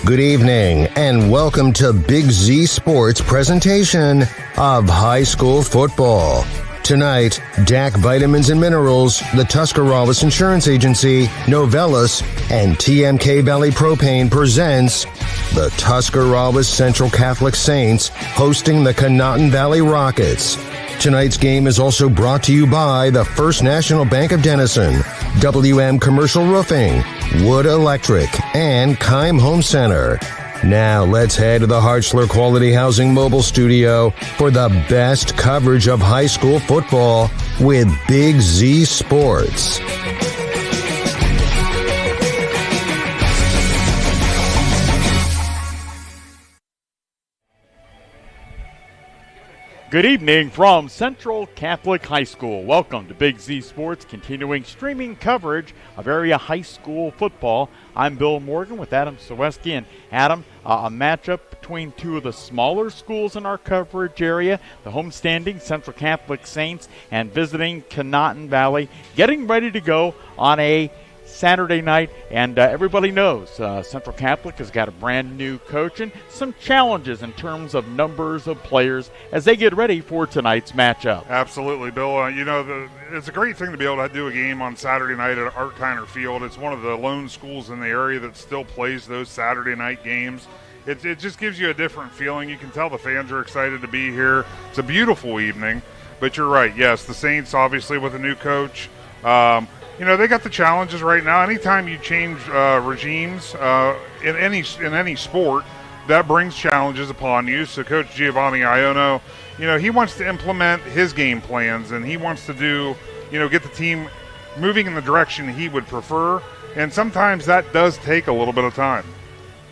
Good evening, and welcome to Big Z Sports presentation of high school football. Tonight, DAC Vitamins and Minerals, the Tuscarawas Insurance Agency, Novellus, and TMK Valley Propane presents the Tuscarawas Central Catholic Saints hosting the Conotton Valley Rockets. Tonight's game is also brought to you by the First National Bank of Denison, WM Commercial Roofing, Wood Electric, and Keim Home Center. Now let's head to the Hartzler Quality Housing Mobile Studio for the best coverage of high school football with Big Z Sports. Good evening from Central Catholic High School. Welcome to Big Z Sports, continuing streaming coverage of area high school football. I'm Bill Morgan with Adam Ciereszewski. And Adam, a matchup between two of the smaller schools in our coverage area, the homestanding Central Catholic Saints and visiting Conotton Valley, getting ready to go on a Saturday night, and everybody knows Central Catholic has got a brand new coach and some challenges in terms of numbers of players as they get ready for tonight's matchup. Absolutely, Bill. It's a great thing to be able to do a game on Saturday night at Art Kiner Field. It's one of the lone schools in the area that still plays those Saturday night games. It just gives you a different feeling. You can tell the fans are excited to be here. It's a beautiful evening, but you're right. Yes, the Saints, obviously, with a new coach. They got the challenges right now. Anytime you change regimes in any sport, that brings challenges upon you. So Coach Giovanni Iono, he wants to implement his game plans, and he wants to get the team moving in the direction he would prefer. And sometimes that does take a little bit of time.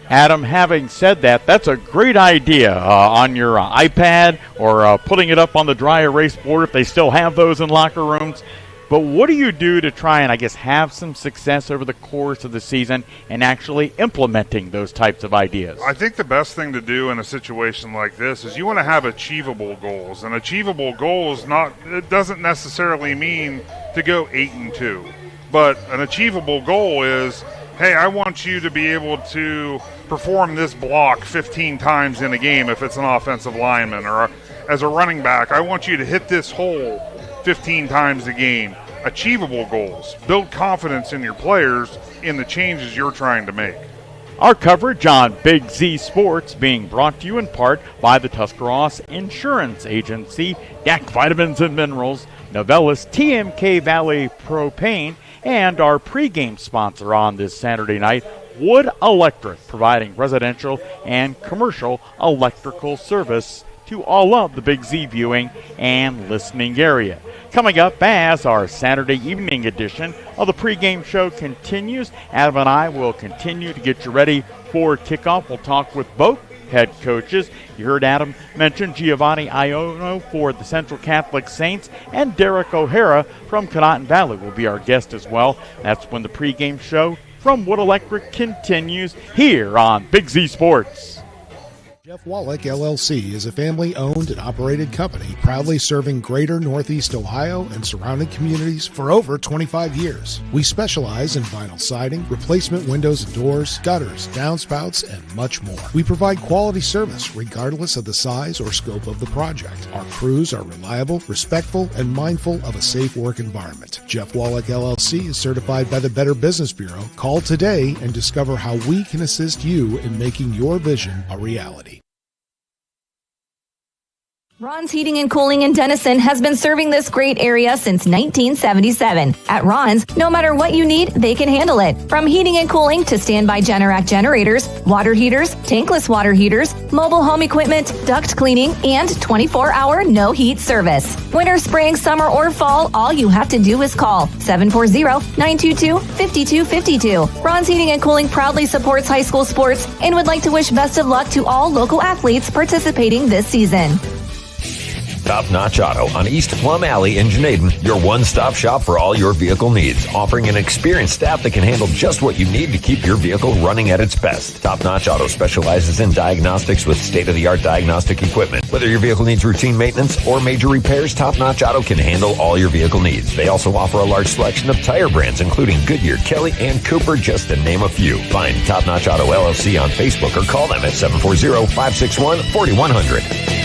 Adam, having said that, that's a great idea on your iPad or putting it up on the dry erase board if they still have those in locker rooms. But what do you do to try and, have some success over the course of the season and actually implementing those types of ideas? I think the best thing to do in a situation like this is you want to have achievable goals. And achievable goals, it doesn't necessarily mean to go 8-2. But an achievable goal is, hey, I want you to be able to perform this block 15 times in a game if it's an offensive lineman. Or as a running back, I want you to hit this hole 15 times a game. Achievable goals. Build confidence in your players in the changes you're trying to make. Our coverage on Big Z Sports being brought to you in part by the Tuscarawas Insurance Agency, DAC Vitamins and Minerals, Novellus, TMK Valley Propane, and our pregame sponsor on this Saturday night, Wood Electric, providing residential and commercial electrical service to all of the Big Z viewing and listening area. Coming up as our Saturday evening edition of the pregame show continues, Adam and I will continue to get you ready for kickoff. We'll talk with both head coaches. You heard Adam mention Giovanni Iono for the Central Catholic Saints, and Derek O'Hara from Conotton Valley will be our guest as well. That's when the pregame show from Wood Electric continues here on Big Z Sports. Jeff Wallach, LLC, is a family-owned and operated company proudly serving greater Northeast Ohio and surrounding communities for over 25 years. We specialize in vinyl siding, replacement windows and doors, gutters, downspouts, and much more. We provide quality service regardless of the size or scope of the project. Our crews are reliable, respectful, and mindful of a safe work environment. Jeff Wallach, LLC, is certified by the Better Business Bureau. Call today and discover how we can assist you in making your vision a reality. Ron's Heating and Cooling in Denison has been serving this great area since 1977. At Ron's, no matter what you need, they can handle it. From heating and cooling to standby Generac generators, water heaters, tankless water heaters, mobile home equipment, duct cleaning, and 24-hour no-heat service. Winter, spring, summer, or fall, all you have to do is call 740-922-5252. Ron's Heating and Cooling proudly supports high school sports and would like to wish best of luck to all local athletes participating this season. Top Notch Auto on East Plum Alley in Janaden, your one-stop shop for all your vehicle needs, offering an experienced staff that can handle just what you need to keep your vehicle running at its best. Top Notch Auto specializes in diagnostics with state-of-the-art diagnostic equipment. Whether your vehicle needs routine maintenance or major repairs, Top Notch Auto can handle all your vehicle needs. They also offer a large selection of tire brands, including Goodyear, Kelly, and Cooper, just to name a few. Find Top Notch Auto LLC on Facebook or call them at 740-561-4100.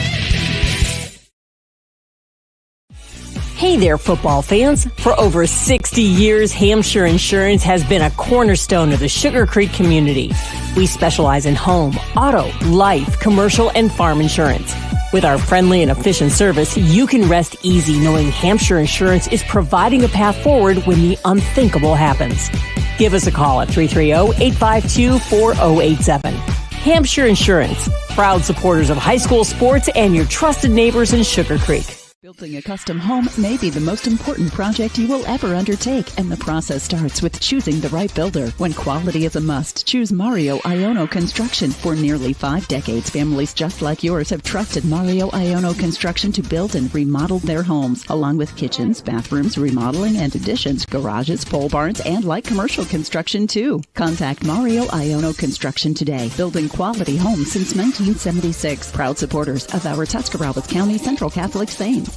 Hey there, football fans. For over 60 years, Hampshire Insurance has been a cornerstone of the Sugar Creek community. We specialize in home, auto, life, commercial, and farm insurance. With our friendly and efficient service, you can rest easy knowing Hampshire Insurance is providing a path forward when the unthinkable happens. Give us a call at 330-852-4087. Hampshire Insurance, proud supporters of high school sports and your trusted neighbors in Sugar Creek. Building a custom home may be the most important project you will ever undertake, and the process starts with choosing the right builder. When quality is a must, choose Mario Iono Construction. For nearly 5 decades, families just like yours have trusted Mario Iono Construction to build and remodel their homes, along with kitchens, bathrooms, remodeling and additions, garages, pole barns, and light commercial construction too. Contact Mario Iono Construction today, building quality homes since 1976. Proud supporters of our Tuscarawas County Central Catholic Saints.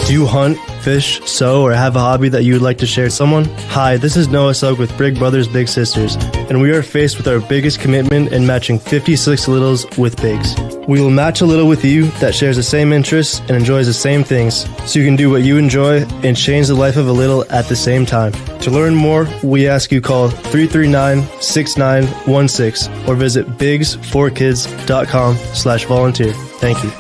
Do you hunt, fish, sew, or have a hobby that you would like to share with someone? Hi, this is Noah Sugg with Big Brothers Big Sisters, and we are faced with our biggest commitment in matching 56 littles with bigs. We will match a little with you that shares the same interests and enjoys the same things, so you can do what you enjoy and change the life of a little at the same time. To learn more, we ask you call 339-6916 or visit bigs4kids.com/volunteer. Thank you.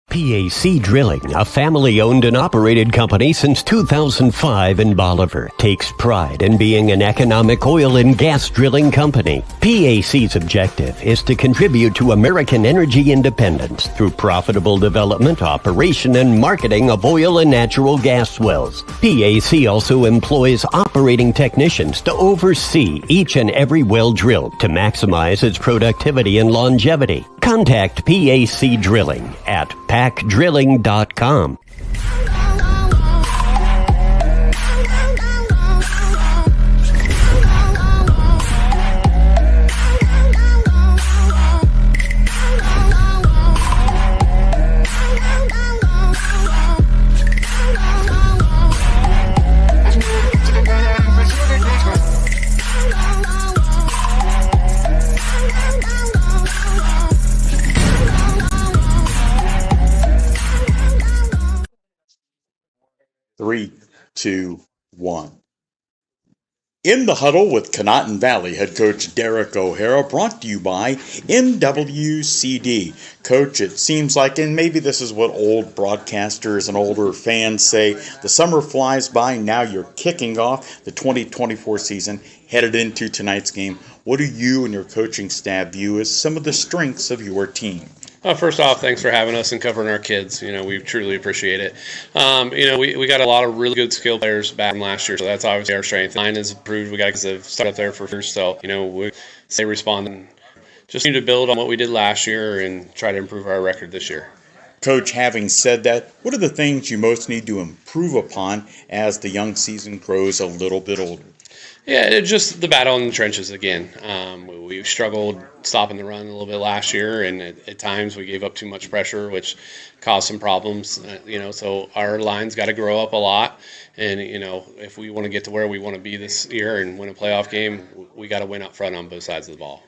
PAC Drilling, a family-owned and operated company since 2005 in Bolivar, takes pride in being an economic oil and gas drilling company. PAC's objective is to contribute to American energy independence through profitable development, operation, and marketing of oil and natural gas wells. PAC also employs operating technicians to oversee each and every well drilled to maximize its productivity and longevity. Contact PAC Drilling at pacdrilling.com. Three, two, one. In the Huddle with Conotton Valley head coach Derek O'Hara, brought to you by NWCD. Coach, it seems like, and maybe this is what old broadcasters and older fans say, the summer flies by. Now you're kicking off the 2024 season, headed into tonight's game. What do you and your coaching staff view as some of the strengths of your team? First off, thanks for having us and covering our kids. We truly appreciate it. We got a lot of really good skilled players back from last year, so that's obviously our strength. Line is improved. We got guys that have started up there for first, so we stay responding. Just need to build on what we did last year and try to improve our record this year. Coach, having said that, what are the things you most need to improve upon as the young season grows a little bit older? Yeah, it's just the battle in the trenches again. We struggled stopping the run a little bit last year, and at times we gave up too much pressure, which caused some problems. So our line's got to grow up a lot, and if we want to get to where we want to be this year and win a playoff game, we got to win up front on both sides of the ball.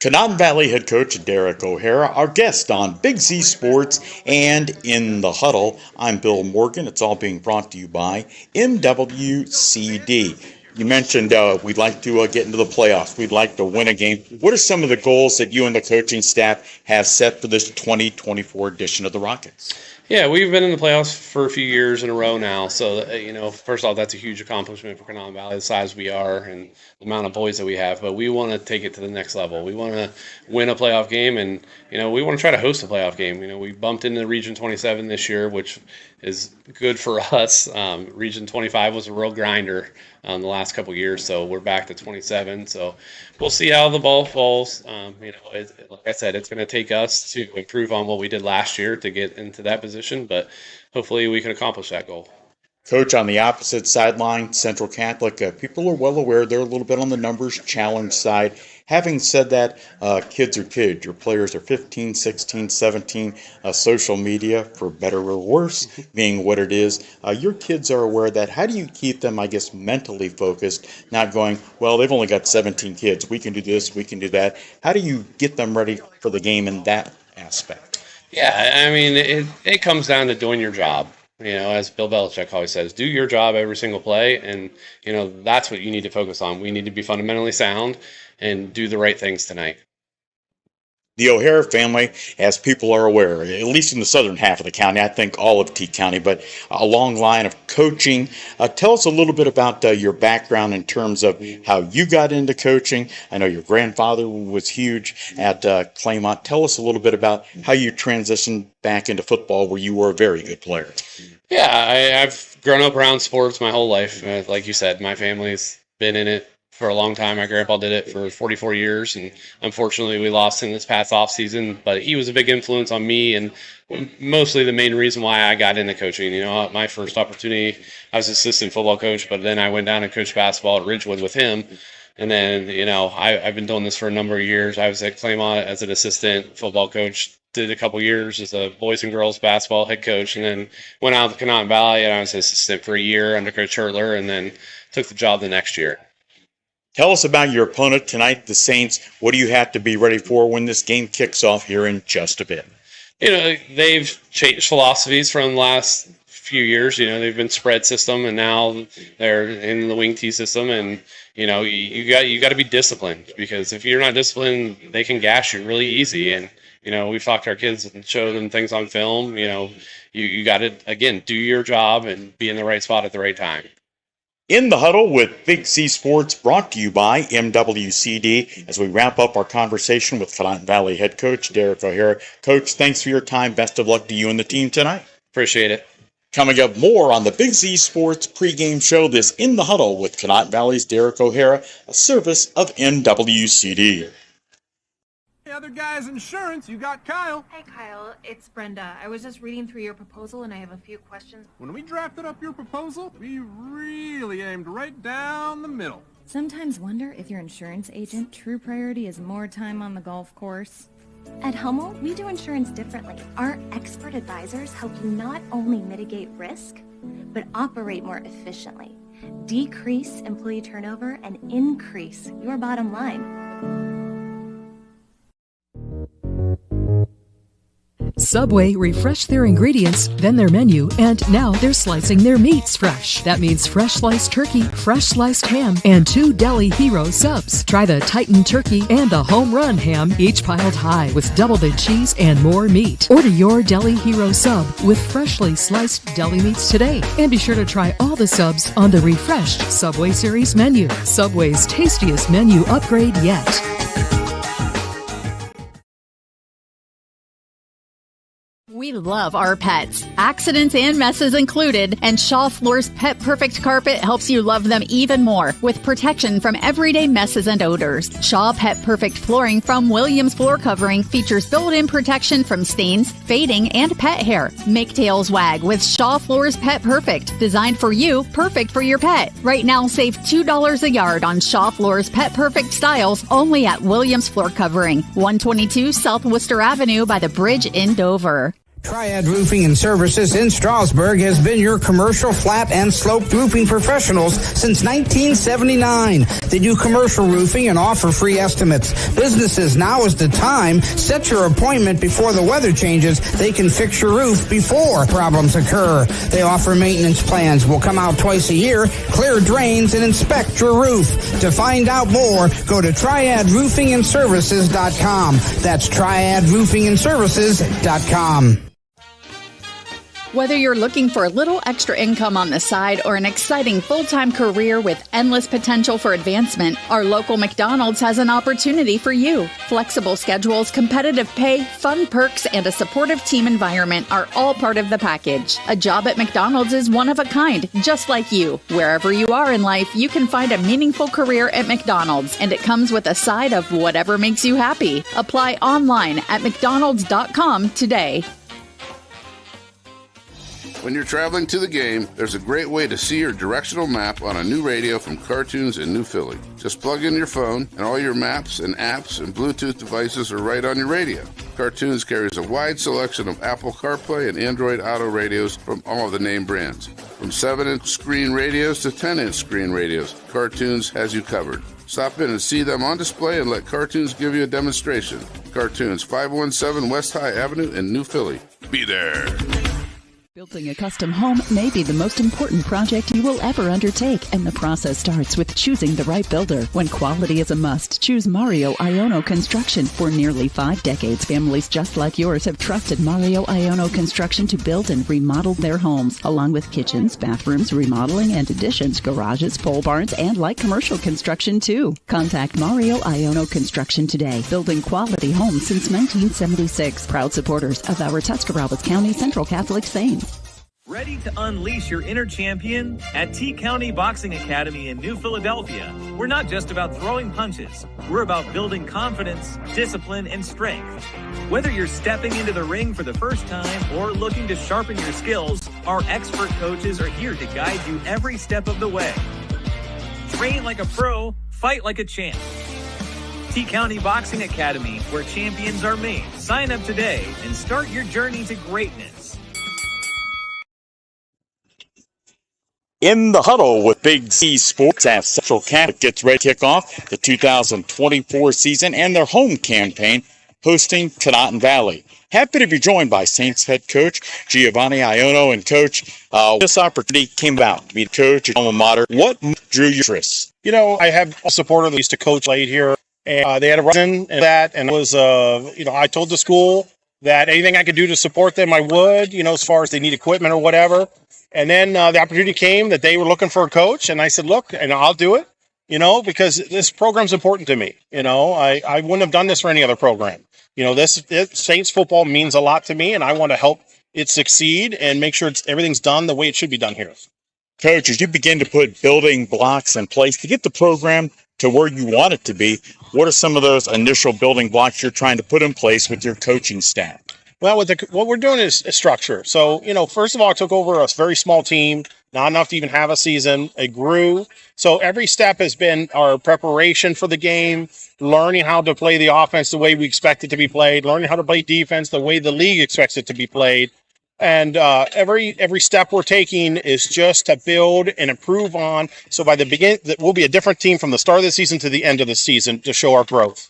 Conotton Valley head coach Derek O'Hara, our guest on Big Z Sports and In the Huddle. I'm Bill Morgan. It's all being brought to you by MWCD. You mentioned we'd like to get into the playoffs. We'd like to win a game. What are some of the goals that you and the coaching staff have set for this 2024 edition of the Rockets? Yeah, we've been in the playoffs for a few years in a row now. So, first off, that's a huge accomplishment for Conotton Valley, the size we are and the amount of boys that we have. But we want to take it to the next level. We want to win a playoff game, and, we want to try to host a playoff game. We bumped into Region 27 this year, which is good for us. Region 25 was a real grinder the last couple of years, so we're back to 27. So we'll see how the ball falls. Like I said, it's going to take us to improve on what we did last year to get into that position, but hopefully we can accomplish that goal. Coach, on the opposite sideline, Central Catholic, people are well aware they're a little bit on the numbers challenge side. Having said that, kids are kids. Your players are 15, 16, 17. Social media, for better or worse, being what it is. Your kids are aware of that. How do you keep them, mentally focused, not going, well, they've only got 17 kids. We can do this, we can do that. How do you get them ready for the game in that aspect? Yeah, it comes down to doing your job. As Bill Belichick always says, do your job every single play, and, that's what you need to focus on. We need to be fundamentally sound and do the right things tonight. The O'Hara family, as people are aware, at least in the southern half of the county, I think all of T County, but a long line of coaching. Tell us a little bit about your background in terms of how you got into coaching. I know your grandfather was huge at Clemence. Tell us a little bit about how you transitioned back into football where you were a very good player. Yeah, I've grown up around sports my whole life. Like you said, my family's been in it for a long time. My grandpa did it for 44 years, and unfortunately we lost him this past off season, but he was a big influence on me and mostly the main reason why I got into coaching. My first opportunity, I was assistant football coach, but then I went down and coached basketball at Ridgewood with him. And then, I've been doing this for a number of years. I was at Clemence as an assistant football coach, did a couple years as a boys and girls basketball head coach, and then went out to Conotton Valley and I was an assistant for a year under Coach Hurtler, and then took the job the next year. Tell us about your opponent tonight, the Saints. What do you have to be ready for when this game kicks off here in just a bit? They've changed philosophies from the last few years. They've been spread system, and now they're in the wing T system. And you got to be disciplined, because if you're not disciplined, they can gash you really easy. And we've talked to our kids and showed them things on film. You got to, again, do your job and be in the right spot at the right time. In the Huddle with Big Z Sports, brought to you by MWCD, as we wrap up our conversation with Conotton Valley head coach Derek O'Hara. Coach, thanks for your time. Best of luck to you and the team tonight. Appreciate it. Coming up more on the Big Z Sports pregame show, this In the Huddle with Conotton Valley's Derek O'Hara, a service of MWCD. Hey, other guys' insurance, you got Kyle. Hey, Kyle, it's Brenda. I was just reading through your proposal, and I have a few questions. When we drafted up your proposal, we really aimed right down the middle. Sometimes wonder if your insurance agent true priority is more time on the golf course. At Hummel, we do insurance differently. Our expert advisors help you not only mitigate risk, but operate more efficiently, decrease employee turnover, and increase your bottom line. Subway refreshed their ingredients, then their menu, and now they're slicing their meats fresh. That means fresh sliced turkey, fresh sliced ham, and 2 Deli Hero subs. Try the Titan Turkey and the Home Run Ham, each piled high with double the cheese and more meat. Order your Deli Hero sub with freshly sliced deli meats today. And be sure to try all the subs on the refreshed Subway Series menu. Subway's tastiest menu upgrade yet. We love our pets, accidents and messes included, and Shaw Floor's Pet Perfect Carpet helps you love them even more with protection from everyday messes and odors. Shaw Pet Perfect Flooring from Williams Floor Covering features built-in protection from stains, fading, and pet hair. Make tails wag with Shaw Floor's Pet Perfect, designed for you, perfect for your pet. Right now, save $2 a yard on Shaw Floor's Pet Perfect styles only at Williams Floor Covering, 122 South Worcester Avenue by the bridge in Dover. Triad Roofing and Services in Strasburg has been your commercial flat and sloped roofing professionals since 1979. They do commercial roofing and offer free estimates. Businesses, now is the time. Set your appointment before the weather changes. They can fix your roof before problems occur. They offer maintenance plans. Will come out twice a year, clear drains, and inspect your roof. To find out more, go to triadroofingandservices.com. That's triadroofingandservices.com. Whether you're looking for a little extra income on the side or an exciting full-time career with endless potential for advancement, our local McDonald's has an opportunity for you. Flexible schedules, competitive pay, fun perks, and a supportive team environment are all part of the package. A job at McDonald's is one of a kind, just like you. Wherever you are in life, you can find a meaningful career at McDonald's, and it comes with a side of whatever makes you happy. Apply online at mcdonalds.com today. When you're traveling to the game, there's a great way to see your directional map on a new radio from Cartoons in New Philly. Just plug in your phone, and all your maps and apps and Bluetooth devices are right on your radio. Cartoons carries a wide selection of Apple CarPlay and Android Auto radios from all of the name brands. From 7-inch screen radios to 10-inch screen radios, Cartoons has you covered. Stop in and see them on display and let Cartoons give you a demonstration. Cartoons, 517 West High Avenue in New Philly. Be there. Building a custom home may be the most important project you will ever undertake, and the process starts with choosing the right builder. When quality is a must, choose Mario Iono Construction. For nearly 5 decades, families just like yours have trusted Mario Iono Construction to build and remodel their homes, along with kitchens, bathrooms, remodeling and additions, garages, pole barns, and light commercial construction too. Contact Mario Iono Construction today, building quality homes since 1976. Proud supporters of our Tuscarawas County Central Catholic Saints. Ready to unleash your inner champion? At T County Boxing Academy in New Philadelphia, we're not just about throwing punches. We're about building confidence, discipline, and strength. Whether you're stepping into the ring for the first time or looking to sharpen your skills, our expert coaches are here to guide you every step of the way. Train like a pro, fight like a champ. T County Boxing Academy, where champions are made. Sign up today and start your journey to greatness. In the huddle with Big Z Sports as Central Catholic gets ready to kick off the 2024 season and their home campaign hosting Conotton Valley. Happy to be joined by Saints head coach Giovanni Iono. And coach, this opportunity came about to be the coach at alma mater. What drew your interest? You know, I have a supporter that used to coach late here, and they had a reason and that, and it was, I told the school that anything I could do to support them, I would, as far as they need equipment or whatever. And then the opportunity came that they were looking for a coach, and I said, look, and I'll do it, because this program's important to me. I wouldn't have done this for any other program. This Saints football means a lot to me, and I want to help it succeed and make sure everything's done the way it should be done here. Coach, as you begin to put building blocks in place to get the program to where you want it to be, what are some of those initial building blocks you're trying to put in place with your coaching staff? Well, what we're doing is structure. So, first of all, I took over a very small team, not enough to even have a season. It grew. So every step has been our preparation for the game, learning how to play the offense the way we expect it to be played, learning how to play defense the way the league expects it to be played. And every step we're taking is just to build and improve on. So by the beginning, we'll be a different team from the start of the season to the end of the season to show our growth.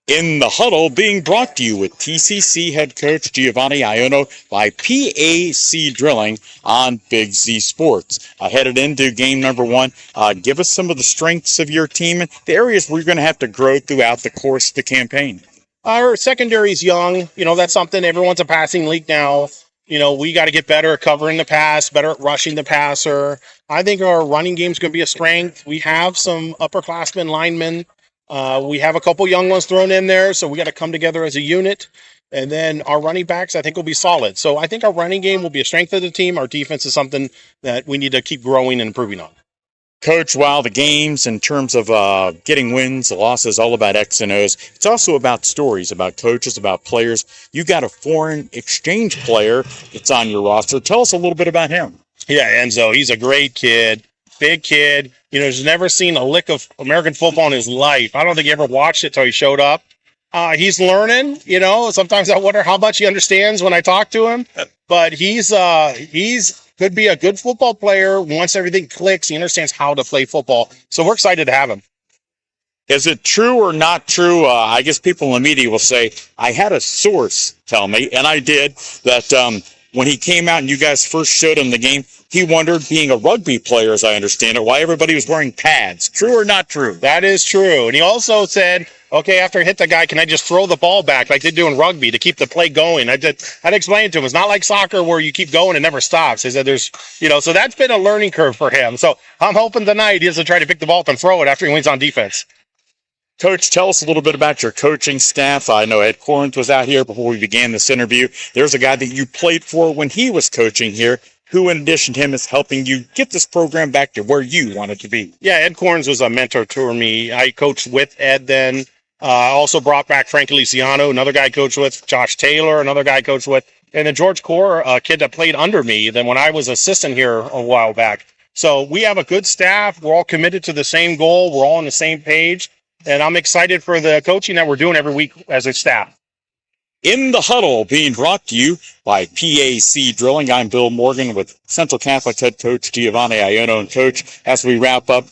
In the huddle, being brought to you with T.C.C. head coach Giovanni Iono by PAC Drilling on Big Z Sports. Headed into game number 1, give us some of the strengths of your team and the areas where you're going to have to grow throughout the course of the campaign. Our secondary is young. That's something. Everyone's a passing league now. We got to get better at covering the pass, better at rushing the passer. I think our running game is going to be a strength. We have some upperclassmen linemen. We have a couple young ones thrown in there, so we got to come together as a unit. And then our running backs, I think, will be solid. So I think our running game will be a strength of the team. Our defense is something that we need to keep growing and improving on. Coach, while the games in terms of getting wins, losses, all about X and O's, it's also about stories, about coaches, about players. You got a foreign exchange player that's on your roster. Tell us a little bit about him. Yeah, Enzo, he's a great kid, big kid. He's never seen a lick of American football in his life. I don't think he ever watched it till he showed up. He's learning, sometimes I wonder how much he understands when I talk to him, but he's could be a good football player. Once everything clicks, he understands how to play football. So we're excited to have him. Is it true or not true? I guess people in the media will say, I had a source tell me, and I did, that when he came out and you guys first showed him the game, he wondered, being a rugby player, as I understand it, why everybody was wearing pads. True or not true? That is true. And he also said, okay, after I hit the guy, can I just throw the ball back like they do in rugby to keep the play going? I'd explain it to him. It's not like soccer where you keep going and never stops. He said so that's been a learning curve for him. So I'm hoping tonight he doesn't try to pick the ball up and throw it after he wins on defense. Coach, tell us a little bit about your coaching staff. I know Ed Corinth was out here before we began this interview. There's a guy that you played for when he was coaching here, who in addition to him is helping you get this program back to where you want it to be. Yeah, Ed Corinth was a mentor to me. I coached with Ed then. I also brought back Frank Iono, another guy I coached with, Josh Taylor, another guy I coached with, and then George Core, a kid that played under me then when I was assistant here a while back. So we have a good staff. We're all committed to the same goal. We're all on the same page. And I'm excited for the coaching that we're doing every week as a staff. In the Huddle, being brought to you by PAC Drilling. I'm Bill Morgan with Central Catholic head coach Giovanni Iono. And coach, as we wrap up,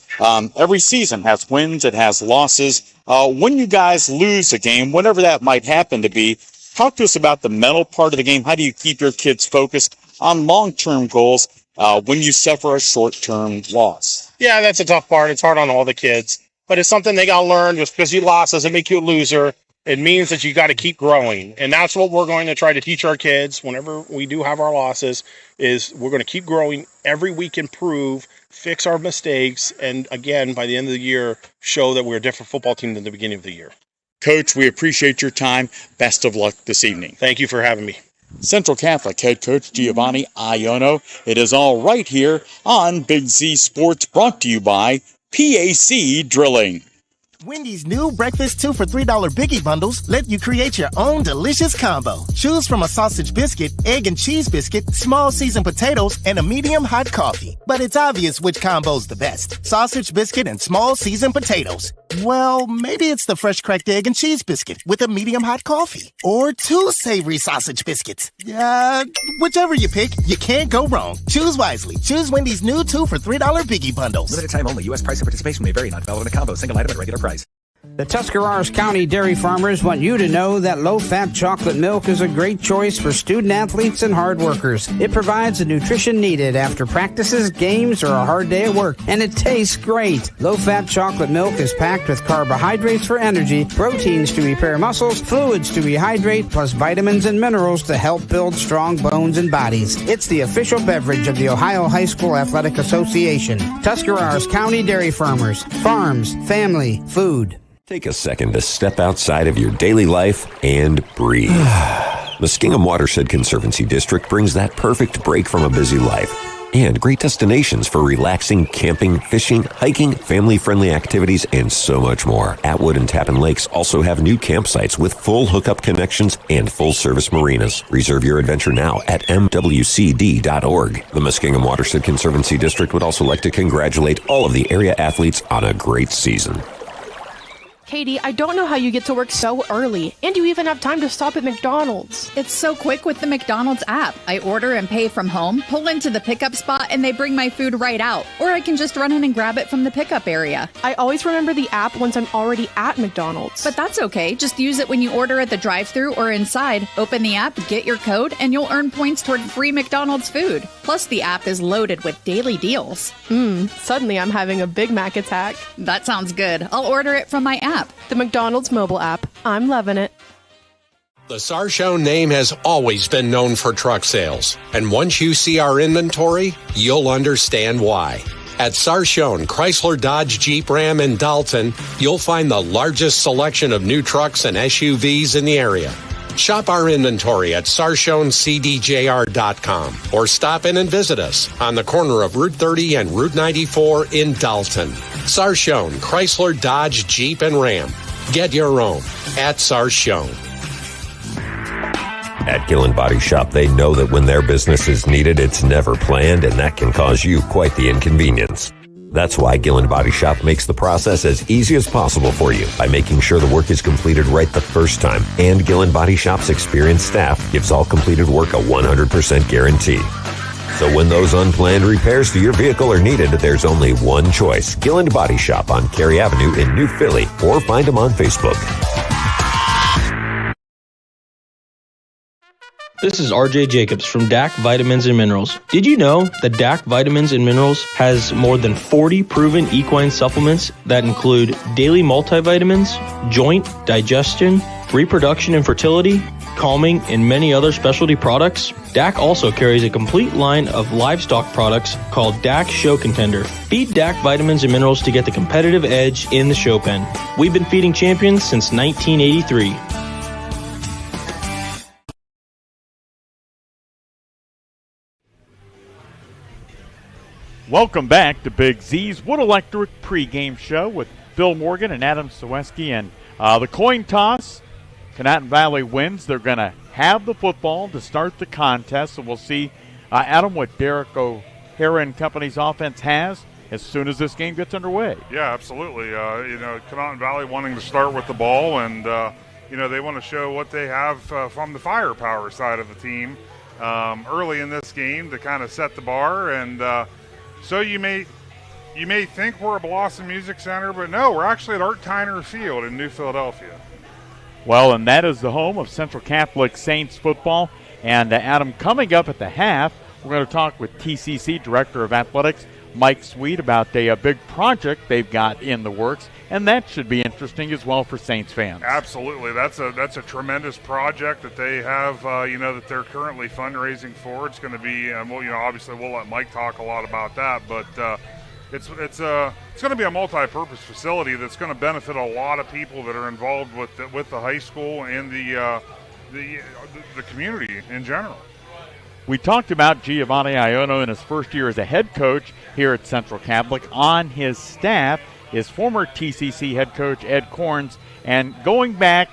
every season has wins, it has losses. When you guys lose a game, whenever that might happen to be, talk to us about the mental part of the game. How do you keep your kids focused on long-term goals when you suffer a short-term loss? Yeah, that's a tough part. It's hard on all the kids. But it's something they got to learn. Just because you lost doesn't make you a loser. It means that you got to keep growing. And that's what we're going to try to teach our kids whenever we do have our losses, is we're going to keep growing, every week improve, fix our mistakes, and again, by the end of the year, show that we're a different football team than the beginning of the year. Coach, we appreciate your time. Best of luck this evening. Thank you for having me. Central Catholic head coach Giovanni Iono. It is all right here on Big Z Sports, brought to you by PAC Drilling. Wendy's new breakfast 2 for $3 Biggie bundles let you create your own delicious combo. Choose from a sausage biscuit, egg and cheese biscuit, small seasoned potatoes, and a medium hot coffee. But it's obvious which combo's the best. Sausage biscuit and small seasoned potatoes. Well, maybe it's the fresh cracked egg and cheese biscuit with a medium hot coffee. Or 2 savory sausage biscuits. Whichever you pick, you can't go wrong. Choose wisely. Choose Wendy's new 2 for $3 Biggie bundles. Limited time only. U.S. price and participation may vary. Not valid in a combo. Single item at regular price. The Tuscarawas County dairy farmers want you to know that low-fat chocolate milk is a great choice for student athletes and hard workers. It provides the nutrition needed after practices, games, or a hard day at work, and it tastes great. Low-fat chocolate milk is packed with carbohydrates for energy, proteins to repair muscles, fluids to rehydrate, plus vitamins and minerals to help build strong bones and bodies. It's the official beverage of the Ohio High School Athletic Association. Tuscarawas County Dairy Farmers. Farms, family, food. Take a second to step outside of your daily life and breathe. Muskingum Watershed Conservancy District brings that perfect break from a busy life and great destinations for relaxing, camping, fishing, hiking, family-friendly activities, and so much more. Atwood and Tappan Lakes also have new campsites with full hookup connections and full-service marinas. Reserve your adventure now at mwcd.org. The Muskingum Watershed Conservancy District would also like to congratulate all of the area athletes on a great season. Katie, I don't know how you get to work so early, and you even have time to stop at McDonald's. It's so quick with the McDonald's app. I order and pay from home, pull into the pickup spot, and they bring my food right out. Or I can just run in and grab it from the pickup area. I always remember the app once I'm already at McDonald's. But that's okay. Just use it when you order at the drive-thru or inside. Open the app, get your code, and you'll earn points toward free McDonald's food. Plus, the app is loaded with daily deals. Suddenly I'm having a Big Mac attack. That sounds good. I'll order it from my app. The McDonald's mobile app. I'm loving it. The Sarchone name has always been known for truck sales. And once you see our inventory, you'll understand why. At Sarchone, Chrysler, Dodge, Jeep, Ram, and Dalton, you'll find the largest selection of new trucks and SUVs in the area. Shop our inventory at sarshonecdjr.com or stop in and visit us on the corner of Route 30 and Route 94 in Dalton. Sarshone, Chrysler, Dodge, Jeep, and Ram. Get your own at Sarshone. At Gillen Body Shop, they know that when their business is needed, it's never planned, and that can cause you quite the inconvenience. That's why Gillen Body Shop makes the process as easy as possible for you by making sure the work is completed right the first time. And Gillen Body Shop's experienced staff gives all completed work a 100% guarantee. So when those unplanned repairs to your vehicle are needed, there's only one choice. Gillen Body Shop on Cary Avenue in New Philly, or find them on Facebook. This is RJ Jacobs from DAC Vitamins and Minerals. Did you know that DAC Vitamins and Minerals has more than 40 proven equine supplements that include daily multivitamins, joint, digestion, reproduction and fertility, calming, and many other specialty products? DAC also carries a complete line of livestock products called DAC Show Contender. Feed DAC Vitamins and Minerals to get the competitive edge in the show pen. We've been feeding champions since 1983. Welcome back to Big Z's Wood Electric pregame show with Bill Morgan and Adam Ciereszewski. And the coin toss, Conotton Valley wins. They're going to have the football to start the contest. So we'll see, Adam, what Derek O'Hara and company's offense has as soon as this game gets underway. Yeah, absolutely. Conotton Valley wanting to start with the ball, and, they want to show what they have from the firepower side of the team early in this game to kind of set the bar. And so you may think we're a Blossom Music Center, but no, we're actually at Art Tyner Field in New Philadelphia. Well, and that is the home of Central Catholic Saints football. And Adam, coming up at the half, we're going to talk with T.C.C. Director of Athletics, Mike Sweet, about a big project they've got in the works, and that should be interesting as well for Saints fans. Absolutely. That's a tremendous project that they have, that they're currently fundraising for. It's going to be, obviously we'll let Mike talk a lot about that, but it's going to be a multi-purpose facility that's going to benefit a lot of people that are involved with the high school and the community in general. We talked about Giovanni Iono in his first year as a head coach here at Central Catholic. On his staff is former T.C.C. head coach Ed Corns. And going back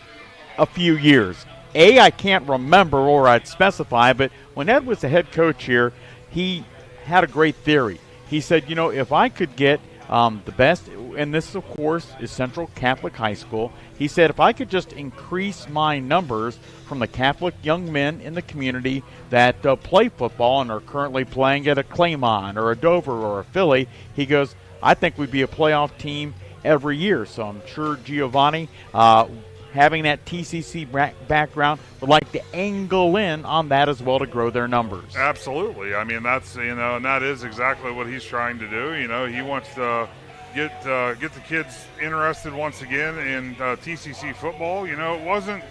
a few years, I can't remember or I'd specify, but when Ed was the head coach here, he had a great theory. He said, if I could get the best, and this, of course, is Central Catholic High School. He said, if I could just increase my numbers from the Catholic young men in the community that play football and are currently playing at a Clemence or a Dover or a Philly, he goes, I think we'd be a playoff team every year. So I'm sure Giovanni, having that T.C.C. background, would like to angle in on that as well to grow their numbers. Absolutely. I mean, that's, and that is exactly what he's trying to do. He wants to get the kids interested once again in T.C.C. football. It wasn't,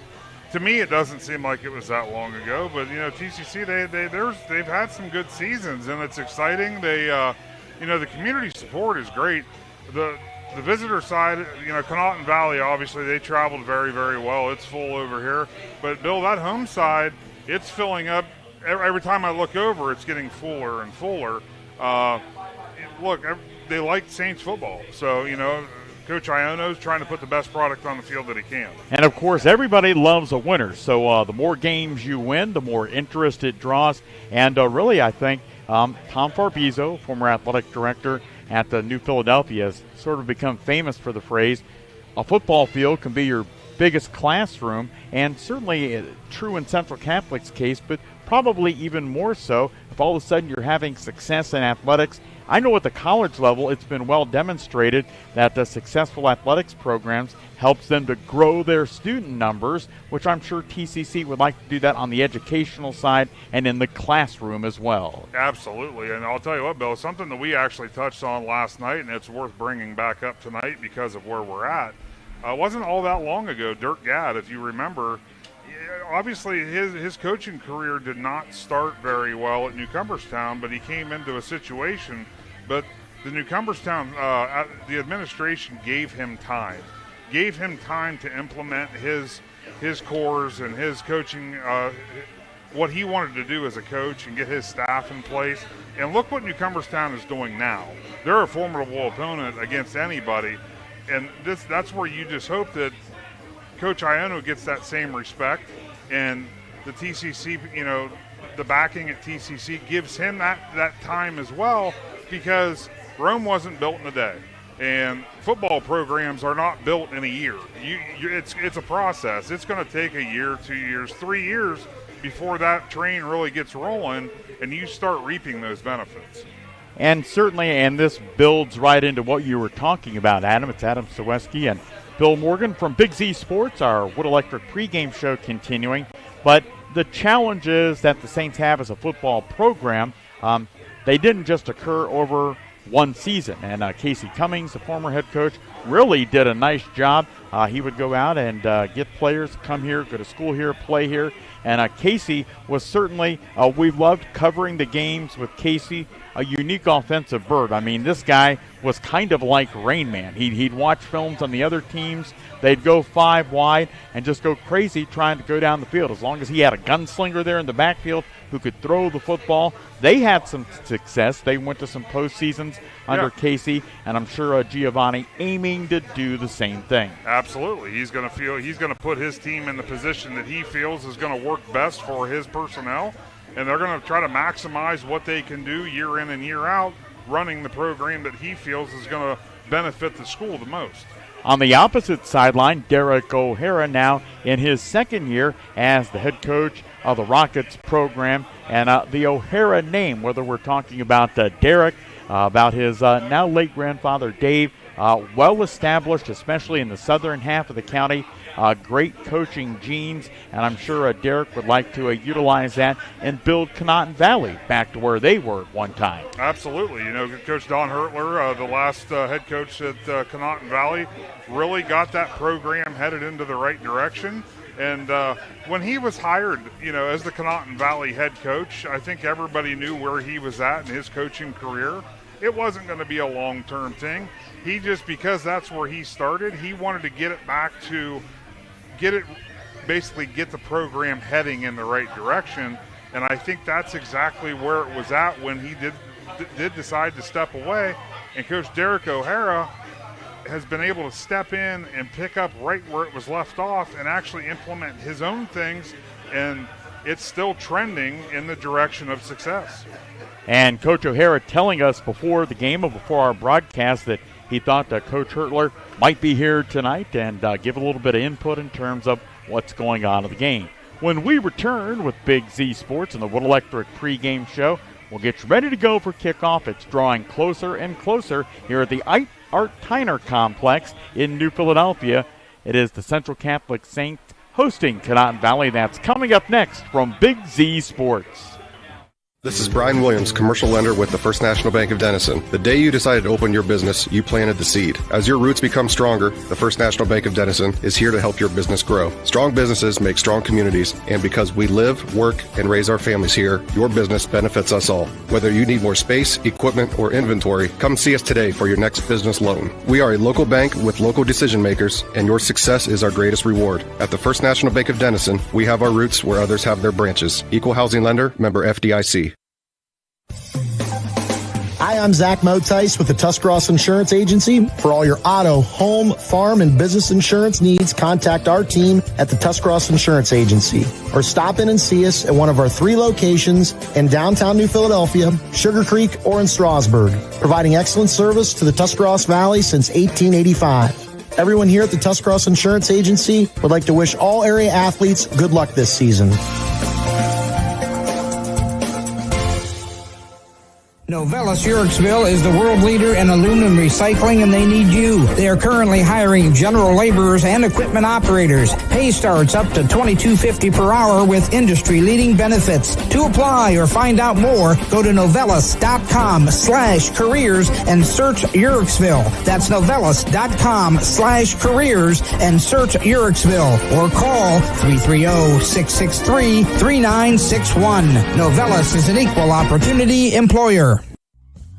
to me, it doesn't seem like it was that long ago, but T.C.C. they've had some good seasons, and it's exciting. The community support is great. The visitor side, Conotton Valley, obviously they traveled very, very well. It's full over here, but Bill, that home side, it's filling up. Every time I look over, it's getting fuller and fuller. They like Saints football, so Coach Iono's trying to put the best product on the field that he can. And, of course, everybody loves a winner. So the more games you win, the more interest it draws. And really, I think Tom Farbizo, former athletic director at New Philadelphia, has sort of become famous for the phrase, a football field can be your biggest classroom, and certainly true in Central Catholic's case, but probably even more so if all of a sudden you're having success in athletics. I know at the college level it's been well demonstrated that the successful athletics programs helps them to grow their student numbers, which I'm sure T.C.C. would like to do that on the educational side and in the classroom as well. Absolutely, and I'll tell you what, Bill, something that we actually touched on last night, and it's worth bringing back up tonight because of where we're at. Wasn't all that long ago, Dirk Gadd, if you remember, obviously his coaching career did not start very well at New Cumberstown, but he came into a situation, but the New Cumberstown, the administration gave him time. gave him time to implement his cores and his coaching, what he wanted to do as a coach and get his staff in place. And look what Newcomerstown is doing now. They're a formidable opponent against anybody. And that's where you just hope that Coach Iono gets that same respect, and the T.C.C., the backing at T.C.C. gives him that time as well, because Rome wasn't built in a day. And football programs are not built in a year. It's a process. It's going to take a year, 2 years, 3 years before that train really gets rolling and you start reaping those benefits. And certainly, and this builds right into what you were talking about, Adam. It's Adam Ciereszewski and Bill Morgan from Big Z Sports, our Wood Electric pregame show continuing. But the challenges that the Saints have as a football program, they didn't just occur over one season. And Casey Cummings, the former head coach, really did a nice job. He would go out and get players to come here, go to school here, play here. And Casey was certainly, we loved covering the games with Casey, a unique offensive bird. I mean, this guy was kind of like Rain Man. He'd watch films on the other teams. They'd go 5 wide and just go crazy trying to go down the field. As long as he had a gunslinger there in the backfield who could throw the football, they had some success. They went to some postseasons under Casey, and I'm sure Giovanni aiming to do the same thing. Absolutely. He's going to put his team in the position that he feels is going to work best for his personnel, and they're going to try to maximize what they can do year in and year out, running the program that he feels is going to benefit the school the most. On the opposite sideline, Derek O'Hara now in his second year as the head coach of the Rockets program. And the O'Hara name, whether we're talking about Derek, about his now late grandfather Dave, well established, especially in the southern half of the county. Great coaching genes, and I'm sure Derek would like to utilize that and build Conotton Valley back to where they were at one time. Absolutely. Coach Don Hertler, the last head coach at Conotton Valley, really got that program headed into the right direction. And when he was hired, as the Conotton Valley head coach, I think everybody knew where he was at in his coaching career. It wasn't going to be a long-term thing. He just, because that's where he started, he wanted to get it back to get the program heading in the right direction. And I think that's exactly where it was at when he did decide to step away. And Coach Derek O'Hara has been able to step in and pick up right where it was left off and actually implement his own things, and it's still trending in the direction of success. And Coach O'Hara telling us before the game or before our broadcast that he thought that Coach Hertler might be here tonight and give a little bit of input in terms of what's going on in the game. When we return with Big Z Sports and the Wood Electric pregame show, we'll get you ready to go for kickoff. It's drawing closer and closer here at the Art Tyner Complex in New Philadelphia. It is the Central Catholic Saints hosting Conotton Valley. That's coming up next from Big Z Sports. This is Brian Williams, commercial lender with the First National Bank of Denison. The day you decided to open your business, you planted the seed. As your roots become stronger, the First National Bank of Denison is here to help your business grow. Strong businesses make strong communities, and because we live, work, and raise our families here, your business benefits us all. Whether you need more space, equipment, or inventory, come see us today for your next business loan. We are a local bank with local decision makers, and your success is our greatest reward. At the First National Bank of Denison, we have our roots where others have their branches. Equal housing lender, member FDIC. Hi, I'm Zach Motice with the Tuscarawas Insurance Agency. For all your auto, home, farm, and business insurance needs, contact our team at the Tuscarawas Insurance Agency. Or stop in and see us at one of our 3 locations in downtown New Philadelphia, Sugar Creek, or in Strasburg, providing excellent service to the Tuscarawas Valley since 1885. Everyone here at the Tuscarawas Insurance Agency would like to wish all area athletes good luck this season. Novelis Uriksville is the world leader in aluminum recycling, and they need you. They are currently hiring general laborers and equipment operators. Pay starts up to $22.50 per hour with industry-leading benefits. To apply or find out more, go to novelis.com/careers and search Uriksville. That's novelis.com/careers and search Uriksville, or call 330-663-3961. Novelis is an equal opportunity employer.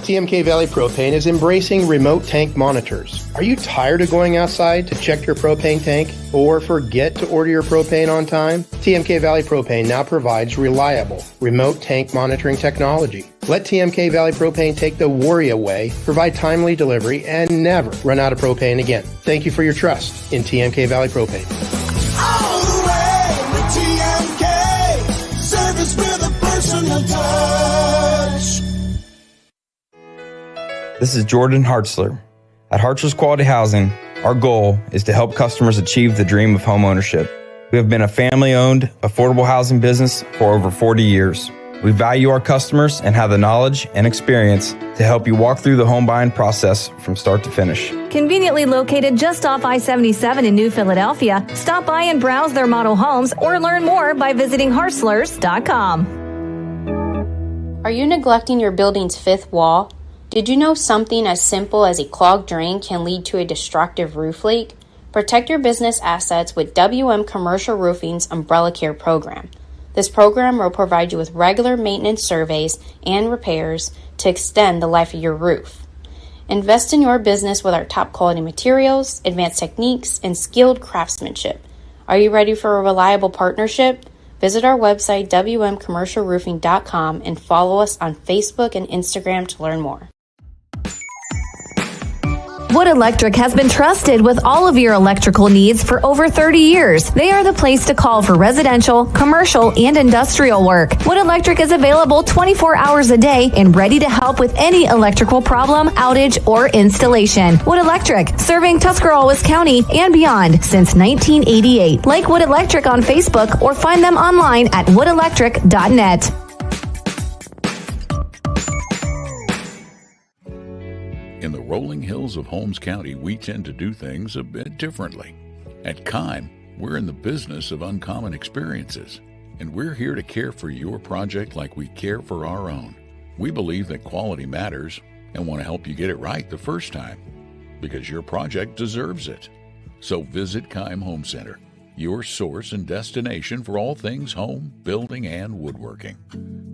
TMK Valley Propane is embracing remote tank monitors. Are you tired of going outside to check your propane tank or forget to order your propane on time? TMK Valley Propane now provides reliable remote tank monitoring technology. Let TMK Valley Propane take the worry away, provide timely delivery, and never run out of propane again. Thank you for your trust in TMK Valley Propane. All the way with TMK, service with a personal touch. This is Jordan Hartzler. At Hartzler's Quality Housing, our goal is to help customers achieve the dream of home ownership. We have been a family-owned, affordable housing business for over 40 years. We value our customers and have the knowledge and experience to help you walk through the home buying process from start to finish. Conveniently located just off I-77 in New Philadelphia, stop by and browse their model homes or learn more by visiting Hartzlers.com. Are you neglecting your building's fifth wall? Did you know something as simple as a clogged drain can lead to a destructive roof leak? Protect your business assets with WM Commercial Roofing's Umbrella Care program. This program will provide you with regular maintenance surveys and repairs to extend the life of your roof. Invest in your business with our top quality materials, advanced techniques, and skilled craftsmanship. Are you ready for a reliable partnership? Visit our website, wmcommercialroofing.com, and follow us on Facebook and Instagram to learn more. Wood Electric has been trusted with all of your electrical needs for over 30 years. They are the place to call for residential, commercial, and industrial work. Wood Electric is available 24 hours a day and ready to help with any electrical problem, outage, or installation. Wood Electric, serving Tuscarawas County and beyond since 1988. Like Wood Electric on Facebook or find them online at woodelectric.net. In the rolling hills of Holmes County, we tend to do things a bit differently. At Kime, we're in the business of uncommon experiences, and we're here to care for your project like we care for our own. We believe that quality matters and want to help you get it right the first time, because your project deserves it. So visit Kime Home Center, your source and destination for all things home, building, and woodworking.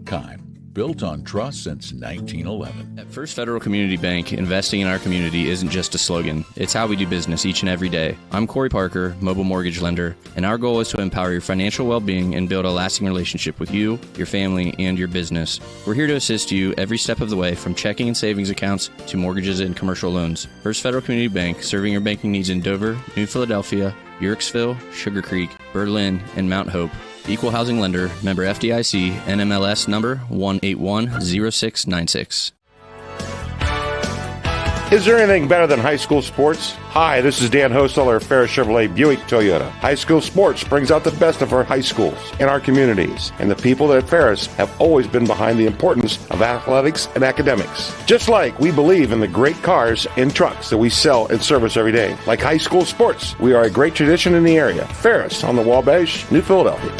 Kime. Built on trust since 1911. At First Federal Community Bank, investing in our community isn't just a slogan. It's how we do business each and every day. I'm Corey Parker, mobile mortgage lender, and our goal is to empower your financial well-being and build a lasting relationship with you, your family, and your business. We're here to assist you every step of the way, from checking and savings accounts to mortgages and commercial loans. First Federal Community Bank, serving your banking needs in Dover, New Philadelphia, Yorksville, Sugar Creek, Berlin, and Mount Hope. Equal housing lender, member FDIC, NMLS number 1810696. Is there anything better than high school sports? Hi, this is Dan Hosteller of Ferris Chevrolet Buick Toyota. High school sports brings out the best of our high schools and our communities, and the people at Ferris have always been behind the importance of athletics and academics. Just like we believe in the great cars and trucks that we sell and service every day. Like high school sports, we are a great tradition in the area. Ferris on the Wabash, New Philadelphia.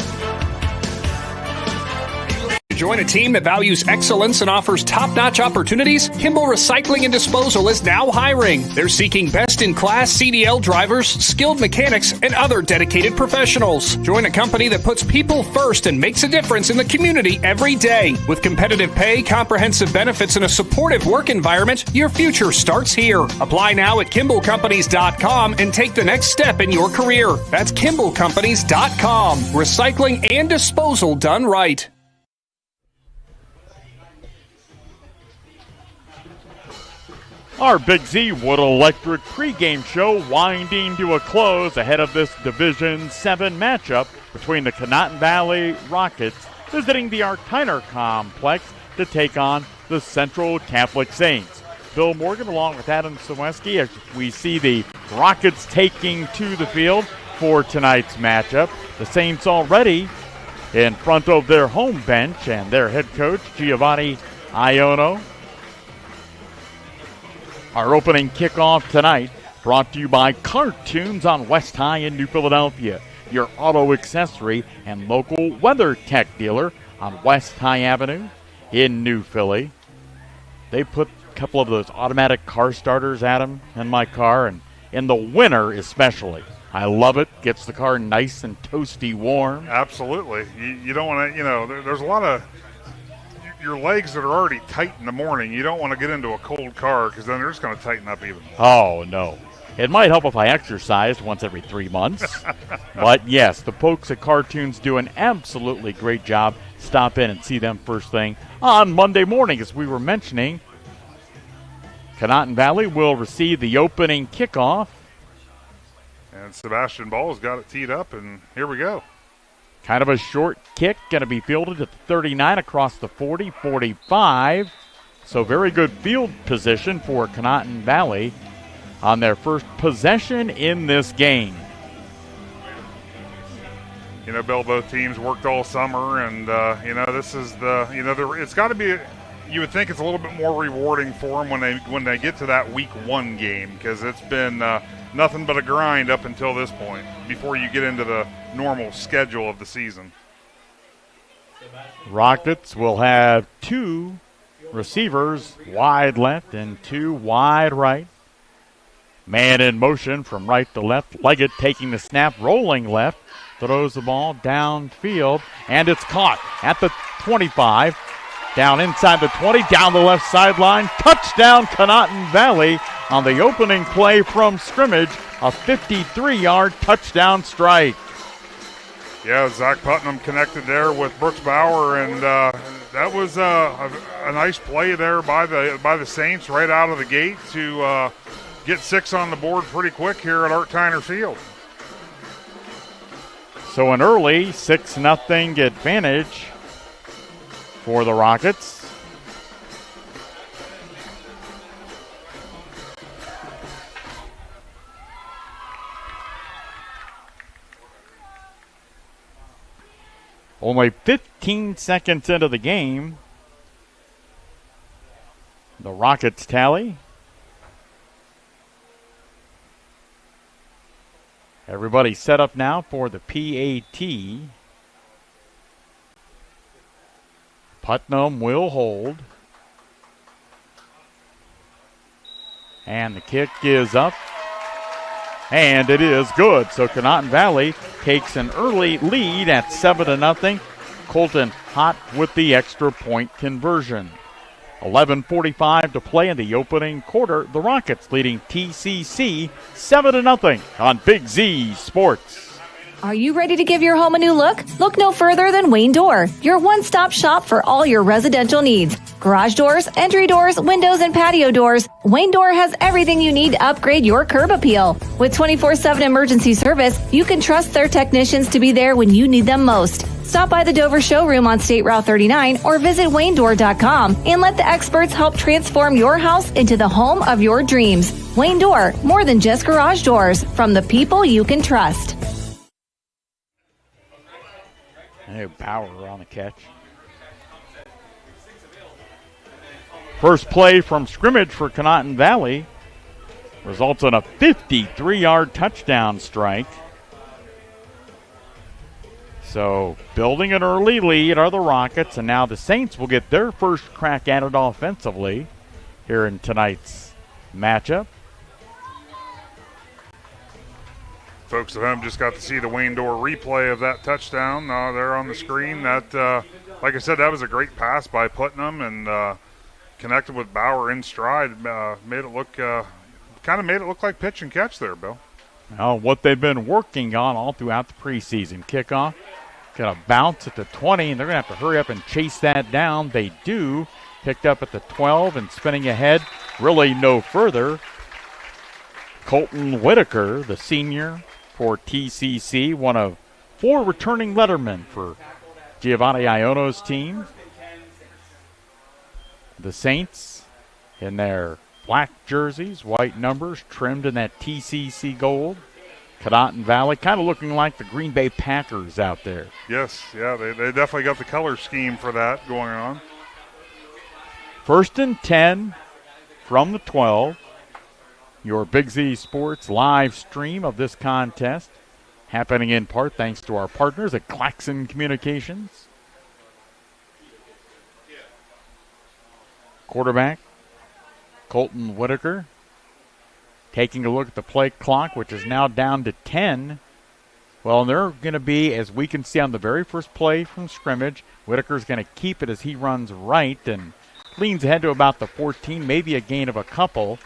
Join a team that values excellence and offers top-notch opportunities? Kimball Recycling and Disposal is now hiring. They're seeking best-in-class CDL drivers, skilled mechanics, and other dedicated professionals. Join a company that puts people first and makes a difference in the community every day. With competitive pay, comprehensive benefits, and a supportive work environment, your future starts here. Apply now at KimballCompanies.com and take the next step in your career. That's KimballCompanies.com. Recycling and disposal done right. Our Big Z Wood Electric pregame show winding to a close ahead of this Division 7 matchup between the Conotton Valley Rockets visiting the Artiner Complex to take on the Central Catholic Saints. Bill Morgan along with Adam Ciereszewski as we see the Rockets taking to the field for tonight's matchup. The Saints already in front of their home bench and their head coach, Giovanni Iono. Our opening kickoff tonight brought to you by Cartoons on West High in New Philadelphia, your auto accessory and local weather tech dealer on West High Avenue in New Philly. They put a couple of those automatic car starters, Adam, in my car, and in the winter especially. I love it. Gets the car nice and toasty warm. Absolutely. You don't want to, there's a lot of, your legs that are already tight in the morning, you don't want to get into a cold car because then they're just going to tighten up even more. Oh, no. It might help if I exercised once every 3 months. But, yes, the folks at Cartoons do an absolutely great job. Stop in and see them first thing on Monday morning. As we were mentioning, Conotton Valley will receive the opening kickoff. And Sebastian Ball's got it teed up, and here we go. Kind of a short kick, going to be fielded at the 39 across the 40, 45. So very good field position for Conotton Valley on their first possession in this game. You know, Bill, both teams worked all summer, and, this is it's got to be, you would think it's a little bit more rewarding for them when they get to that week 1 game, because it's been nothing but a grind up until this point before you get into the normal schedule of the season. Rockets will have 2 receivers wide left and 2 wide right. Man in motion from right to left. Leggett taking the snap, rolling left, throws the ball downfield, and it's caught at the 25. Down inside the 20, down the left sideline. Touchdown, Conotton Valley on the opening play from scrimmage. A 53-yard touchdown strike. Yeah, Zach Putnam connected there with Brooks Bauer, and that was a nice play there by the Saints right out of the gate to get 6 on the board pretty quick here at Art Tyner Field. So an early 6-0 advantage for the Rockets. Only 15 seconds into the game. The Rockets tally. Everybody set up now for the PAT. Putnam will hold. And the kick is up. And it is good. So Conotton Valley takes an early lead at 7-0. Colton hot with the extra point conversion. 11:45 to play in the opening quarter. The Rockets leading T.C.C. 7-0 on Big Z Sports. Are you ready to give your home a new look? Look no further than Wayne Door, your one-stop shop for all your residential needs. Garage doors, entry doors, windows, and patio doors. Wayne Door has everything you need to upgrade your curb appeal. With 24/7 emergency service, you can trust their technicians to be there when you need them most. Stop by the Dover showroom on State Route 39 or visit WayneDoor.com and let the experts help transform your house into the home of your dreams. Wayne Door, more than just garage doors, from the people you can trust. Hey, Bauer on the catch. First play from scrimmage for Conotton Valley results in a 53-yard touchdown strike. So building an early lead are the Rockets, and now the Saints will get their first crack at it offensively here in tonight's matchup. Folks at home just got to see the Wayne Door replay of that touchdown there on the screen. That, like I said, that was a great pass by Putnam and connected with Bauer in stride. Made it look like pitch and catch there, Bill. Well, what they've been working on all throughout the preseason. Kickoff, got a bounce at the 20, and they're going to have to hurry up and chase that down. They do. Picked up at the 12 and spinning ahead, really no further. Colton Whitaker, the senior for T.C.C., one of 4 returning lettermen for Giovanni Iono's team. The Saints in their black jerseys, white numbers, trimmed in that T.C.C. gold. Conotton Valley kind of looking like the Green Bay Packers out there. Yes, yeah, they definitely got the color scheme for that going on. 1st and 10 from the 12. Your Big Z Sports live stream of this contest happening in part thanks to our partners at Claxon Communications. Quarterback Colton Whitaker taking a look at the play clock, which is now down to 10 Well, and they're going to be, as we can see on the very first play from scrimmage, Whitaker's going to keep it as he runs right and leans ahead to about the 14, maybe a gain of a couple.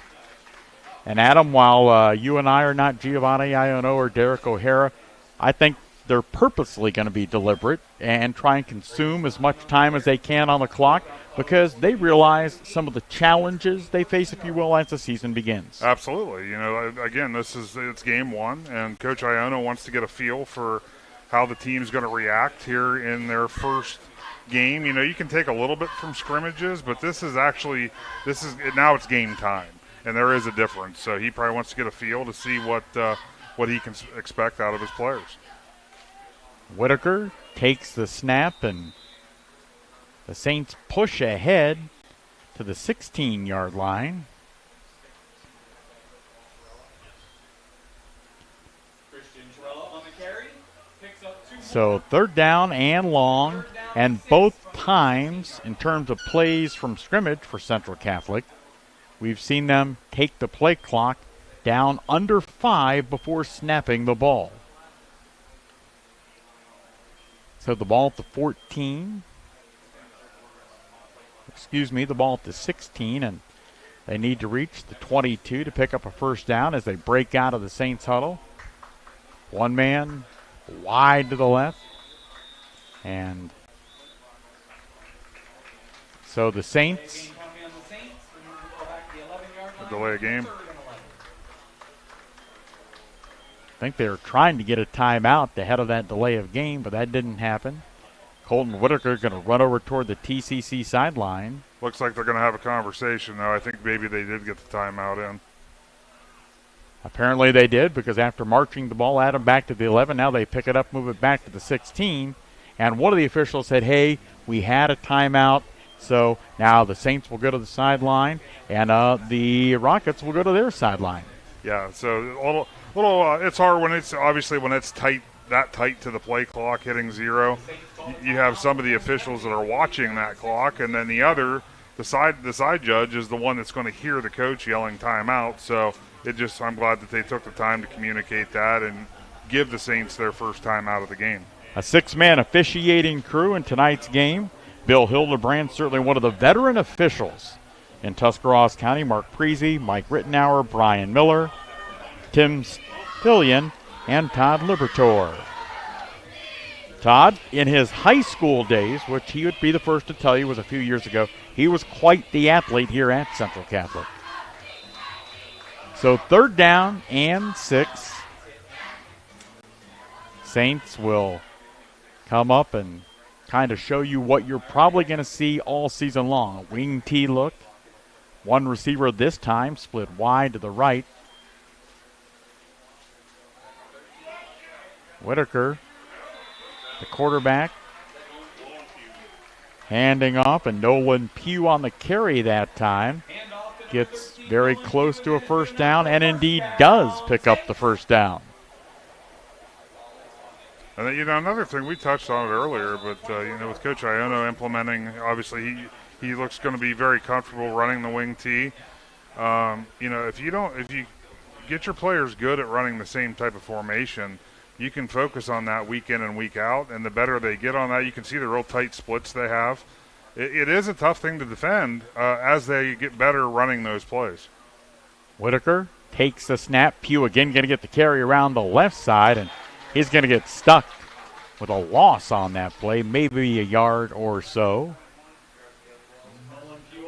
And Adam, while you and I are not Giovanni Iono or Derek O'Hara, I think they're purposely going to be deliberate and try and consume as much time as they can on the clock because they realize some of the challenges they face, if you will, as the season begins. Absolutely. You know, again, it's game one, and Coach Iono wants to get a feel for how the team's going to react here in their first game. You know, you can take a little bit from scrimmages, but now it's game time, and there is a difference. So he probably wants to get a feel to see what he can expect out of his players. Whitaker takes the snap, and the Saints push ahead to the 16-yard line. So third down and long, and both times in terms of plays from scrimmage for Central Catholic, we've seen them take the play clock down under 5 before snapping the ball. So the ball at the 14. The ball at the 16, and they need to reach the 22 to pick up a first down as they break out of the Saints huddle. One man wide to the left. And so the Saints delay a game. I think they were trying to get a timeout ahead of that delay of game, but that didn't happen. Colton Whitaker going to run over toward the T.C.C. sideline. Looks like they're going to have a conversation, though. I think maybe they did get the timeout in. Apparently they did, because after marching the ball at them back to the 11, now they pick it up, move it back to the 16. And one of the officials said, hey, we had a timeout, so now the Saints will go to the sideline, and the Rockets will go to their sideline. Yeah, so it's hard when it's tight, that tight to the play clock, hitting 0. You have some of the officials that are watching that clock, and then the side judge is the one that's going to hear the coach yelling timeout. So I'm glad that they took the time to communicate that and give the Saints their first time out of the game. A 6-man officiating crew in tonight's game. Bill Hildebrand, certainly one of the veteran officials in Tuscarawas County. Mark Prezy, Mike Rittenauer, Brian Miller, Tim Stillion, and Todd Libertor. Todd, in his high school days, which he would be the first to tell you was a few years ago, he was quite the athlete here at Central Catholic. So third down and 6. Saints will come up and kind of show you what you're probably going to see all season long. A wing T look. One receiver this time split wide to the right. Whitaker, the quarterback, handing off, and Nolan Pugh on the carry that time. Gets very close to a first down, and indeed does pick up the first down. And another thing, we touched on it earlier, but with Coach Iono implementing, obviously he looks going to be very comfortable running the wing T. If you get your players good at running the same type of formation, you can focus on that week in and week out, and the better they get on that, you can see the real tight splits they have. It is a tough thing to defend as they get better running those plays. Whitaker takes the snap. Pugh again going to get the carry around the left side, and he's going to get stuck with a loss on that play, maybe a yard or so.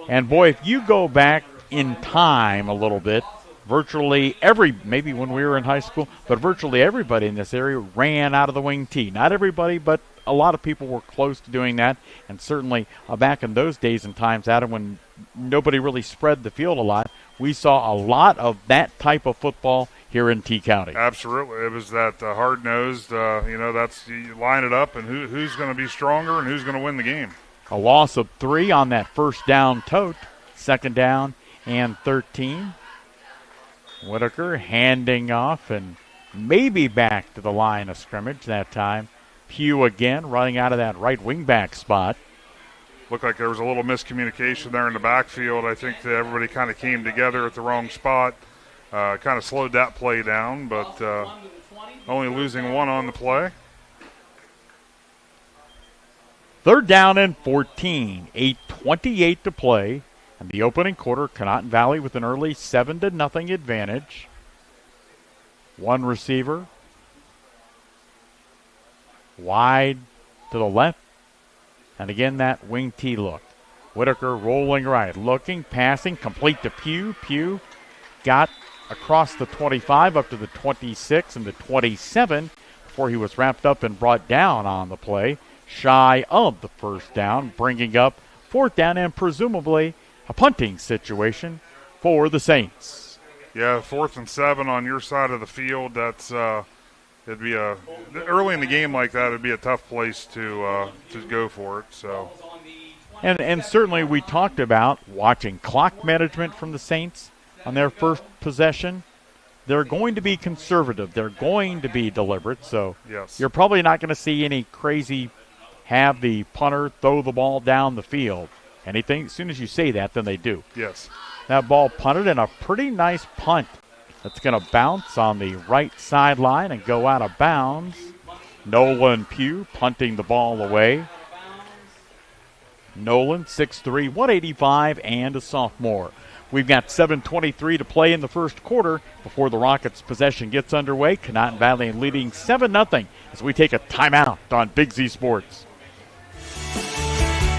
And boy, if you go back in time a little bit, maybe when we were in high school, but virtually everybody in this area ran out of the wing T. Not everybody, but a lot of people were close to doing that. And certainly back in those days and times, Adam, when nobody really spread the field a lot, we saw a lot of that type of football here in T County. Absolutely. It was that hard-nosed, that's you line it up and who's going to be stronger and who's going to win the game. A loss of 3 on that first down tote. Second down and 13. Whitaker handing off and maybe back to the line of scrimmage that time. Pugh again running out of that right wing back spot. Looked like there was a little miscommunication there in the backfield. I think that everybody kind of came together at the wrong spot. Kind of slowed that play down, but only losing one on the play. 3rd down and 14, 8:28 to play. And the opening quarter, Conotton Valley with an early 7-0 advantage. One receiver. Wide to the left. And again, that wing T look. Whitaker rolling right, looking, passing, complete to Pugh. Pugh got across the 25 up to the 26 and the 27 before he was wrapped up and brought down on the play. Shy of the first down, bringing up 4th down and presumably a punting situation for the Saints. Yeah, 4th and 7 on your side of the field. That's it'd be early in the game like that. It'd be a tough place to go for it. So, and certainly we talked about watching clock management from the Saints on their first possession. They're going to be conservative. They're going to be deliberate. So yes, you're probably not going to see any crazy have the punter throw the ball down the field. Anything, as soon as you say that, then they do. Yes. That ball punted in a pretty nice punt. That's going to bounce on the right sideline and go out of bounds. Nolan Pugh punting the ball away. Nolan, 6'3", 185, and a sophomore. We've got 7:23 to play in the first quarter before the Rockets' possession gets underway. Conotton Valley leading 7-0 as we take a timeout on Big Z Sports.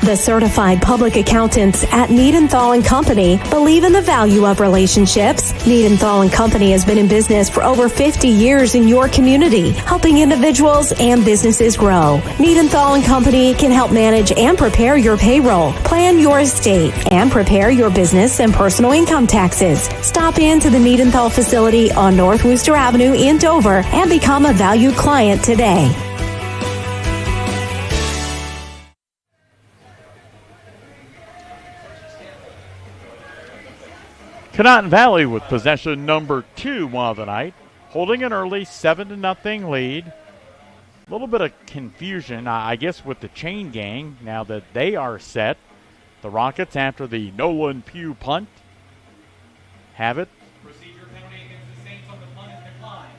The certified public accountants at Niedenthal & Company believe in the value of relationships. Niedenthal & Company has been in business for over 50 years in your community, helping individuals and businesses grow. Niedenthal & Company can help manage and prepare your payroll, plan your estate, and prepare your business and personal income taxes. Stop into the Niedenthal facility on North Worcester Avenue in Dover and become a valued client today. Conotton Valley with possession number 2 of the night, holding an early 7-0 lead. A little bit of confusion, I guess, with the chain gang now that they are set. The Rockets, after the Nolan Pugh punt, have it. Procedure penalty against the Saints on the punt is declined.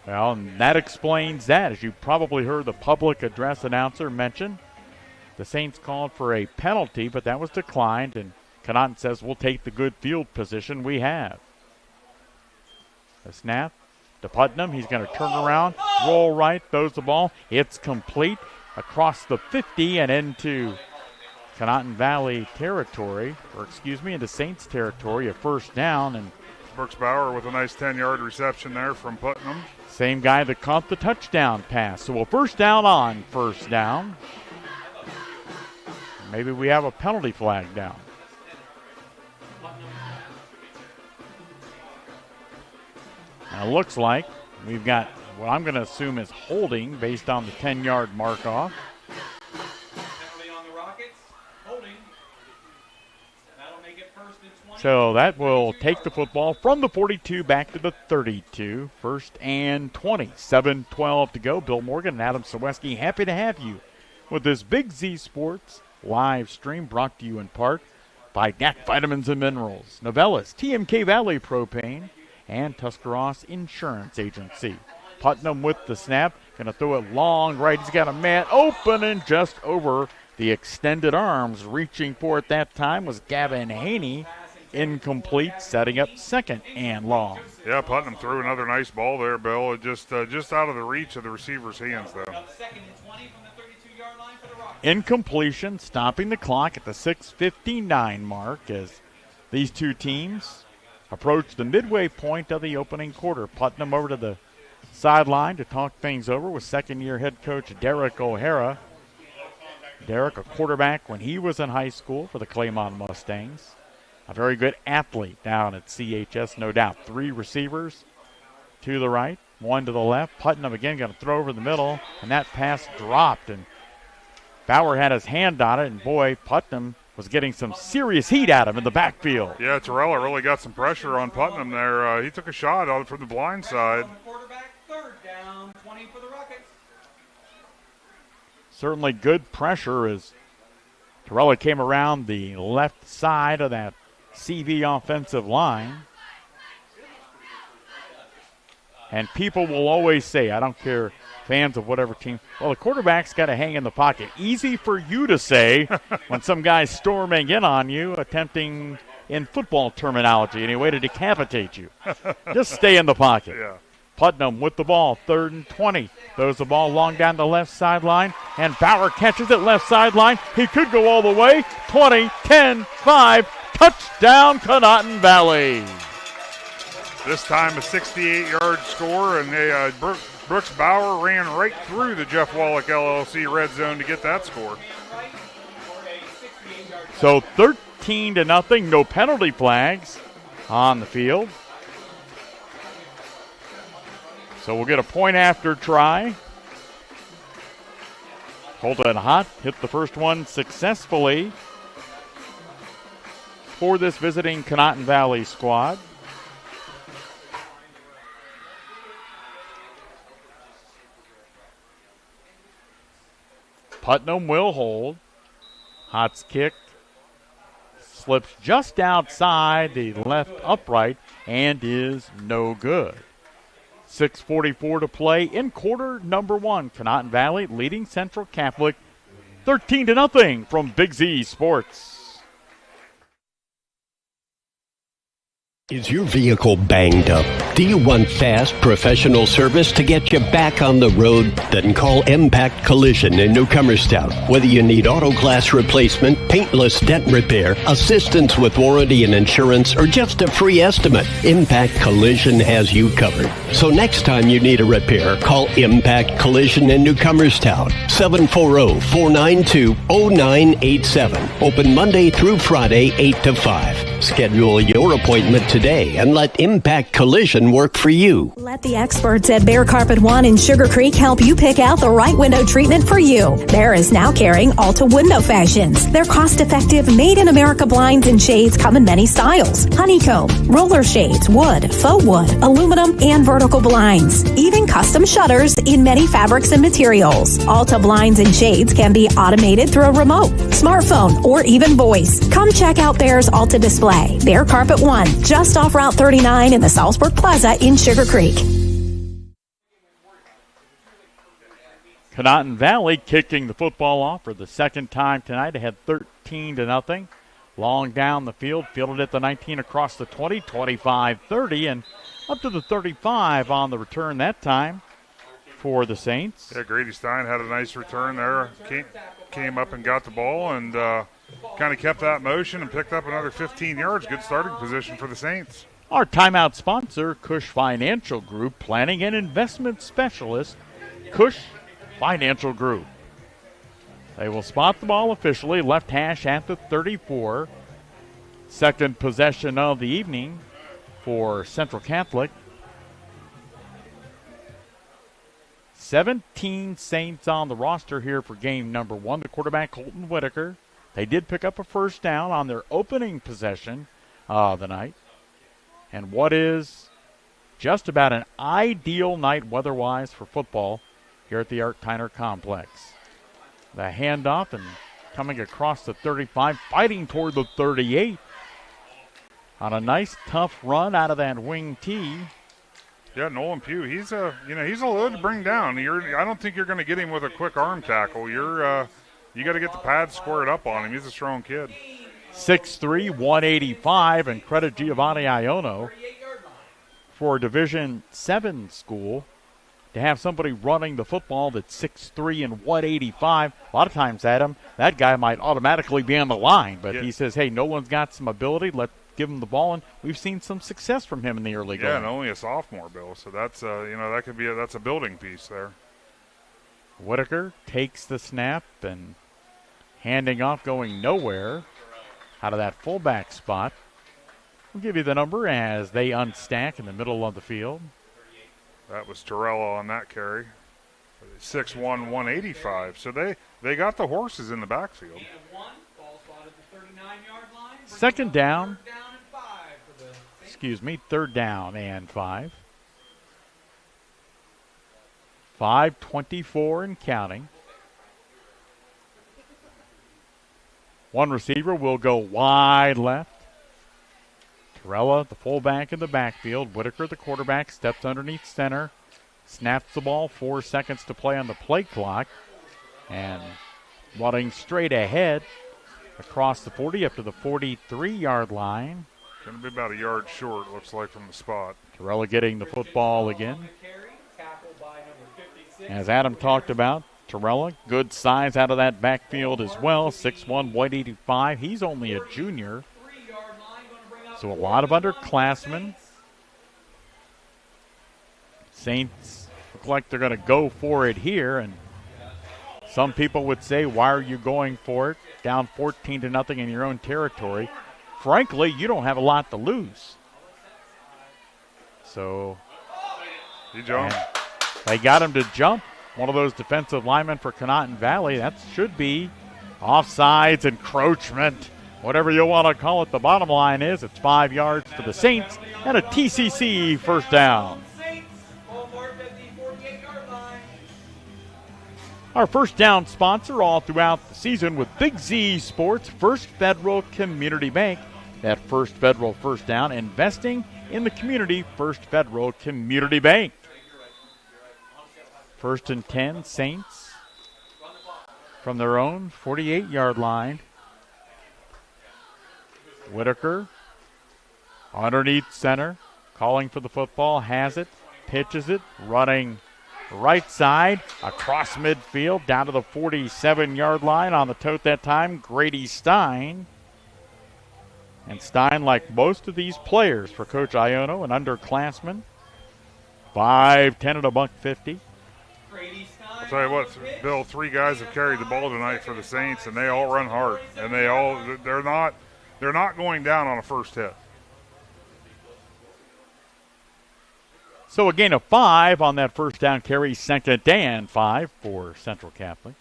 Well, and that explains that. As you probably heard the public address announcer mention, the Saints called for a penalty, but that was declined, and Conotton says we'll take the good field position we have. A snap to Putnam. He's going to turn around, roll right, throws the ball. It's complete across the 50 and into Conotton Valley territory, into Saints territory, a first down. And Brooks Bauer with a nice 10-yard reception there from Putnam. Same guy that caught the touchdown pass. So a first down on first down. Maybe we have a penalty flag down. And it looks like we've got what I'm going to assume is holding based on the 10-yard mark-off. Penalty on the Rockets. Holding. That'll make it 1st and 20. So that will take the football from the 42 back to the 32. 1st and 20. 7:12 to go. Bill Morgan and Adam Ciereszewski happy to have you with this Big Z Sports live stream brought to you in part by DAC Vitamins and Minerals, Novellis, TMK Valley Propane, and Tuscarawas Insurance Agency. Putnam with the snap. Going to throw it long right. He's got a man open and just over the extended arms. Reaching for it that time was Gavin Haney. Incomplete, setting up 2nd and long. Yeah, Putnam threw another nice ball there, Bill. It just out of the reach of the receiver's hands, though. 2nd and 20 from the 32-yard line for the Rockets. Incompletion, stopping the clock at the 6:59 mark as these two teams approach the midway point of the opening quarter. Putnam over to the sideline to talk things over with second-year head coach Derek O'Hara. Derek, a quarterback when he was in high school for the Clemence Mustangs. A very good athlete down at CHS, no doubt. 3 receivers to the right, 1 to the left. Putnam again going to throw over the middle, and that pass dropped. And Bauer had his hand on it, and boy, Putnam was getting some serious heat at him in the backfield. Yeah, Torella really got some pressure on Putnam there. He took a shot out from the blind side. Quarterback, 3rd down, 20 for the Rockets. Certainly good pressure as Torella came around the left side of that CV offensive line. And people will always say, I don't care, fans of whatever team, well, the quarterback's got to hang in the pocket. Easy for you to say when some guy's storming in on you, attempting, in football terminology anyway, to decapitate you. Just stay in the pocket. Yeah. Putnam with the ball, 3rd and 20. Throws the ball long down the left sideline, and Bauer catches it left sideline. He could go all the way. 20, 10, 5, touchdown Conotton Valley. This time a 68-yard score, and Brooks Bauer ran right through the Jeff Wallach LLC red zone to get that score. So 13-0, no penalty flags on the field. So we'll get a point after try. Colton Hott hit the first one successfully for this visiting Conotton Valley squad. Putnam will hold. Hott's kick slips just outside the left upright and is no good. 6:44 to play in quarter number 1. Conotton Valley leading Central Catholic 13-0 from Big Z Sports. Is your vehicle banged up? Do you want fast, professional service to get you back on the road? Then call Impact Collision in Newcomerstown. Whether you need auto glass replacement, paintless dent repair, assistance with warranty and insurance, or just a free estimate, Impact Collision has you covered. So next time you need a repair, call Impact Collision in Newcomerstown. 740-492-0987. Open Monday through Friday, 8 to 5. Schedule your appointment today and let Impact Collision work for you. Let the experts at Bear Carpet One in Sugar Creek help you pick out the right window treatment for you. Bear is now carrying Alta window fashions. Their cost-effective, made-in-America blinds and shades come in many styles. Honeycomb, roller shades, wood, faux wood, aluminum, and vertical blinds. Even custom shutters in many fabrics and materials. Alta blinds and shades can be automated through a remote, smartphone, or even voice. Come check out Bear's Alta display. Bear Carpet One, just off Route 39 in the Salzburg Plaza in Sugar Creek. Conotton Valley kicking the football off for the second time tonight, ahead 13-0. Long down the field, fielded at the 19 across the 20, 25-30, and up to the 35 on the return that time for the Saints. Yeah, Grady Stein had a nice return there. Came up and got the ball and kind of kept that motion and picked up another 15 yards. Good starting position for the Saints. Our timeout sponsor, Cush Financial Group, planning and investment specialist, Cush Financial Group. They will spot the ball officially, left hash at the 34. Second possession of the evening for Central Catholic. 17 Saints on the roster here for game number 1. The quarterback, Colton Whitaker. They did pick up a first down on their opening possession of the night. And what is just about an ideal night weather-wise for football here at the Art Tyner Complex. The handoff and coming across the 35, fighting toward the 38. On a nice, tough run out of that wing tee. Yeah, Nolan Pugh, he's a load to bring down. I don't think you're going to get him with a quick arm tackle. You got to get the pads squared up on him. He's a strong kid. 6'3", 185, and credit Giovanni Iono for a Division VII school to have somebody running the football that's 6'3" and 185. A lot of times, Adam, that guy might automatically be on the line, but he says, hey, Nolan's got some ability. Let's give him the ball, and we've seen some success from him in the early going. Yeah, and only a sophomore, Bill. So that's that could be that's a building piece there. Whitaker takes the snap and handing off, going nowhere out of that fullback spot. We'll give you the number as they unstack in the middle of the field. That was Torello on that carry. 6'1", 185. So they got the horses in the backfield. Second down. Third down and 5. 5:24 and counting. One receiver will go wide left. Torella, the fullback in the backfield. Whitaker, the quarterback, steps underneath center. Snaps the ball, 4 seconds to play on the play clock. And running straight ahead across the 40 up to the 43-yard line. Going to be about a yard short, looks like, from the spot. Torella getting the football again. As Adam talked about, Torella, good size out of that backfield as well. 6'1", 185. He's only a junior. So a lot of underclassmen. Saints look like they're going to go for it here, and some people would say, why are you going for it? Down 14-0 in your own territory. Frankly, you don't have a lot to lose. So they got him to jump. One of those defensive linemen for Conotton Valley. That should be offsides, encroachment, whatever you want to call it. The bottom line is it's 5 yards for the Saints and a T.C.C. first down. Our first down sponsor all throughout the season with Big Z Sports, First Federal Community Bank. That First Federal first down, investing in the community, First Federal Community Bank. 1st and 10, Saints from their own 48-yard line. Whitaker underneath center, calling for the football, has it, pitches it, running right side, across midfield, down to the 47-yard line. On the tote that time, Grady Stein. And Stein, like most of these players for Coach Iono, an underclassman, 5'10" and $150. I'll tell you what, Bill, 3 guys have carried the ball tonight for the Saints, and they all run hard. And they're not going down on a first hit. So a gain of 5 on that first down carry, 2nd and 5 for Central Catholic.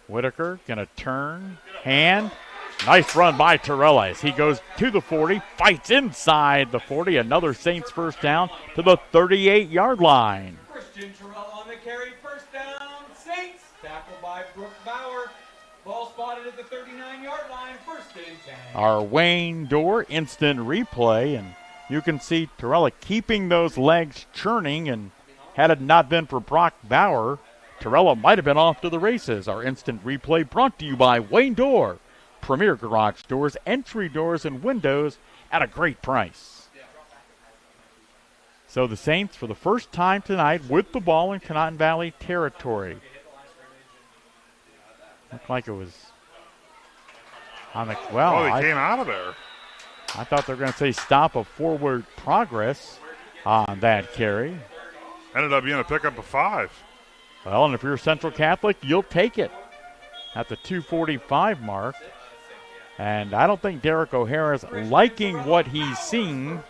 Whitaker going to turn, hand. Nice run by Torella as he goes to the 40, fights inside the 40. Another Saints first down to the 38-yard line. Christian Torella on the carry, first down, Saints. Tackled by Brooke Bauer. Ball spotted at the 39-yard line, 1st and 10. Our Wayne Dorr instant replay, and you can see Torella keeping those legs churning, and had it not been for Brock Bauer, Torella might have been off to the races. Our instant replay brought to you by Wayne Dorr. Premier garage doors, entry doors, and windows at a great price. So the Saints, for the first time tonight, with the ball in Conotton Valley territory. Looked like it was on the, they came out of there. I thought they were going to say stop of forward progress on that carry. Ended up being a pickup of 5. Well, and if you're Central Catholic, you'll take it at the 2:45 mark. And I don't think Derek O'Hara's liking what he's seen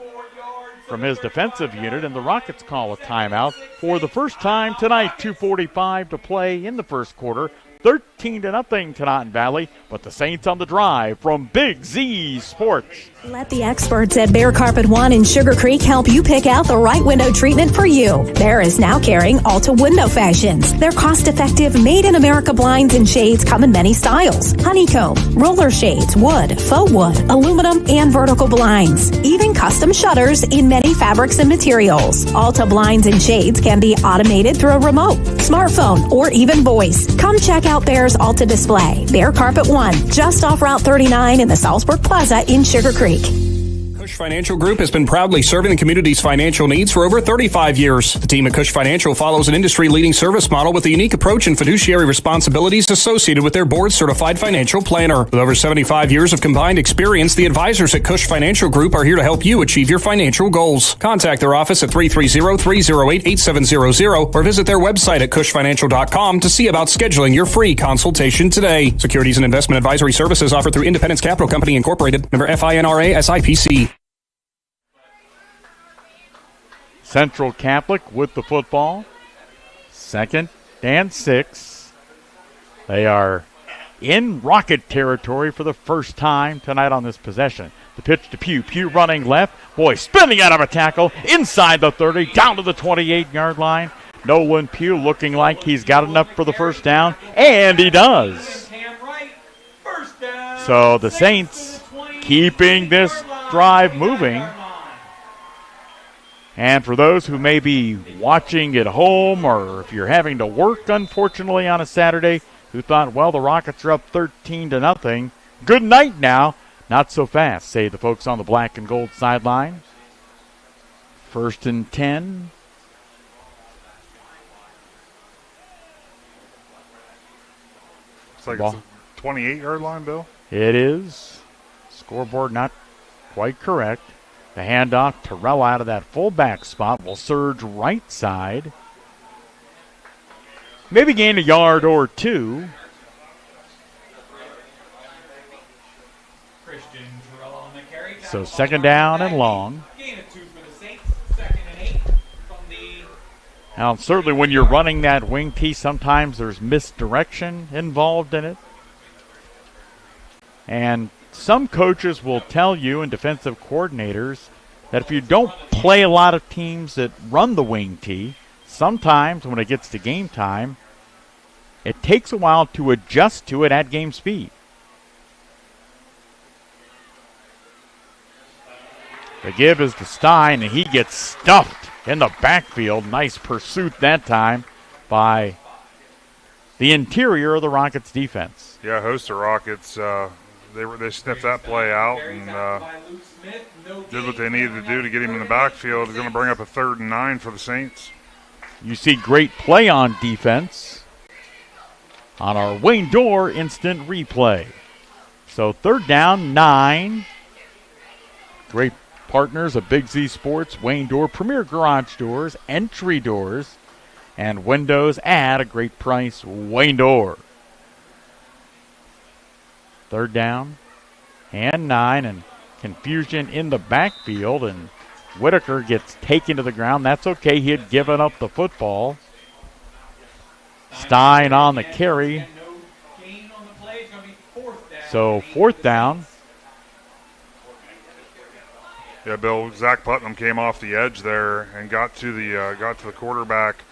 from his defensive unit, and the Rockets call a timeout for the first time tonight. 2:45 to play in the first quarter. 13-0 Conotton Valley, but the Saints on the drive from Big Z Sports. Let the experts at Bear Carpet One in Sugar Creek help you pick out the right window treatment for you. Bear is now carrying Alta Window Fashions. Their cost-effective, made-in-America blinds and shades come in many styles. Honeycomb, roller shades, wood, faux wood, aluminum, and vertical blinds. Even custom shutters in many fabrics and materials. Alta blinds and shades can be automated through a remote, smartphone, or even voice. Come check out Bear's Alta display. Bear Carpet One, just off Route 39 in the Salzburg Plaza in Sugar Creek. Cush Financial Group has been proudly serving the community's financial needs for over 35 years. The team at Cush Financial follows an industry-leading service model with a unique approach and fiduciary responsibilities associated with their board-certified financial planner. With over 75 years of combined experience, the advisors at Cush Financial Group are here to help you achieve your financial goals. Contact their office at 330-308-8700 or visit their website at cushfinancial.com to see about scheduling your free consultation today. Securities and investment advisory services offered through Independence Capital Company Incorporated. Member FINRA SIPC. Central Catholic with the football. 2nd and 6. They are in Rocket territory for the first time tonight on this possession. The pitch to Pugh. Pugh running left. Boy, spinning out of a tackle inside the 30, down to the 28-yard line. Nolan Pugh looking like he's got enough for the first down, and he does. So the Saints keeping this drive moving. And for those who may be watching at home, or if you're having to work, unfortunately, on a Saturday, who thought, well, the Rockets are up 13-0. Good night now. Not so fast, say the folks on the black and gold sideline. 1st and 10. It's like it's a 28-yard line, Bill. It is. Scoreboard not quite correct. The handoff, Terrell out of that fullback spot, will surge right side. Maybe gain a yard or two. So 2nd down and long. Now, certainly when you're running that wing tee, sometimes there's misdirection involved in it. And some coaches will tell you, and defensive coordinators, that if you don't play a lot of teams that run the wing tee, sometimes when it gets to game time, it takes a while to adjust to it at game speed. The give is to Stein, and he gets stuffed in the backfield. Nice pursuit that time by the interior of the Rockets defense. Yeah, host of Rockets, they sniffed that play out and did what they needed to do to get him in the backfield. It's going to bring up a 3rd and 9 for the Saints. You see great play on defense on our Wayne Dorr instant replay. So 3rd down, 9. Great partners of Big Z Sports, Wayne Dorr, Premier Garage Doors, Entry Doors, and Windows at a great price, Wayne Dorr. 3rd down and 9, and confusion in the backfield, and Whitaker gets taken to the ground. That's okay. He had given up the football. Stein on the carry. So 4th down. Yeah, Bill, Zach Putnam came off the edge there and got to the quarterback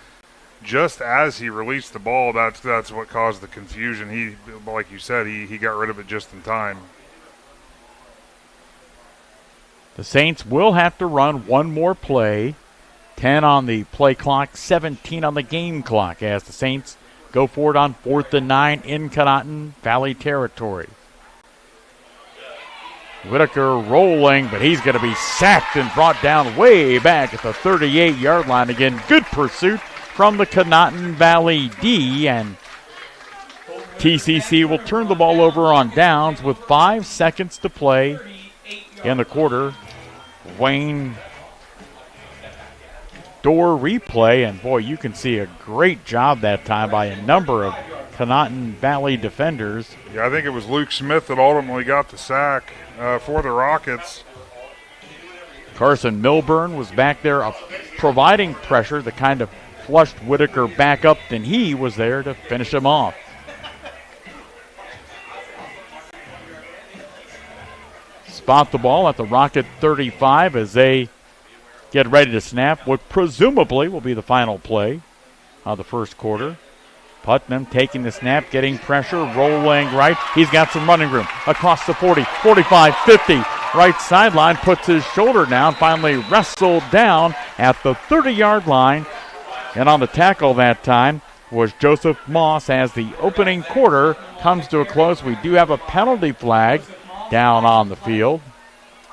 just as he released the ball. That's what caused the confusion. He, like you said, he got rid of it just in time. The Saints will have to run one more play. 10 on the play clock, 17 on the game clock as the Saints go for it on 4th and 9 in Conotton Valley territory. Whitaker rolling, but he's going to be sacked and brought down way back at the 38-yard line. Again, good pursuit from the Conotton Valley D, and T.C.C. will turn the ball over on downs with 5 seconds to play in the quarter. Wayne Dorr replay, and boy, you can see a great job that time by a number of Conotton Valley defenders. Yeah, I think it was Luke Smith that ultimately got the sack for the Rockets. Carson Milburn was back there providing pressure, the kind of flushed Whitaker back up, and he was there to finish him off. Spot the ball at the Rocket 35 as they get ready to snap what presumably will be the final play of the first quarter. Putnam taking the snap, getting pressure, rolling right. He's got some running room across the 40, 45, 50. Right sideline, puts his shoulder down, finally wrestled down at the 30-yard line. And on the tackle that time was Joseph Moss as the opening quarter comes to a close. We do have a penalty flag down on the field.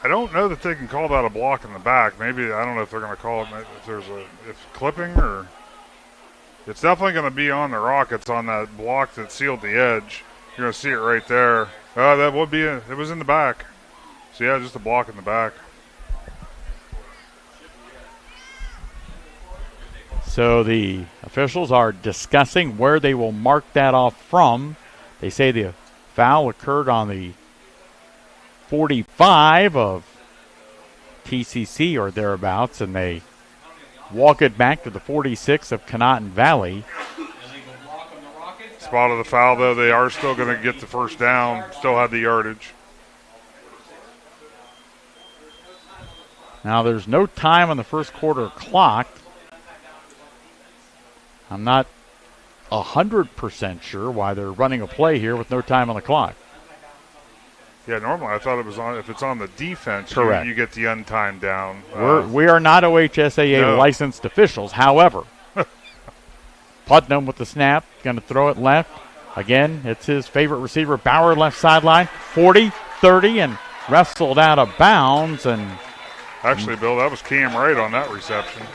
I don't know that they can call that a block in the back. Maybe, I don't know if they're going to call it if clipping or... It's definitely going to be on the Rockets on that block that sealed the edge. You're going to see it right there. That would be it was in the back. So, yeah, just a block in the back. So the officials are discussing where they will mark that off from. They say the foul occurred on the 45 of T.C.C. or thereabouts, and they walk it back to the 46 of Conotton Valley. Spot of the foul, though. They are still going to get the first down, still have the yardage. Now, there's no time on the first quarter clock. I'm not 100% sure why they're running a play here with no time on the clock. Yeah, normally I thought it was on. If it's on the defense, correct, you get the untimed down. We are not OHSAA licensed officials. However, Putnam with the snap, going to throw it left. Again, it's his favorite receiver, Bauer, left sideline, 40, 30, and wrestled out of bounds. And actually, Bill, that was Cam Wright on that reception.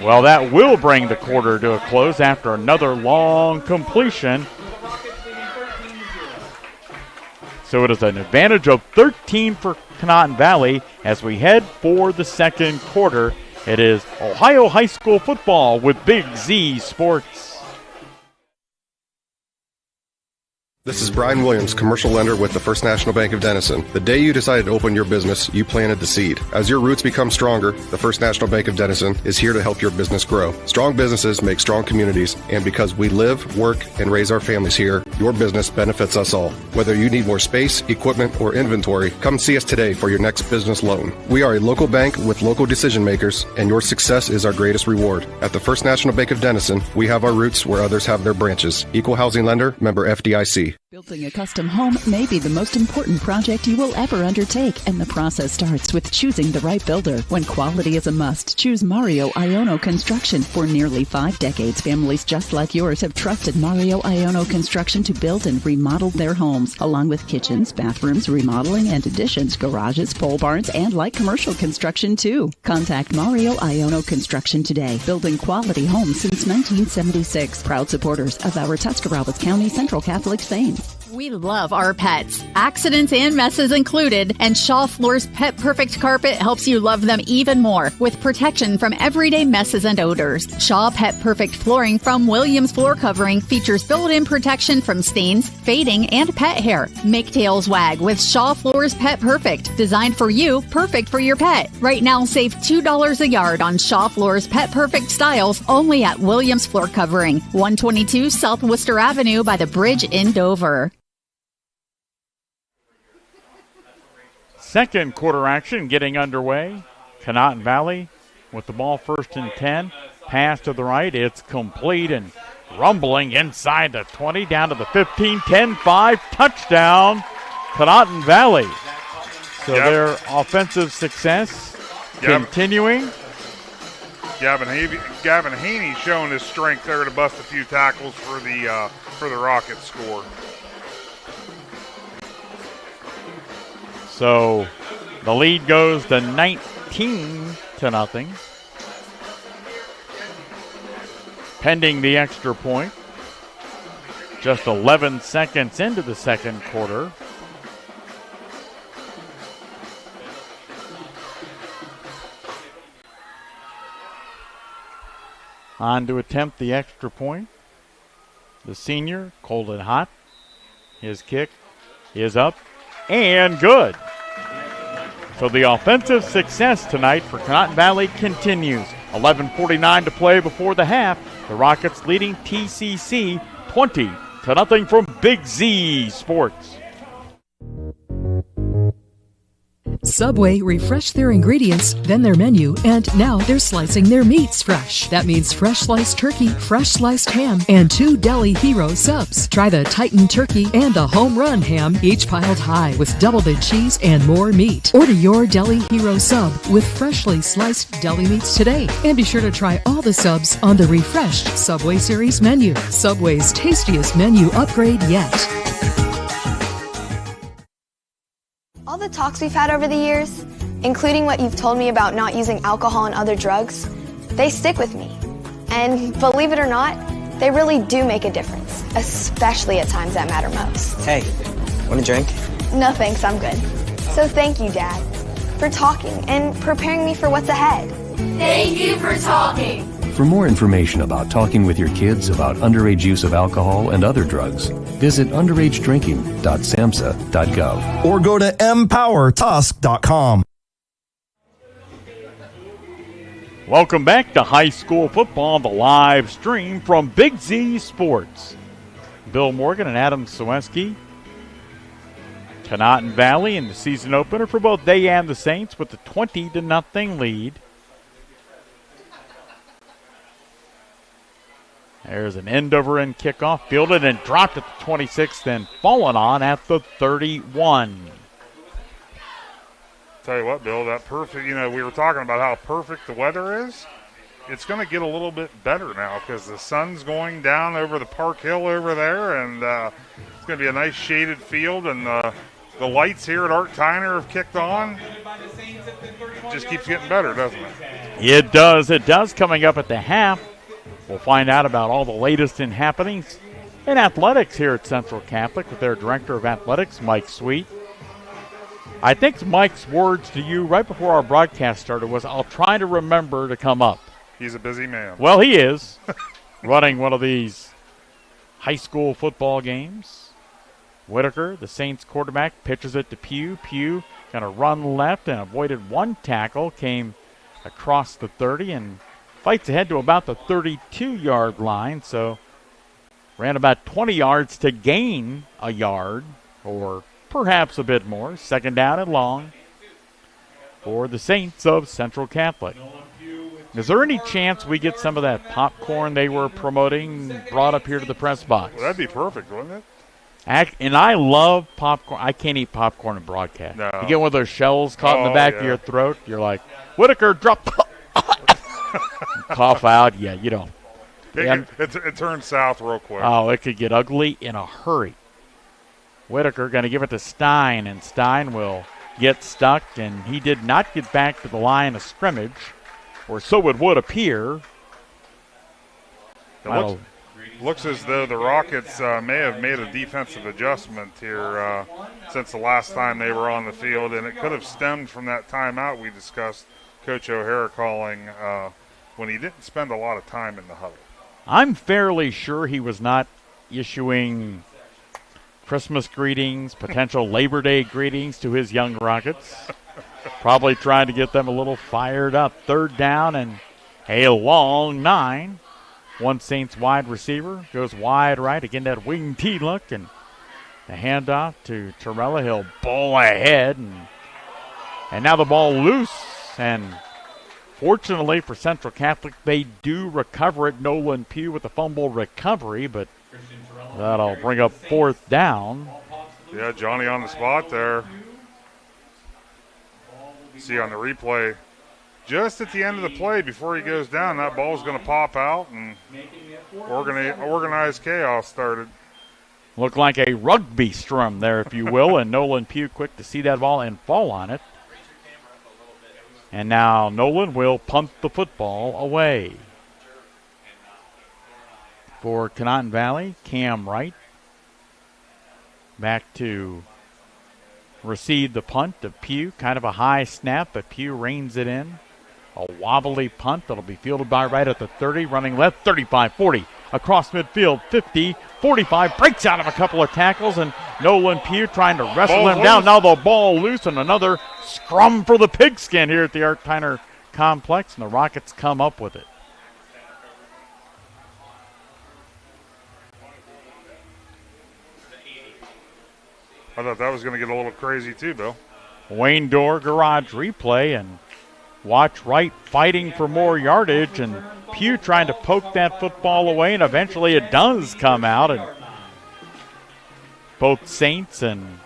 Well, that will bring the quarter to a close after another long completion. So it is an advantage of 13 for Conotton Valley as we head for the second quarter. It is Ohio High School football with Big Z Sports. This is Brian Williams, commercial lender with the First National Bank of Denison. The day you decided to open your business, you planted the seed. As your roots become stronger, the First National Bank of Denison is here to help your business grow. Strong businesses make strong communities, and because we live, work, and raise our families here, your business benefits us all. Whether you need more space, equipment, or inventory, come see us today for your next business loan. We are a local bank with local decision makers, and your success is our greatest reward. At the First National Bank of Denison, we have our roots where others have their branches. Equal housing lender, member FDIC. Building a custom home may be the most important project you will ever undertake, and the process starts with choosing the right builder. When quality is a must, choose Mario Iono Construction. For nearly 5 decades, families just like yours have trusted Mario Iono Construction to build and remodel their homes, along with kitchens, bathrooms, remodeling and additions, garages, pole barns, and light commercial construction too. Contact Mario Iono Construction today, building quality homes since 1976. Proud supporters of our Tuscarawas County Central Catholic Saints. We love our pets, accidents and messes included, and Shaw Floor's Pet Perfect Carpet helps you love them even more with protection from everyday messes and odors. Shaw Pet Perfect Flooring from Williams Floor Covering features built-in protection from stains, fading, and pet hair. Make tails wag with Shaw Floor's Pet Perfect, designed for you, perfect for your pet. Right now, save $2 a yard on Shaw Floor's Pet Perfect styles only at Williams Floor Covering, 122 South Worcester Avenue by the bridge in Dover. Second quarter action getting underway. Conotton Valley with the ball, 1st and 10. Pass to the right. It's complete and rumbling inside the 20, down to the 15, 10-5, touchdown, Conotton Valley. So their offensive success continuing. Gavin Haney showing his strength there to bust a few tackles for the Rockets score. So the lead goes to 19-0. Pending the extra point. Just 11 seconds into the second quarter. On to attempt the extra point. The senior, cold and hot. His kick is up and good. So the offensive success tonight for Conotton Valley continues. 11:49 to play before the half. The Rockets leading T.C.C. 20-0 from Big Z Sports. Subway refreshed their ingredients, then their menu, and now they're slicing their meats fresh. That means fresh sliced turkey, fresh sliced ham, and 2 Deli Hero subs. Try the Titan Turkey and the Home Run Ham, each piled high with double the cheese and more meat. Order your Deli Hero sub with freshly sliced deli meats today. And be sure to try all the subs on the refreshed Subway Series menu. Subway's tastiest menu upgrade yet. All the talks we've had over the years, including what you've told me about not using alcohol and other drugs, they stick with me. And believe it or not, they really do make a difference, especially at times that matter most. Hey, want a drink? No thanks, I'm good. So thank you, Dad, for talking and preparing me for what's ahead. Thank you for talking. For more information about talking with your kids about underage use of alcohol and other drugs, visit underagedrinking.samhsa.gov or go to empowertusk.com. Welcome back to high school football, the live stream from Big Z Sports. Bill Morgan and Adam Ciereszewski. Conotton Valley in the season opener for both they and the Saints with a 20-0 lead. There's an end-over-end kickoff, fielded and dropped at the 26, then fallen on at the 31. Tell you what, Bill, that perfect, we were talking about how perfect the weather is. It's going to get a little bit better now because the sun's going down over the Park Hill over there, and it's going to be a nice shaded field, and the lights here at Art Tyner have kicked on. It just keeps getting better, doesn't it? It does. It does. Coming up at the half, we'll find out about all the latest in happenings in athletics here at Central Catholic with their Director of Athletics, Mike Sweet. I think Mike's words to you right before our broadcast started was, I'll try to remember to come up. He's a busy man. Well, he is running one of these high school football games. Whitaker, the Saints quarterback, pitches it to Pugh. Pugh going to run left and avoided one tackle, came across the 30 and fights ahead to about the 32-yard line. So ran about 20 yards to gain a yard or perhaps a bit more. Second down and long for the Saints of Central Catholic. Is there any chance we get some of that popcorn they were promoting brought up here to the press box? Well, that'd be perfect, wouldn't it? And I love popcorn. I can't eat popcorn in broadcast. No. You get one of those shells caught in the back of your throat. You're like, Whitaker, drop. Cough out. Yeah, you don't. It turns south real quick. Oh, it could get ugly in a hurry. Whitaker going to give it to Stein, and Stein will get stuck, and he did not get back to the line of scrimmage, or so it would appear. Looks as though the Rockets may have made a defensive adjustment here since the last time they were on the field, and it could have stemmed from that timeout we discussed Coach O'Hara calling when he didn't spend a lot of time in the huddle. I'm fairly sure he was not issuing Christmas greetings, potential Labor Day greetings to his young Rockets. Probably trying to get them a little fired up. Third down and a long 9. One Saints wide receiver goes wide right. Again, that wing T look, and the handoff to Torella. He'll bowl ahead, and now the ball loose. And fortunately for Central Catholic, they do recover it. Nolan Pugh with the fumble recovery, but that'll bring up fourth down. Yeah, Johnny on the spot there. See on the replay, just at the end of the play before he goes down, that ball's going to pop out, and organized chaos started. Looked like a rugby strum there, if you will, and Nolan Pugh quick to see that ball and fall on it. And now Nolan will punt the football away. For Conotton Valley, Cam Wright back to receive the punt of Pugh. Kind of a high snap, but Pugh reins it in. A wobbly punt that'll be fielded by Wright at the 30, running left, 35, 40, across midfield, 50, 45, breaks out of a couple of tackles, and Nolan Pugh trying to wrestle him down. Now the ball loose, and another scrum for the pigskin here at the Art Tyner complex, and the Rockets come up with it. I thought that was going to get a little crazy too, Bill. Wayne Door garage replay, and watch Wright fighting for more yardage, and Pugh trying to poke that football away, and eventually it does come out, and both Saints and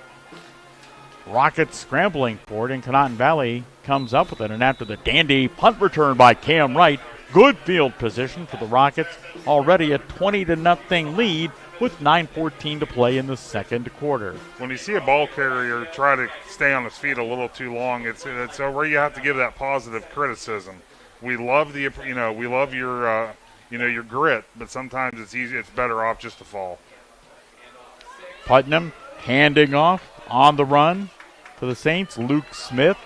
Rockets scrambling for it, and Conotton Valley comes up with it. And after the dandy punt return by Cam Wright, good field position for the Rockets, already a 20-0 lead with 9:14 to play in the second quarter. When you see a ball carrier try to stay on his feet a little too long, it's where you have to give that positive criticism. We love your your grit, but sometimes it's better off just to fall. Putnam handing off on the run for the Saints. Luke Smith.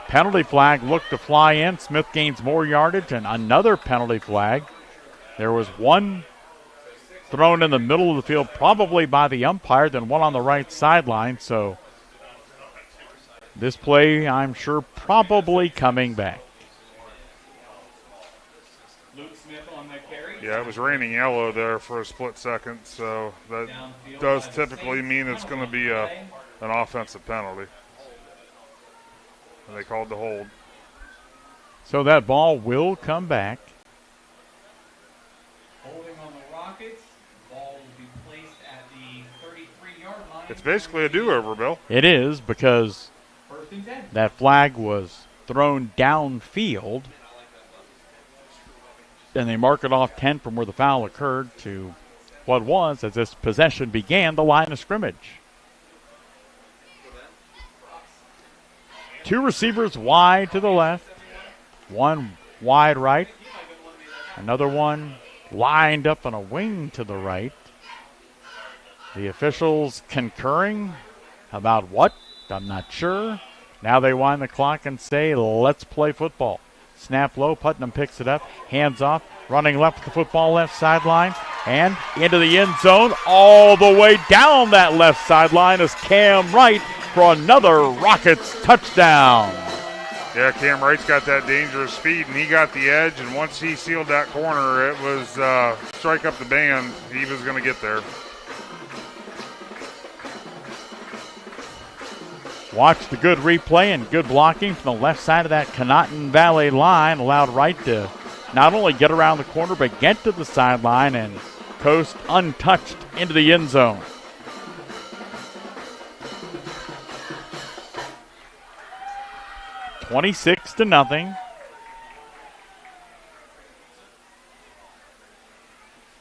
Penalty flag looked to fly in. Smith gains more yardage, and another penalty flag. There was one thrown in the middle of the field, probably by the umpire, then one on the right sideline. So this play, I'm sure, probably coming back. Yeah, it was raining yellow there for a split second, so that does typically mean it's going to be an offensive penalty. And they called the hold. So that ball will come back. It's basically a do-over, Bill. It is, because that flag was thrown downfield, and they mark it off 10 from where the foul occurred to what was, as this possession began, the line of scrimmage. 2 receivers wide to the left, 1 wide right, another one lined up on a wing to the right. The officials concurring about what? I'm not sure. Now they wind the clock and say, let's play football. Snap low, Putnam picks it up, hands off, running left with the football, left sideline, and into the end zone, all the way down that left sideline is Cam Wright for another Rockets touchdown. Yeah, Cam Wright's got that dangerous speed, and he got the edge, and once he sealed that corner, it was strike up the band. He was going to get there. Watch the good replay and good blocking from the left side of that Conotton Valley line. Allowed Wright to not only get around the corner, but get to the sideline and coast untouched into the end zone. $26-0.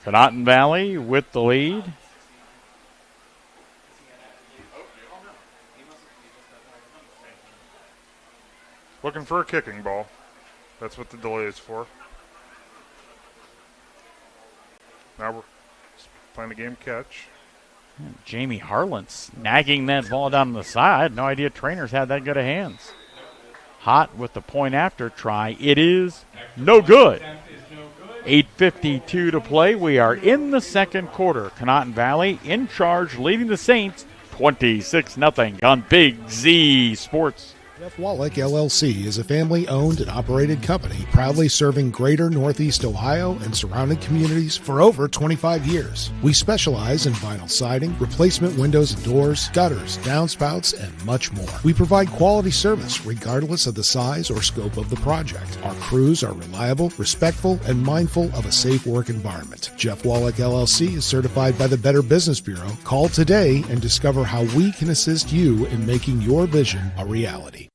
Conotton Valley with the lead. Looking for a kicking ball. That's what the delay is for. Now we're playing the game catch. Jamie Harlan snagging that ball down the side. No idea trainers had that good of hands. Hot with the point after try. It is no good. 8:52 to play. We are in the second quarter. Conotton Valley in charge, leading the Saints 26-0 on Big Z Sports. Jeff Wallach, LLC, is a family-owned and operated company proudly serving greater Northeast Ohio and surrounding communities for over 25 years. We specialize in vinyl siding, replacement windows and doors, gutters, downspouts, and much more. We provide quality service regardless of the size or scope of the project. Our crews are reliable, respectful, and mindful of a safe work environment. Jeff Wallach, LLC is certified by the Better Business Bureau. Call today and discover how we can assist you in making your vision a reality.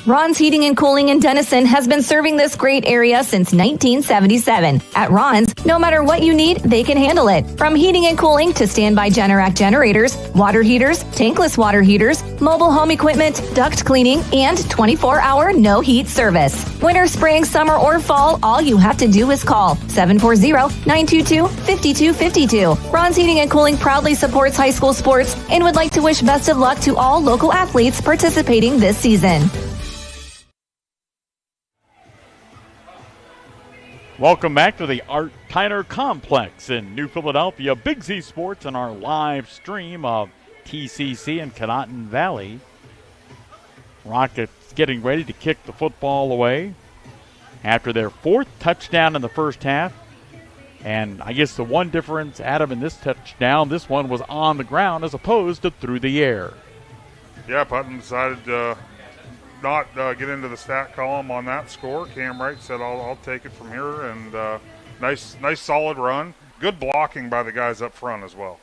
Ron's Heating and Cooling in Denison has been serving this great area since 1977. At Ron's, no matter what you need, they can handle it. From heating and cooling to standby Generac generators, water heaters, tankless water heaters, mobile home equipment, duct cleaning, and 24-hour no-heat service. Winter, spring, summer, or fall, all you have to do is call 740-922-5252. Ron's Heating and Cooling proudly supports high school sports and would like to wish best of luck to all local athletes participating this season. Welcome back to the Art Tyner Complex in New Philadelphia. Big Z Sports and our live stream of T.C.C. and Conotton Valley. Rockets getting ready to kick the football away after their 4th touchdown in the first half. And I guess the one difference, Adam, in this touchdown, this one was on the ground as opposed to through the air. Yeah, Putnam decided to not get into the stat column on that score. Cam Wright said, I'll take it from here, and nice solid run. Good blocking by the guys up front as well.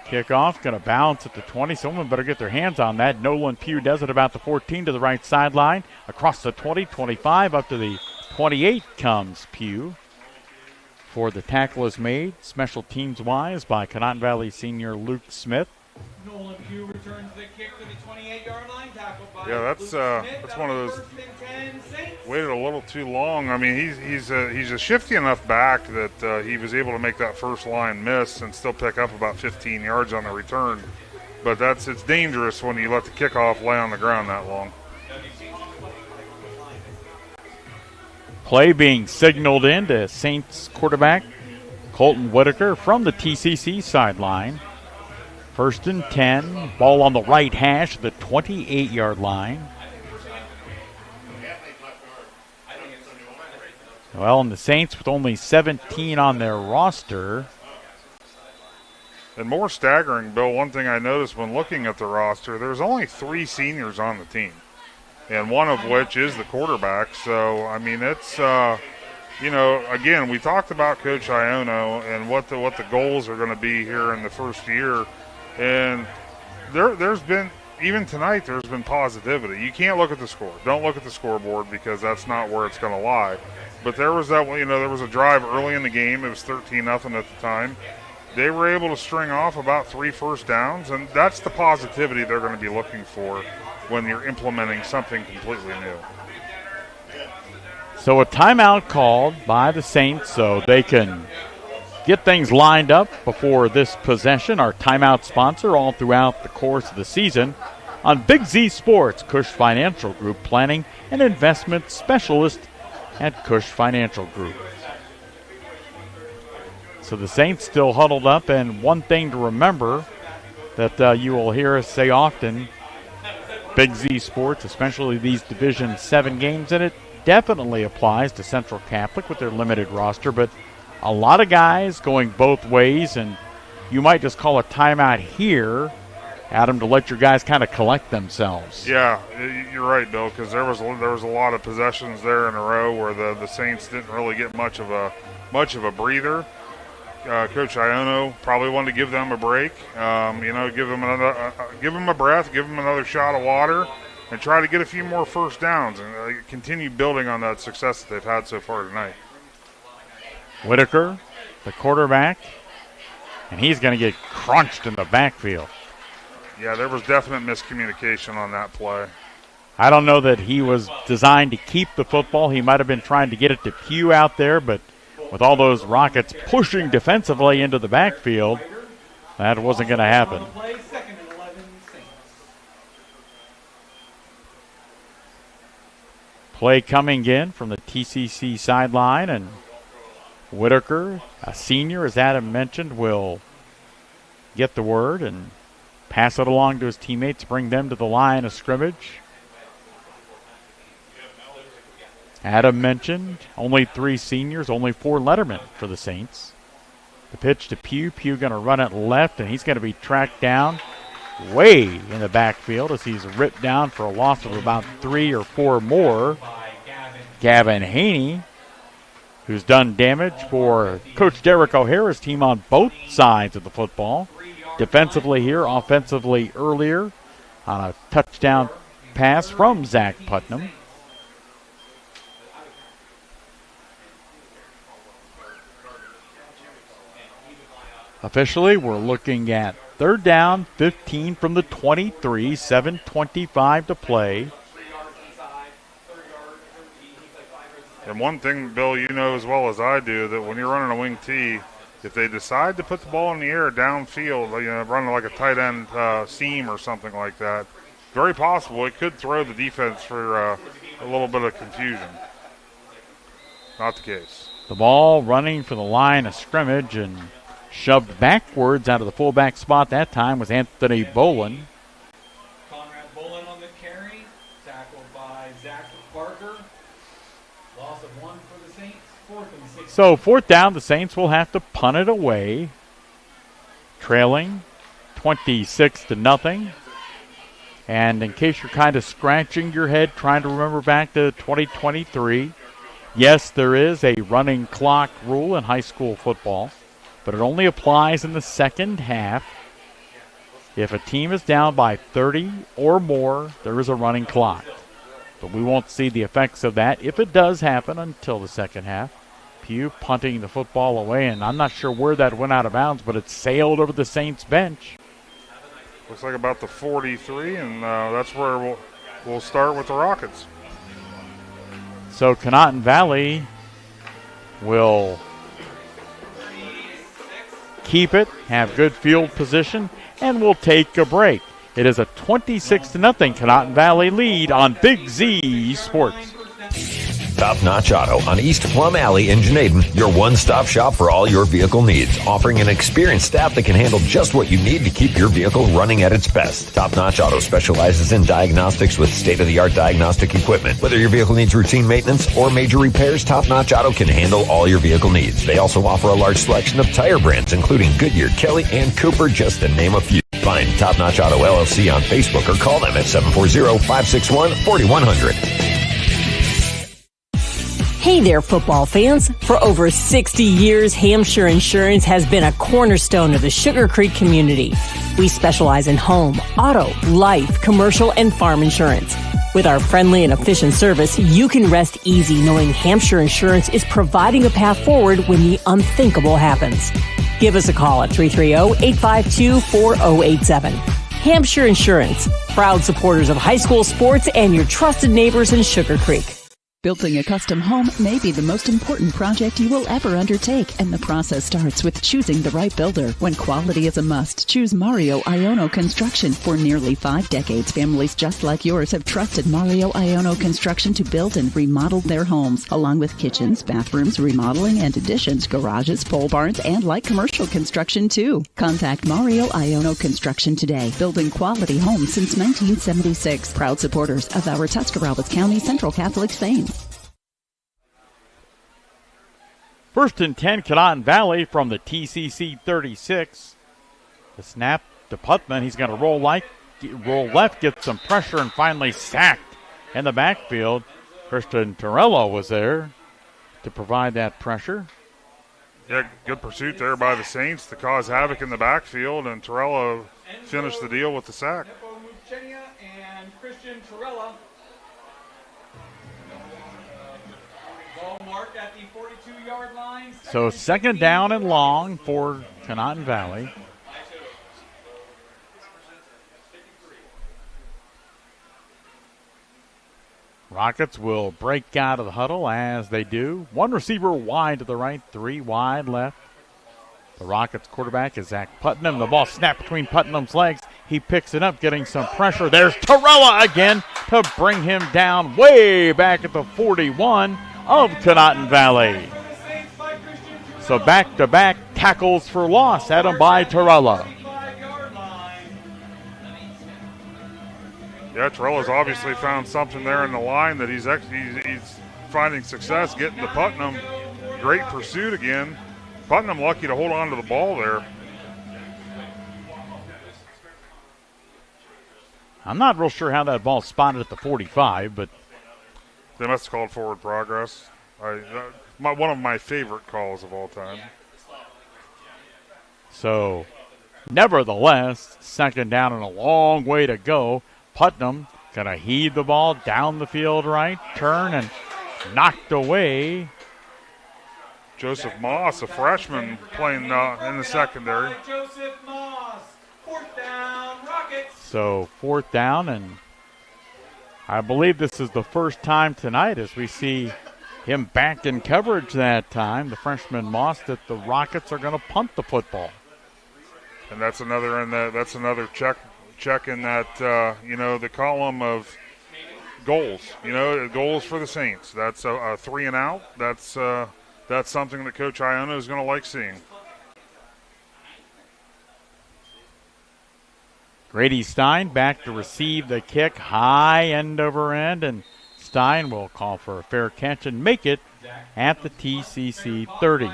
Kickoff going to bounce at the 20. Someone better get their hands on that. Nolan Pugh does it about the 14 to the right sideline. Across the 20, 25, up to the 28 comes Pugh. For the tackle is made, special teams-wise, by Conotton Valley senior Luke Smith. Nolan Pugh returns the kick to the 28-yard line, tackled by Yeah, that's one of those. Waited a little too long. I mean, he's a shifty enough back that he was able to make that first line miss and still pick up about 15 yards on the return. But it's dangerous when you let the kickoff lay on the ground that long. Play being signaled in to Saints quarterback Colton Whitaker from the T.C.C. sideline. 1st and 10. Ball on the right hash, the 28-yard line. Well, and the Saints with only 17 on their roster. And more staggering, Bill, one thing I noticed when looking at the roster, there's only 3 seniors on the team, and one of which is the quarterback. So, I mean, it's, again, we talked about Coach Iono and what the goals are going to be here in the first year. And there's been, even tonight, there's been positivity. You can't look at the score. Don't look at the scoreboard because that's not where it's going to lie. But there was that, there was a drive early in the game. It was 13-0 at the time. They were able to string off about 3 first downs, and that's the positivity they're going to be looking for when you're implementing something completely new. So a timeout called by the Saints so they can get things lined up before this possession. Our timeout sponsor all throughout the course of the season on Big Z Sports, Cush Financial Group, planning and investment specialist at Cush Financial Group. So the Saints still huddled up, and one thing to remember that you will hear us say often, Big Z Sports, especially these Division 7 games, and it definitely applies to Central Catholic with their limited roster, but a lot of guys going both ways, and you might just call a timeout here, Adam, to let your guys kind of collect themselves. Yeah, you're right, Bill, because there was a lot of possessions there in a row where the Saints didn't really get much of a breather. Coach Iono probably wanted to give them a break, give them a breath, give them another shot of water, and try to get a few more first downs and continue building on that success that they've had so far tonight. Whitaker, the quarterback, and he's going to get crunched in the backfield. Yeah, there was definite miscommunication on that play. I don't know that he was designed to keep the football. He might have been trying to get it to Pugh out there, but with all those Rockets pushing defensively into the backfield, that wasn't going to happen. Play coming in from the T.C.C. sideline, and Whitaker, a senior, as Adam mentioned, will get the word and pass it along to his teammates, bring them to the line of scrimmage. Adam mentioned only 3 seniors, only 4 lettermen for the Saints. The pitch to Pugh. Pugh going to run it left, and he's going to be tracked down way in the backfield as he's ripped down for a loss of about 3 or 4 more. Gavin Haney, who's done damage for Coach Derek O'Hara's team on both sides of the football. Defensively here, offensively earlier on a touchdown pass from Zach Putnam. Officially, we're looking at 3rd down, 15 from the 23, 7:25 to play. And one thing, Bill, you know as well as I do, that when you're running a wing T, if they decide to put the ball in the air downfield, running like a tight end seam or something like that, very possible it could throw the defense for a little bit of confusion. Not the case. The ball running for the line of scrimmage and shoved backwards out of the fullback spot that time was Anthony Bolin. Conrad Bolin on the carry, tackled by Zach Barker. Loss of 1 for the Saints, 4th and 6. So 4th down, the Saints will have to punt it away, trailing 26-0. And in case you're kind of scratching your head trying to remember back to 2023, yes, there is a running clock rule in high school football, but it only applies in the second half. If a team is down by 30 or more, there is a running clock. But we won't see the effects of that if it does happen until the second half. Pugh punting the football away, and I'm not sure where that went out of bounds, but it sailed over the Saints bench. Looks like about the 43, and that's where we'll start with the Rockets. So Conotton Valley will keep it, have good field position, and we'll take a break. It is a 26-0 Conotton Valley lead on Big Z Sports. Top Notch Auto on East Plum Alley in Janaden, your one-stop shop for all your vehicle needs, offering an experienced staff that can handle just what you need to keep your vehicle running at its best. Top Notch Auto specializes in diagnostics with state-of-the-art diagnostic equipment. Whether your vehicle needs routine maintenance or major repairs, Top Notch Auto can handle all your vehicle needs. They also offer a large selection of tire brands, including Goodyear, Kelly, and Cooper, just to name a few. Find Top Notch Auto LLC on Facebook or call them at 740-561-4100. Hey there, football fans. For over 60 years, Hampshire Insurance has been a cornerstone of the Sugar Creek community. We specialize in home, auto, life, commercial, and farm insurance. With our friendly and efficient service, you can rest easy knowing Hampshire Insurance is providing a path forward when the unthinkable happens. Give us a call at 330-852-4087. Hampshire Insurance, proud supporters of high school sports and your trusted neighbors in Sugar Creek. Building a custom home may be the most important project you will ever undertake, and the process starts with choosing the right builder. When quality is a must, choose Mario Iono Construction. For nearly 5 decades, families just like yours have trusted Mario Iono Construction to build and remodel their homes, along with kitchens, bathrooms, remodeling and additions, garages, pole barns, and light commercial construction too. Contact Mario Iono Construction today, building quality homes since 1976. Proud supporters of our Tuscarawas County Central Catholic Spain. 1st and 10, Conotton Valley from the T.C.C. 36. The snap to Putman. He's going to roll left, get some pressure, and finally sacked in the backfield. Christian Torello was there to provide that pressure. Yeah, good pursuit there by the Saints to cause havoc in the backfield, and Torello finished the deal with the sack. And Christian Torello. Ball marked at the 42-yard line. So 2nd down and long for Conotton Valley. Rockets will break out of the huddle as they do. 1 receiver wide to the right, 3 wide left. The Rockets quarterback is Zach Putnam. The ball snapped between Putnam's legs. He picks it up, getting some pressure. There's Torella again to bring him down way back at the 41 of Conotton Valley. So back-to-back tackles for loss at him by Torella. Yeah, Torella's obviously found something there in the line that he's finding success getting to Putnam. Great pursuit again. Putnam lucky to hold on to the ball there. I'm not real sure how that ball spotted at the 45, but they must have called forward progress. One of my favorite calls of all time. So, nevertheless, 2nd down and a long way to go. Putnam going to heave the ball down the field right, turn, and knocked away. Joseph Moss, a freshman, playing in the secondary. Joseph Moss, 4th down, Rockets. So 4th down, and I believe this is the first time tonight as we see him back in coverage that time, the freshman Moss, that the Rockets are going to punt the football. And that's another check in that the column of goals. Goals for the Saints. That's a 3 and out. That's something that Coach Iono is going to like seeing. Grady Stein back to receive the kick, high end over end, and Stein will call for a fair catch and make it at the T.C.C. 30.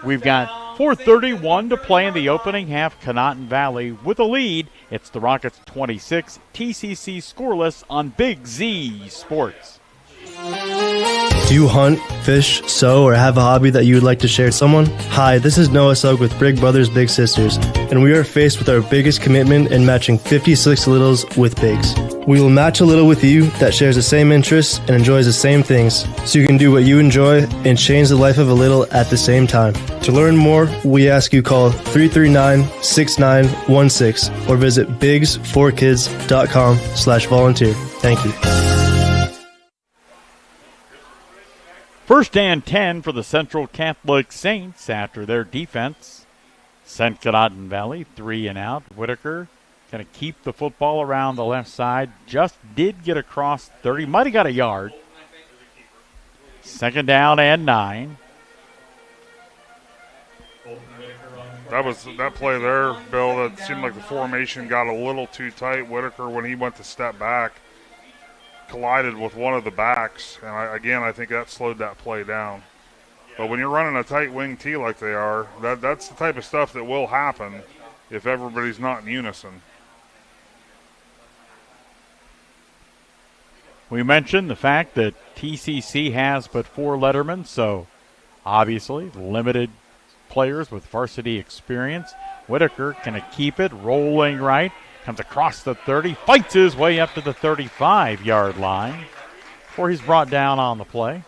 We've got 4:31 to play in the opening half. Conotton Valley with a lead. It's the Rockets 26, T.C.C. scoreless on Big Z Sports. Do you hunt, fish, sew, or have a hobby that you would like to share with someone? Hi, this is Noah Sugg with Big Brothers Big Sisters, and we are faced with our biggest commitment in matching 56 littles with bigs. We will match a little with you that shares the same interests and enjoys the same things, so you can do what you enjoy and change the life of a little at the same time. To learn more, we ask you call 339-6916 or visit bigs4kids.com/volunteer. Thank you. 1st and 10 for the Central Catholic Saints after their defense sent Conotton Valley 3 and out. Whitaker going to keep the football around the left side. Just did get across 30. Might have got a yard. 2nd down and 9. That play there, Bill, that seemed like the formation got a little too tight. Whitaker, when he went to step back, collided with one of the backs, and I think that slowed that play down. But when you're running a tight wing T like they are, that's the type of stuff that will happen if everybody's not in unison. We mentioned the fact that T.C.C. has but 4 lettermen, so obviously limited players with varsity experience. Whitaker can keep it rolling right, comes across the 30, fights his way up to the 35-yard line before he's brought down on the play.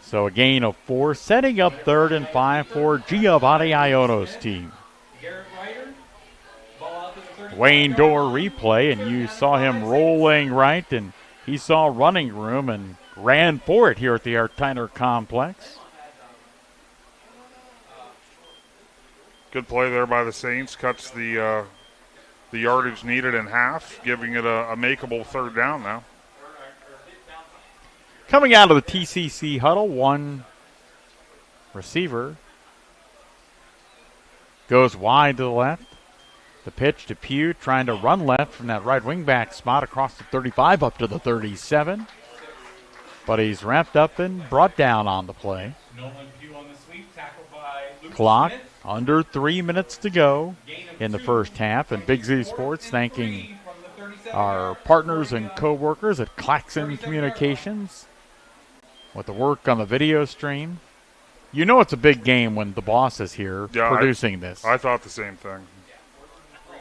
So a gain of 4, setting up 3rd and 5 for Giovanni Iono's team. Wayne Dorr replay, and you saw him rolling right, and he saw running room and ran for it here at the Artiner Complex. Good play there by the Saints. Cuts the yardage needed in half, giving it a makeable 3rd down now. Coming out of the T.C.C. huddle, one receiver goes wide to the left. The pitch to Pugh, trying to run left from that right wingback spot across the 35 up to the 37. But he's wrapped up and brought down on the play. Clock under 3 minutes to go in the first half. And Big Z Sports thanking our partners and co-workers at Claxon Communications with the work on the video stream. You know it's a big game when the boss is here producing this. I thought the same thing.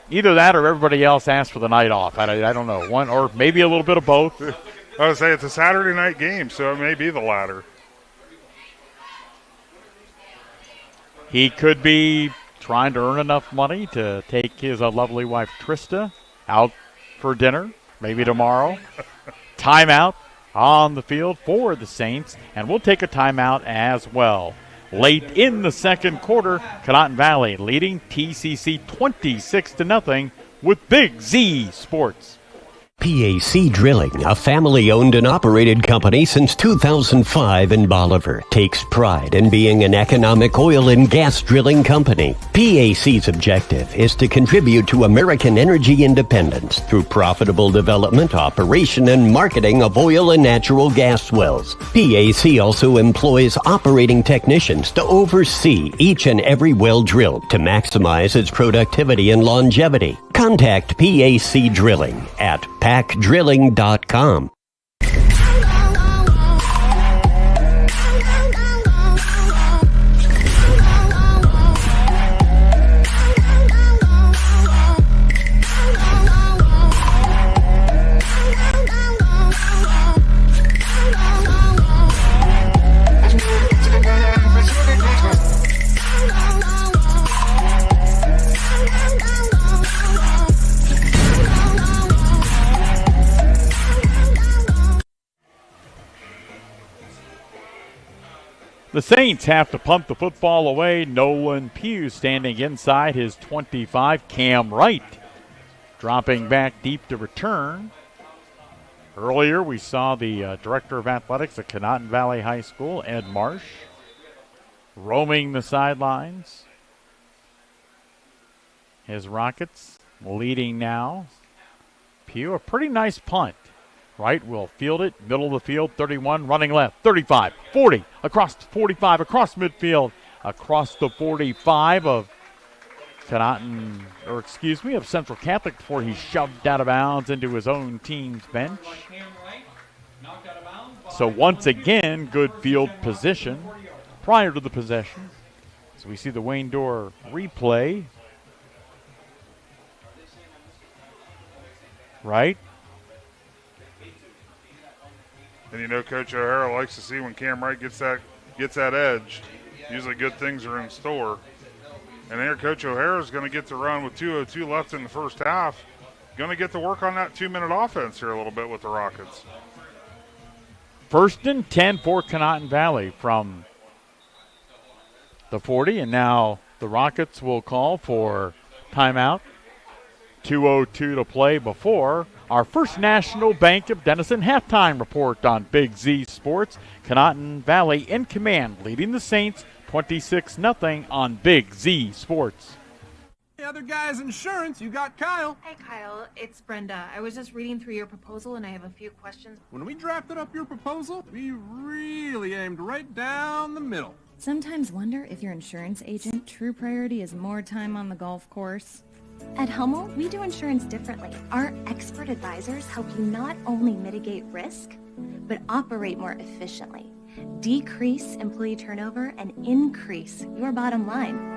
Either that or everybody else asked for the night off. I don't know. One or maybe a little bit of both. I would say it's a Saturday night game, so it may be the latter. He could be trying to earn enough money to take his lovely wife Trista out for dinner, maybe tomorrow. Timeout on the field for the Saints, and we'll take a timeout as well. Late in the second quarter, Conotton Valley leading T.C.C. 26-0 with Big Z Sports. PAC Drilling, a family-owned and operated company since 2005 in Bolivar, takes pride in being an economic oil and gas drilling company. PAC's objective is to contribute to American energy independence through profitable development, operation, and marketing of oil and natural gas wells. PAC also employs operating technicians to oversee each and every well drilled to maximize its productivity and longevity. Contact PAC Drilling at pacdrilling.com. The Saints have to pump the football away. Nolan Pugh standing inside his 25. Cam Wright dropping back deep to return. Earlier we saw the Director of Athletics at Conotton Valley High School, Ed Marsh, roaming the sidelines. His Rockets leading now. Pugh, a pretty nice punt. Wright will field it, middle of the field, 31, running left, 35, 40, across the 45, across midfield, across the 45 of of Central Catholic before he's shoved out of bounds into his own team's bench. So once again, good field position prior to the possession. So we see the Wayne Dorr replay. Right. And you know Coach O'Hara likes to see when Cam Wright gets that edge. Usually good things are in store. And there Coach O'Hara is going to get to run with 2:02 left in the first half. Going to get to work on that 2-minute offense here a little bit with the Rockets. 1st and 10 for Conotton Valley from the 40. And now the Rockets will call for timeout. 2:02 to play before our First National Bank of Denison halftime report on Big Z Sports. Conotton Valley in command, leading the Saints 26-0 on Big Z Sports. The other guy's insurance, you got Kyle. Hey Kyle, it's Brenda. I was just reading through your proposal and I have a few questions. When we drafted up your proposal, we really aimed right down the middle. Sometimes wonder if your insurance agent true priority is more time on the golf course. At Hummel, we do insurance differently. Our expert advisors help you not only mitigate risk, but operate more efficiently, decrease employee turnover, and increase your bottom line.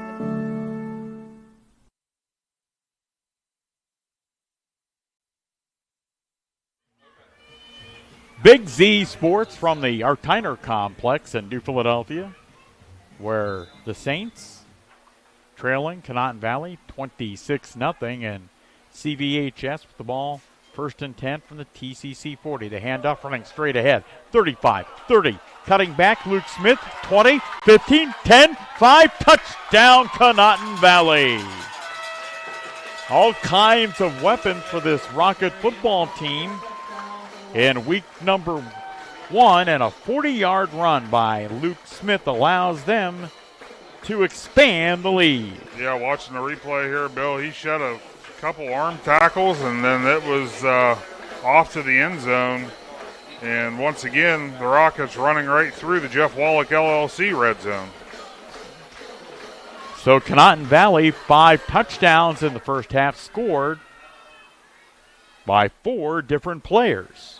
Big Z Sports from the Artiner Complex in New Philadelphia, where the Saints trailing Conotton Valley 26-0, and CVHS with the ball first and 10 from the T.C.C. 40. The handoff running straight ahead. 35, 30, cutting back. Luke Smith, 20, 15, 10, 5, touchdown Conotton Valley. All kinds of weapons for this Rocket football team in week number 1, and a 40-yard run by Luke Smith allows them to expand the lead. Yeah, watching the replay here, Bill, he shed a couple arm tackles, and then it was off to the end zone. And once again, the Rockets running right through the Jeff Wallach LLC red zone. So Conotton Valley, 5 touchdowns in the first half, scored by 4 different players.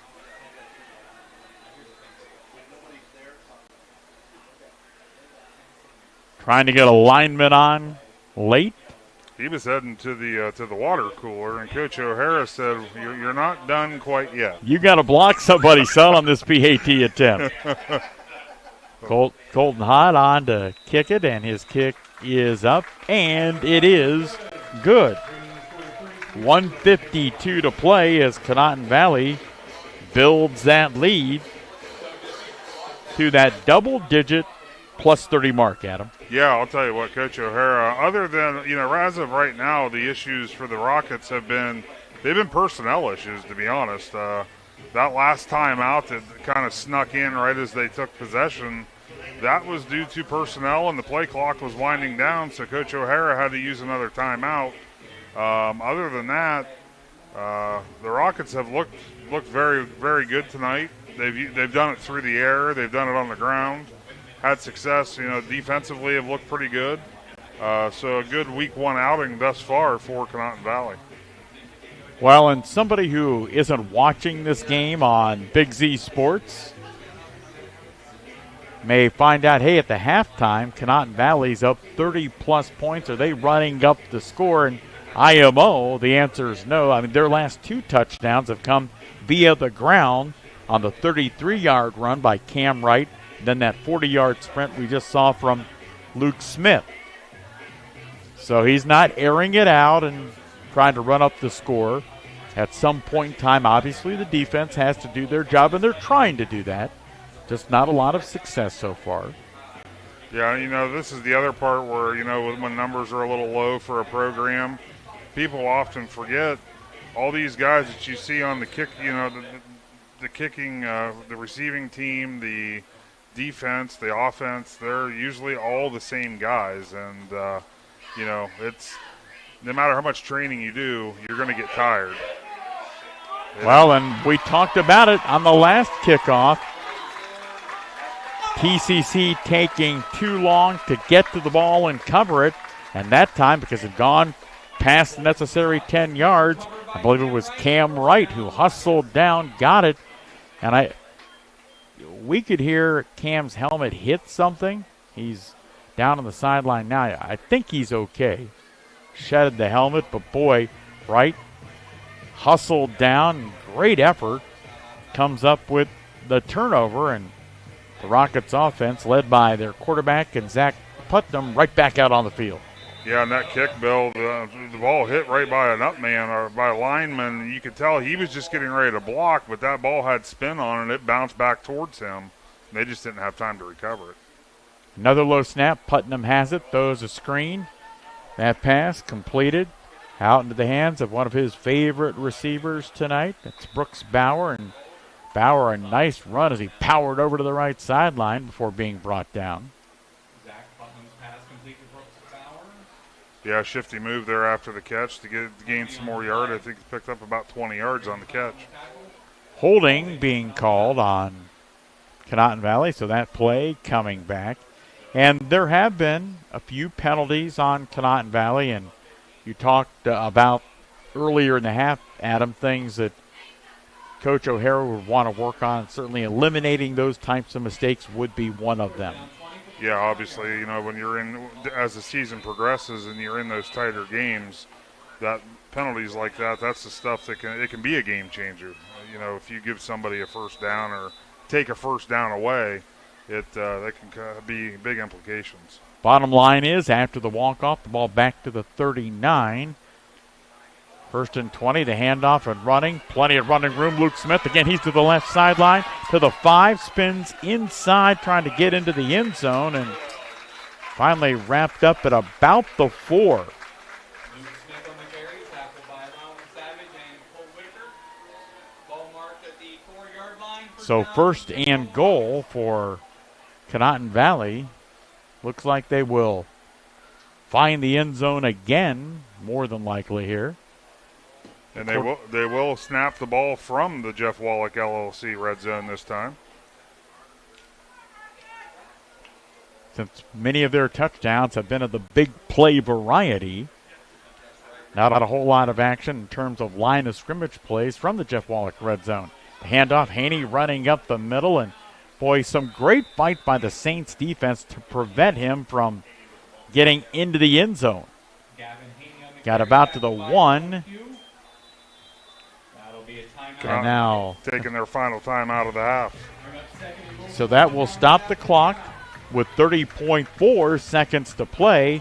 Trying to get a lineman on late. He was heading to the water cooler, and Coach O'Hara said, "You're not done quite yet. You got to block somebody, son, on this PAT attempt." Colton Hott on to kick it, and his kick is up, and it is good. 1:52 to play as Conotton Valley builds that lead to that double-digit plus 30 mark, Adam. Yeah, I'll tell you what, Coach O'Hara, other than, as of right now, the issues for the Rockets they've been personnel issues, to be honest. That last time out that kind of snuck in right as they took possession, that was due to personnel, and the play clock was winding down, so Coach O'Hara had to use another timeout. Other than that, the Rockets have looked very, very good tonight. They've done it through the air. They've done it on the ground. Had success, defensively have looked pretty good. So a good week 1 outing thus far for Conotton Valley. Well, and somebody who isn't watching this game on Big Z Sports may find out, hey, at the halftime, Conotton Valley's up 30-plus points. Are they running up the score? And IMO, the answer is no. I mean, their last 2 touchdowns have come via the ground on the 33-yard run by Cam Wright, then that 40-yard sprint we just saw from Luke Smith. So he's not airing it out and trying to run up the score. At some point in time, obviously, the defense has to do their job, and they're trying to do that. Just not a lot of success so far. Yeah, this is the other part where, when numbers are a little low for a program, people often forget all these guys that you see on the kick, the kicking, the receiving team, the defense, the offense, they're usually all the same guys. And, it's no matter how much training you do, you're going to get tired. Well, and we talked about it on the last kickoff. T.C.C. taking too long to get to the ball and cover it. And that time, because it had gone past the necessary 10 yards, I believe it was Cam Wright who hustled down, got it. And we could hear Cam's helmet hit something. He's down on the sideline now. I think he's okay. Shedded the helmet, but boy, Wright hustled down. Great effort. Comes up with the turnover, and the Rockets offense, led by their quarterback and Zach Putnam, right back out on the field. Yeah, and that kick, Bill, the ball hit right by an up man or by a lineman. You could tell he was just getting ready to block, but that ball had spin on it. It bounced back towards him. They just didn't have time to recover it. Another low snap. Putnam has it, throws a screen. That pass completed out into the hands of one of his favorite receivers tonight. That's Brooks Bauer. And Bauer, a nice run as he powered over to the right sideline before being brought down. Yeah, shifty move there after the catch to gain some more yard. I think he picked up about 20 yards on the catch. Holding being called on Conotton Valley, so that play coming back. And there have been a few penalties on Conotton Valley, and You talked about earlier in the half, Adam, things that Coach O'Hara would want to work on. Certainly eliminating those types of mistakes would be one of them. Yeah, obviously, when you're as the season progresses and you're in those tighter games, that penalties like that's the stuff that can be a game changer. If you give somebody a first down or take a first down away, that can be big implications. Bottom line is, after the walk-off, the ball back to the 39. 1st and 20, the handoff and running. Plenty of running room. Luke Smith, again, he's to the left sideline. To the 5, spins inside, trying to get into the end zone, and finally wrapped up at about the 4. So 1st and goal for Conotton Valley. Looks like they will find the end zone again, more than likely here. And they will snap the ball from the Jeff Wallach LLC red zone this time. Since many of their touchdowns have been of the big play variety, not a whole lot of action in terms of line of scrimmage plays from the Jeff Wallach red zone. The handoff, Haney running up the middle, and boy, some great fight by the Saints defense to prevent him from getting into the end zone. Got about to the 1. And now taking their final time out of the half. So that will stop the clock with 30.4 seconds to play.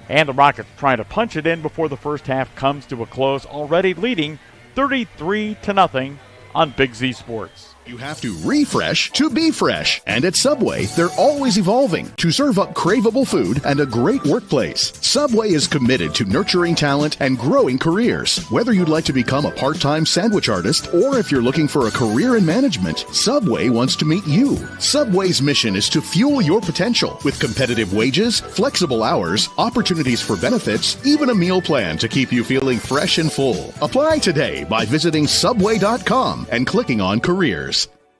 And the Rockets trying to punch it in before the first half comes to a close, already leading 33-0 on Big Z Sports. You have to refresh to be fresh. And at Subway, they're always evolving to serve up craveable food and a great workplace. Subway is committed to nurturing talent and growing careers. Whether you'd like to become a part-time sandwich artist or if you're looking for a career in management, Subway wants to meet you. Subway's mission is to fuel your potential with competitive wages, flexible hours, opportunities for benefits, even a meal plan to keep you feeling fresh and full. Apply today by visiting Subway.com and clicking on Careers.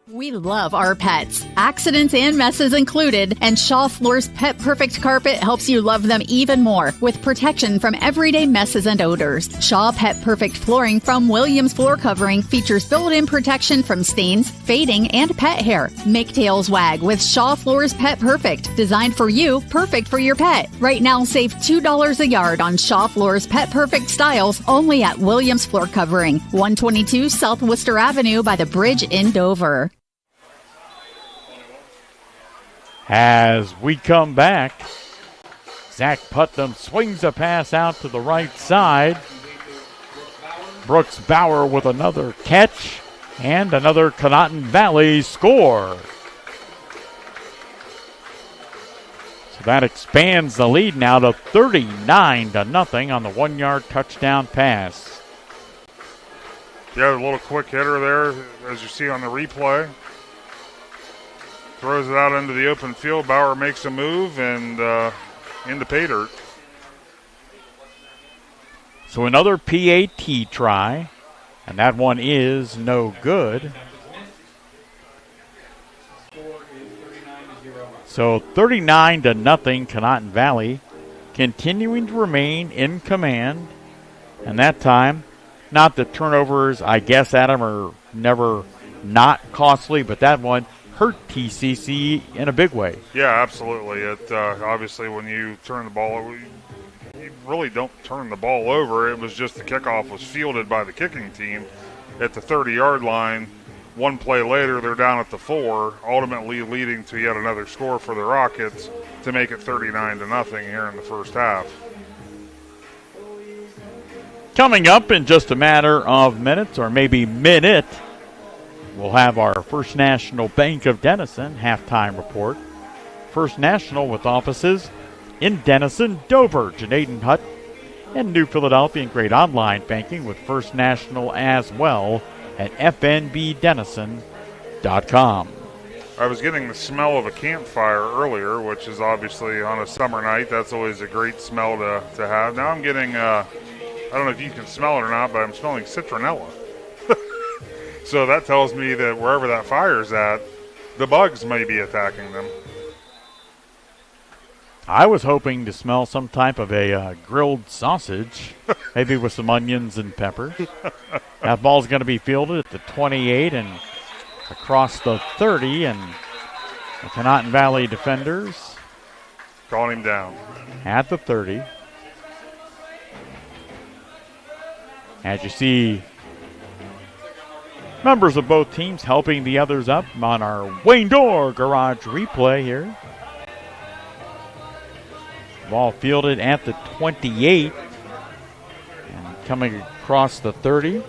We love our pets, accidents and messes included, and Shaw Floor's Pet Perfect Carpet helps you love them even more with protection from everyday messes and odors. Shaw Pet Perfect Flooring from Williams Floor Covering features built-in protection from stains, fading, and pet hair. Make tails wag with Shaw Floor's Pet Perfect, designed for you, perfect for your pet. Right now, save $2 a yard on Shaw Floor's Pet Perfect styles only at Williams Floor Covering, 122 South Worcester Avenue by the bridge in Dover. As we come back, Zach Putnam swings a pass out to the right side. Brooks Bauer with another catch and another Conotton Valley score. So that expands the lead now to 39-0 on the 1-yard touchdown pass. Yeah, a little quick hitter there, as you see on the replay. Throws it out into the open field. Bauer makes a move and into pay dirt. So another PAT try, and that one is no good. So 39-0 Conotton Valley, continuing to remain in command. And that time, not the turnovers, I guess, Adam, are never not costly, but that one hurt T.C.C. in a big way. Yeah, absolutely. It obviously, when you turn the ball over, you really don't turn the ball over. It was just the kickoff was fielded by the kicking team at the 30-yard line. One play later, they're down at the 4, ultimately leading to yet another score for the Rockets to make it 39-0 here in the first half. Coming up in just a matter of minutes, or maybe minute, we'll have our First National Bank of Denison halftime report. First National with offices in Denison, Dover, Janaden Hutt, and New Philadelphia, and great online banking with First National as well at fnbdenison.com. I was getting the smell of a campfire earlier, which is obviously on a summer night. That's always a great smell to have. Now I'm getting, I don't know if you can smell it or not, but I'm smelling citronella. So that tells me that wherever that fire's at, the bugs may be attacking them. I was hoping to smell some type of a grilled sausage, maybe with some onions and pepper. That ball's going to be fielded at the 28 and across the 30, and the Conotton Valley defenders calling him down at the 30. As you see, members of both teams helping the others up on our Wayne Door Garage replay here. Ball fielded at the 28 and coming across the 30.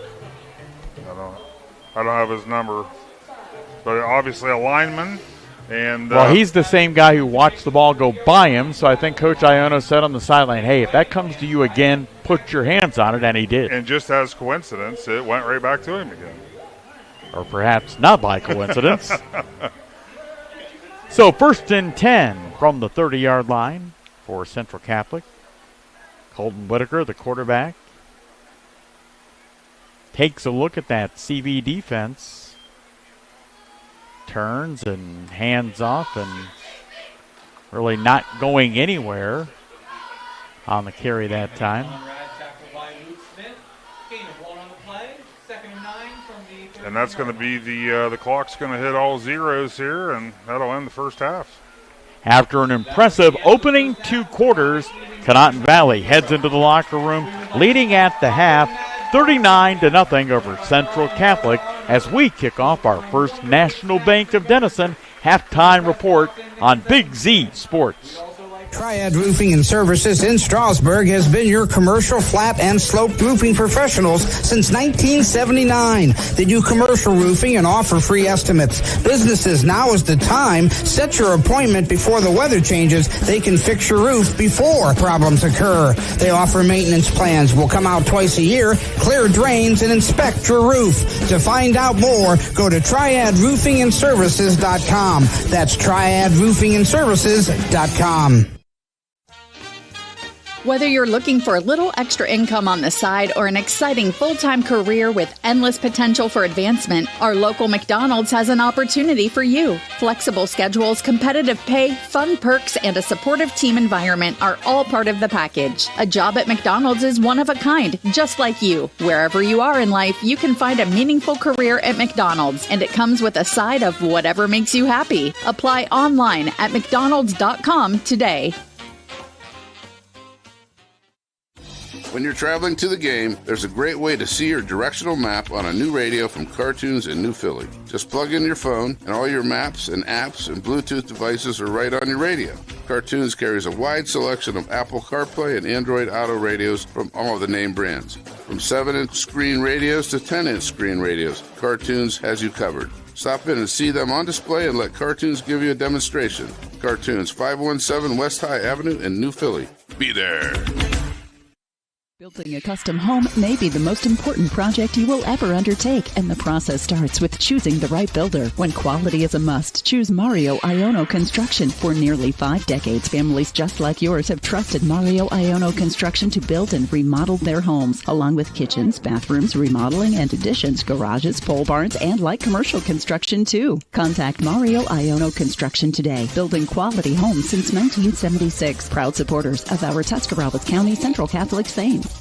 I don't have his number, but obviously a lineman. And well, he's the same guy who watched the ball go by him, so I think Coach Iono said on the sideline, hey, if that comes to you again, put your hands on it, and he did. And just as coincidence, it went right back to him again. Or perhaps not by coincidence. So 1st and 10 from the 30-yard line for Central Catholic. Colton Whitaker, the quarterback, takes a look at that CV defense, turns and hands off, and really not going anywhere on the carry that time. And that's going to be the clock's going to hit all zeros here, and that'll end the first half. After an impressive opening 2 quarters, Conotton Valley heads into the locker room leading at the half 39-0 over Central Catholic as we kick off our first National Bank of Denison halftime report on Big Z Sports. Triad Roofing and Services in Strasburg has been your commercial flat and sloped roofing professionals since 1979. They do commercial roofing and offer free estimates. Businesses, now is the time. Set your appointment before the weather changes. They can fix your roof before problems occur. They offer maintenance plans. Will come out twice a year, clear drains, and inspect your roof. To find out more, go to triadroofingandservices.com. That's triadroofingandservices.com. Whether you're looking for a little extra income on the side or an exciting full-time career with endless potential for advancement, our local McDonald's has an opportunity for you. Flexible schedules, competitive pay, fun perks, and a supportive team environment are all part of the package. A job at McDonald's is one of a kind, just like you. Wherever you are in life, you can find a meaningful career at McDonald's, and it comes with a side of whatever makes you happy. Apply online at mcdonalds.com today. When you're traveling to the game, there's a great way to see your directional map on a new radio from Cartoons in New Philly. Just plug in your phone, and all your maps and apps and Bluetooth devices are right on your radio. Cartoons carries a wide selection of Apple CarPlay and Android Auto radios from all of the name brands. From 7-inch screen radios to 10-inch screen radios, Cartoons has you covered. Stop in and see them on display and let Cartoons give you a demonstration. Cartoons, 517 West High Avenue in New Philly. Be there. Building a custom home may be the most important project you will ever undertake, and the process starts with choosing the right builder. When quality is a must, choose Mario Iono Construction. For nearly 5 decades, families just like yours have trusted Mario Iono Construction to build and remodel their homes, along with kitchens, bathrooms, remodeling and additions, garages, pole barns, and light commercial construction too. Contact Mario Iono Construction today, building quality homes since 1976. Proud supporters of our Tuscarawas County Central Catholic Saints.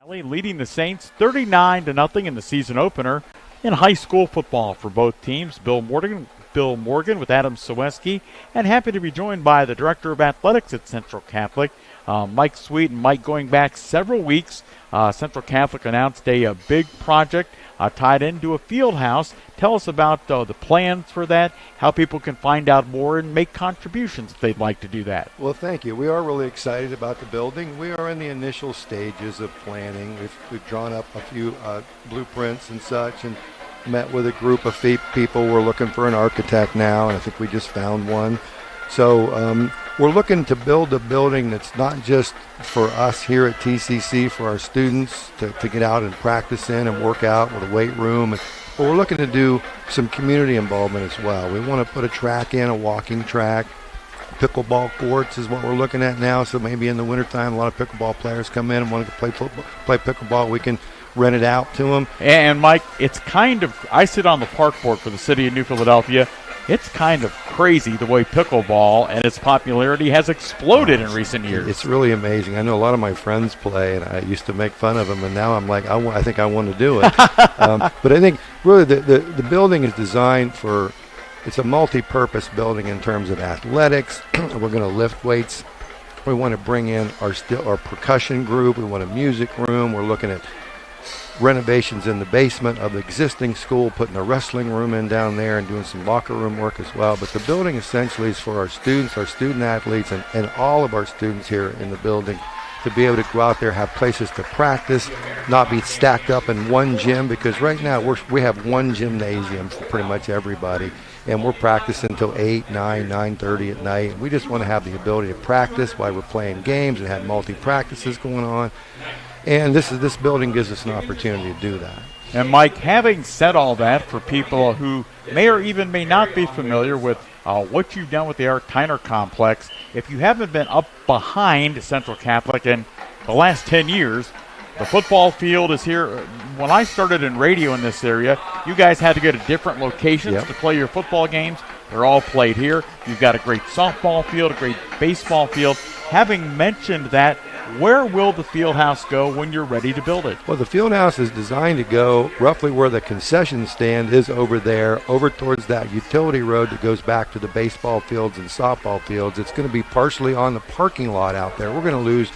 Leading the Saints 39-0 in the season opener in high school football for both teams. Bill Morgan with Adam Ciereszewski, and happy to be joined by the Director of Athletics at Central Catholic, Mike Sweet. And Mike, going back several weeks, Central Catholic announced a big project tied into a field house. Tell us about the plans for that, how people can find out more and make contributions if they'd like to do that. Well, thank you. We are really excited about the building. We are in the initial stages of planning. We've drawn up a few blueprints and such, and met with a group of people. We're looking for an architect now, and I think we just found one. So we're looking to build a building that's not just for us here at T.C.C., for our students to get out and practice in and work out with a weight room. But we're looking to do some community involvement as well. We want to put a track in, a walking track. Pickleball courts is what we're looking at now. So maybe in the wintertime, a lot of pickleball players come in and want to play pickleball. rent it out to them. And, Mike, it's kind of – I sit on the park board for the city of New Philadelphia. It's kind of crazy the way pickleball and its popularity has exploded in recent years. It's really amazing. I know a lot of my friends play, and I used to make fun of them, and now I'm like, I think I want to do it. But I think really the building is designed for – it's a multi-purpose building in terms of athletics. We're going to lift weights. We want to bring in our percussion group. We want a music room. We're looking at renovations in the basement of the existing school, putting a wrestling room in down there and doing some locker room work as well. But the building essentially is for our students, our student athletes, and all of our students here in the building to be able to go out there, have places to practice, not be stacked up in one gym, because right now we have one gymnasium for pretty much everybody, and we're practicing until 8, 9, 9:30 at night. We just want to have the ability to practice while we're playing games and have multi-practices going on. And this building gives us an opportunity to do that. And, Mike, having said all that, for people who may or even may not be familiar with what you've done with the Art Tyner complex, if you haven't been up behind Central Catholic in the last 10 years, the football field is here. When I started in radio in this area, you guys had to go to different locations to play your football games. They're all played here. You've got a great softball field, a great baseball field. Having mentioned that, where will the field house go when you're ready to build it? Well, the field house is designed to go roughly where the concession stand is over there, over towards that utility road that goes back to the baseball fields and softball fields. It's going to be partially on the parking lot out there. We're going to lose,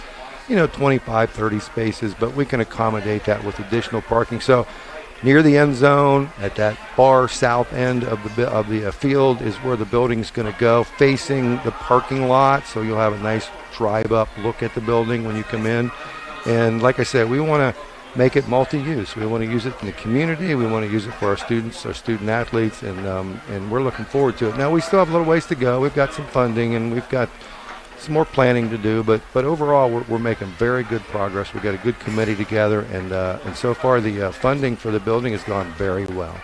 25, 30 spaces, but we can accommodate that with additional parking. So near the end zone, at that far south end of the field is where the building's going to go, facing the parking lot. So you'll have a nice drive-up look at the building when you come in. And like I said, we want to make it multi-use. We want to use it in the community. We want to use it for our students, our student athletes, and we're looking forward to it. Now, we still have a little ways to go. We've got some funding, and we've got some more planning to do, but overall, we're making very good progress. We've got a good committee together, and so far the funding for the building has gone very well.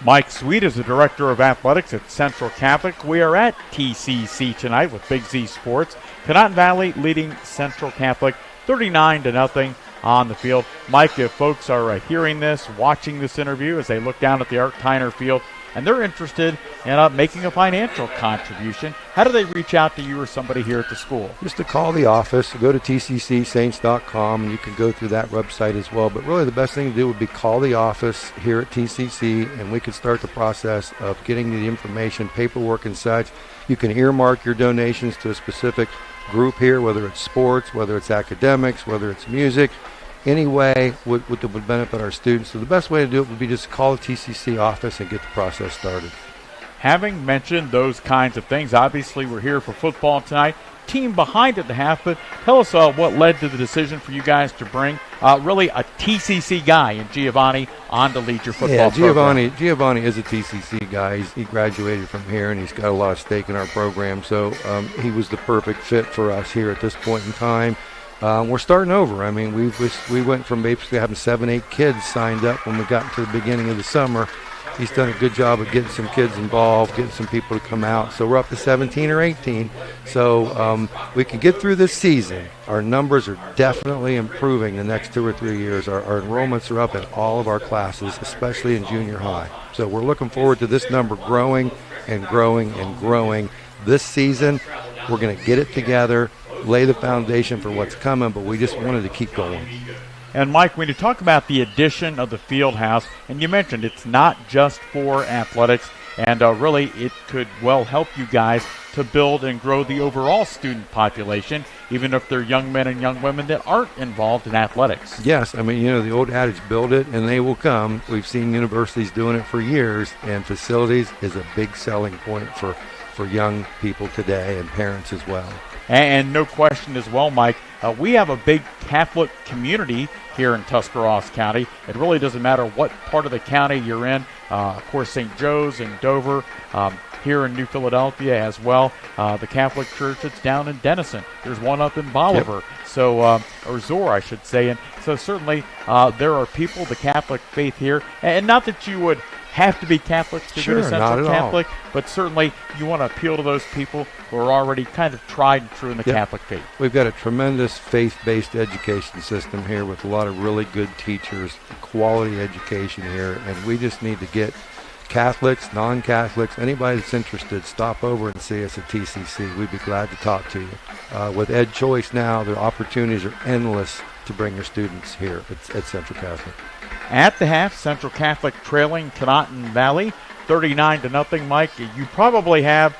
Mike Sweet is the Director of Athletics at Central Catholic. We are at T.C.C. tonight with Big Z Sports. Conotton Valley leading Central Catholic 39-0 on the field. Mike, if folks are hearing this, watching this interview as they look down at the Art Tyner Field, and they're interested in making a financial contribution, how do they reach out to you or somebody here at the school? Just to call the office, go to tccsaints.com, and you can go through that website as well. But really the best thing to do would be call the office here at TCC, and we could start the process of getting you the information, paperwork and such. You can earmark your donations to a specific group here, whether it's sports, whether it's academics, whether it's music. Any way would benefit our students. So the best way to do it would be just call the TCC office and get the process started. Having mentioned those kinds of things, obviously we're here for football tonight. Team behind at the half, but tell us what led to the decision for you guys to bring really a TCC guy in Giovanni on to lead your football program. Giovanni is a TCC guy. He graduated from here, and he's got a lot of stake in our program. So he was the perfect fit for us here at this point in time. We're starting over. I mean, we went from basically having 7, 8 kids signed up when we got into the beginning of the summer. He's done a good job of getting some kids involved, getting some people to come out. So we're up to 17 or 18. So we can get through this season. Our numbers are definitely improving the next 2 or 3 years. Our enrollments are up in all of our classes, especially in junior high. So we're looking forward to this number growing and growing and growing. This season, we're going to get it together, lay the foundation for what's coming, but we just wanted to keep going. And, Mike, when you talk about the addition of the field house, and you mentioned it's not just for athletics, and really it could well help you guys to build and grow the overall student population, even if they're young men and young women that aren't involved in athletics. Yes, I mean, the old adage, build it and they will come. We've seen universities doing it for years, and facilities is a big selling point for young people today and parents as well. And no question as well, Mike, we have a big Catholic community here in Tuscarawas County. It really doesn't matter what part of the county you're in. Of course, St. Joe's and Dover, here in New Philadelphia as well. The Catholic Church that's down in Denison. There's one up in Bolivar, or Zor, I should say. And so certainly there are people, the Catholic faith here. And not that you would have to be Catholics to go to Central Catholic, but certainly you want to appeal to those people who are already kind of tried and true in the Catholic faith. We've got a tremendous faith-based education system here with a lot of really good teachers, quality education here, and we just need to get Catholics, non-Catholics, anybody that's interested, stop over and see us at T.C.C. We'd be glad to talk to you. With Ed Choice now, the opportunities are endless to bring your students here at Central Catholic. At the half, Central Catholic trailing Conotton Valley 39-0. Mike, you probably have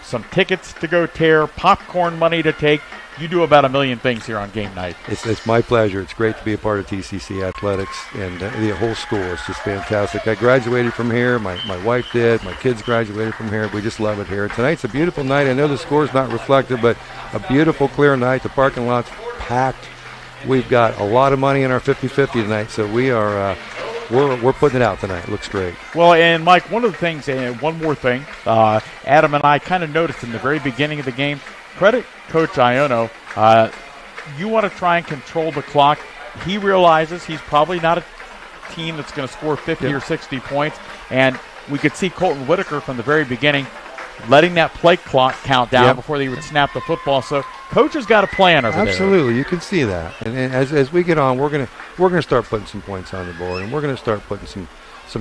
some tickets to go tear, popcorn money to take. You do about a million things here on game night. It's my pleasure. It's great to be a part of TCC Athletics, and the whole school is just fantastic. I graduated from here. My wife did. My kids graduated from here. We just love it here. Tonight's a beautiful night. I know the score's not reflective, but a beautiful, clear night. The parking lot's packed. We've got a lot of money in our 50-50 tonight, so we are we're putting it out tonight. It looks great. Well, and Mike, one of the things, and one more thing, Adam and I kind of noticed in the very beginning of the game, credit Coach Iono, you want to try and control the clock. He realizes he's probably not a team that's going to score 50 or 60 points, and we could see Colton Whitaker from the very beginning letting that play clock count down before they would snap the football. So Coach has got a plan over there. Absolutely, you can see that. And as we get on, we're gonna start putting some points on the board, and we're gonna start putting some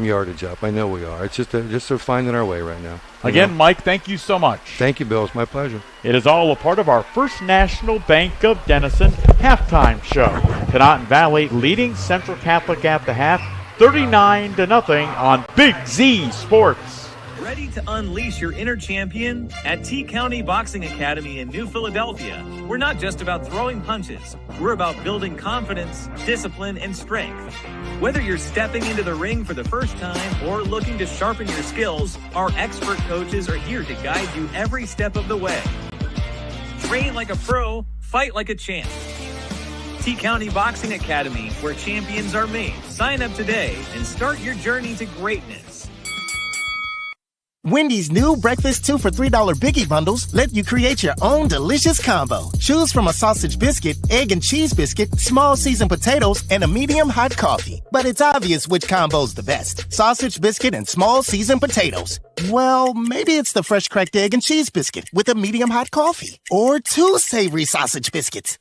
yardage up. I know we are. It's just sort of finding our way right now. Again, Mike, thank you so much. Thank you, Bill. It's my pleasure. It is all a part of our First National Bank of Denison halftime show. Conotton Valley leading Central Catholic at the half, 39-0 on Big Z Sports. Ready to unleash your inner champion? At T-County Boxing Academy in New Philadelphia, we're not just about throwing punches. We're about building confidence, discipline, and strength. Whether you're stepping into the ring for the first time or looking to sharpen your skills, our expert coaches are here to guide you every step of the way. Train like a pro, fight like a champ. T-County Boxing Academy, where champions are made. Sign up today and start your journey to greatness. Wendy's new breakfast 2 for $3 Biggie bundles let you create your own delicious combo. Choose from a sausage biscuit, egg and cheese biscuit, small seasoned potatoes, and a medium hot coffee. But it's obvious which combo's the best. Sausage biscuit and small seasoned potatoes. Well, maybe it's the fresh cracked egg and cheese biscuit with a medium hot coffee. Or 2 savory sausage biscuits.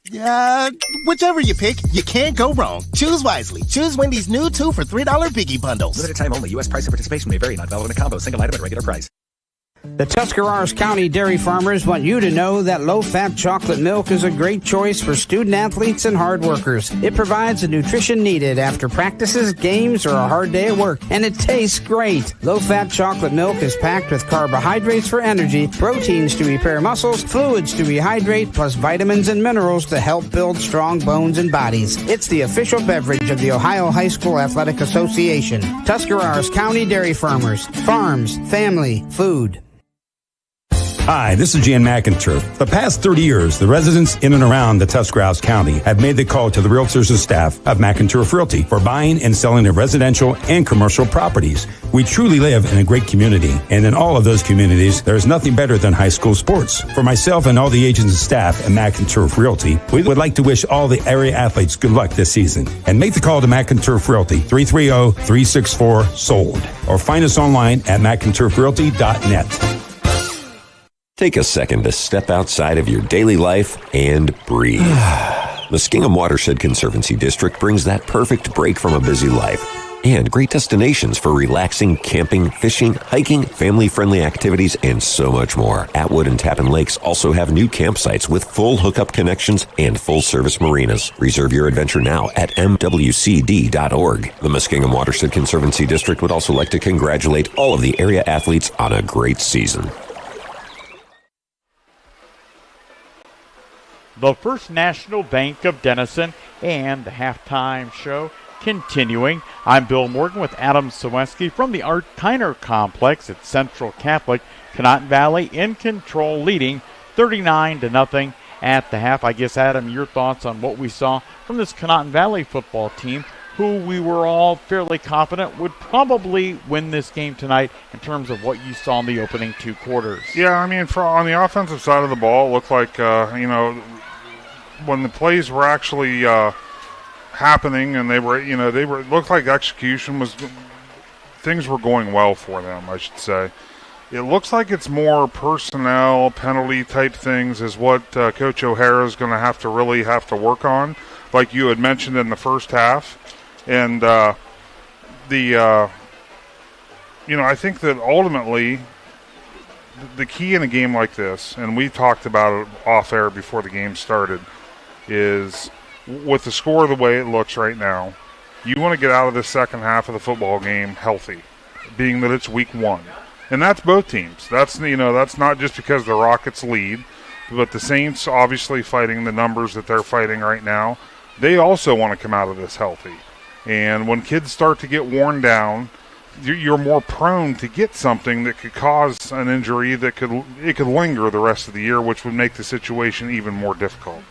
Whichever you pick, you can't go wrong. Choose wisely. Choose Wendy's new 2 for $3 Biggie bundles. Limited time only. U.S. price and participation may vary. Not valid in a combo. Single item at regular price. The Tuscarawas County dairy farmers want you to know that low-fat chocolate milk is a great choice for student athletes and hard workers. It provides the nutrition needed after practices, games, or a hard day at work, and it tastes great. Low-fat chocolate milk is packed with carbohydrates for energy, proteins to repair muscles, fluids to rehydrate, plus vitamins and minerals to help build strong bones and bodies. It's the official beverage of the Ohio High School Athletic Association. Tuscarawas County Dairy Farmers. Farms, family, food. Hi, this is Jan McInturf. The past 30 years, the residents in and around the Tuscarawas County have made the call to the realtors and staff of McInturf Realty for buying and selling of residential and commercial properties. We truly live in a great community, and in all of those communities, there is nothing better than high school sports. For myself and all the agents and staff at McInturf Realty, we would like to wish all the area athletes good luck this season. And make the call to McInturf Realty, 330-364-SOLD, or find us online at McInturfRealty.net. Take a second to step outside of your daily life and breathe. Muskingum Watershed Conservancy District brings that perfect break from a busy life and great destinations for relaxing, camping, fishing, hiking, family-friendly activities, and so much more. Atwood and Tappan Lakes also have new campsites with full hookup connections and full-service marinas. Reserve your adventure now at mwcd.org. The Muskingum Watershed Conservancy District would also like to congratulate all of the area athletes on a great season. The First National Bank of Denison and the halftime show continuing. I'm Bill Morgan with Adam Ciereszewski from the Art Kiner Complex at Central Catholic. Conotton Valley in control, leading 39-0 at the half. I guess, Adam, your thoughts on what we saw from this Conotton Valley football team, who we were all fairly confident would probably win this game tonight in terms of what you saw in the opening 2 quarters. Yeah, I mean, on the offensive side of the ball, it looked like, when the plays were actually happening and it looked like execution was things were going well for them, I should say. It looks like it's more personnel, penalty type things is what Coach O'Hara is going to really have to work on, like you had mentioned in the first half. And I think that ultimately the key in a game like this, and we talked about it off air before the game started, is with the score the way it looks right now, you want to get out of the second half of the football game healthy, being that it's week 1. And that's both teams. That's not just because the Rockets lead, but the Saints obviously fighting the numbers that they're fighting right now. They also want to come out of this healthy. And when kids start to get worn down, you're more prone to get something that could cause an injury that could linger the rest of the year, which would make the situation even more difficult.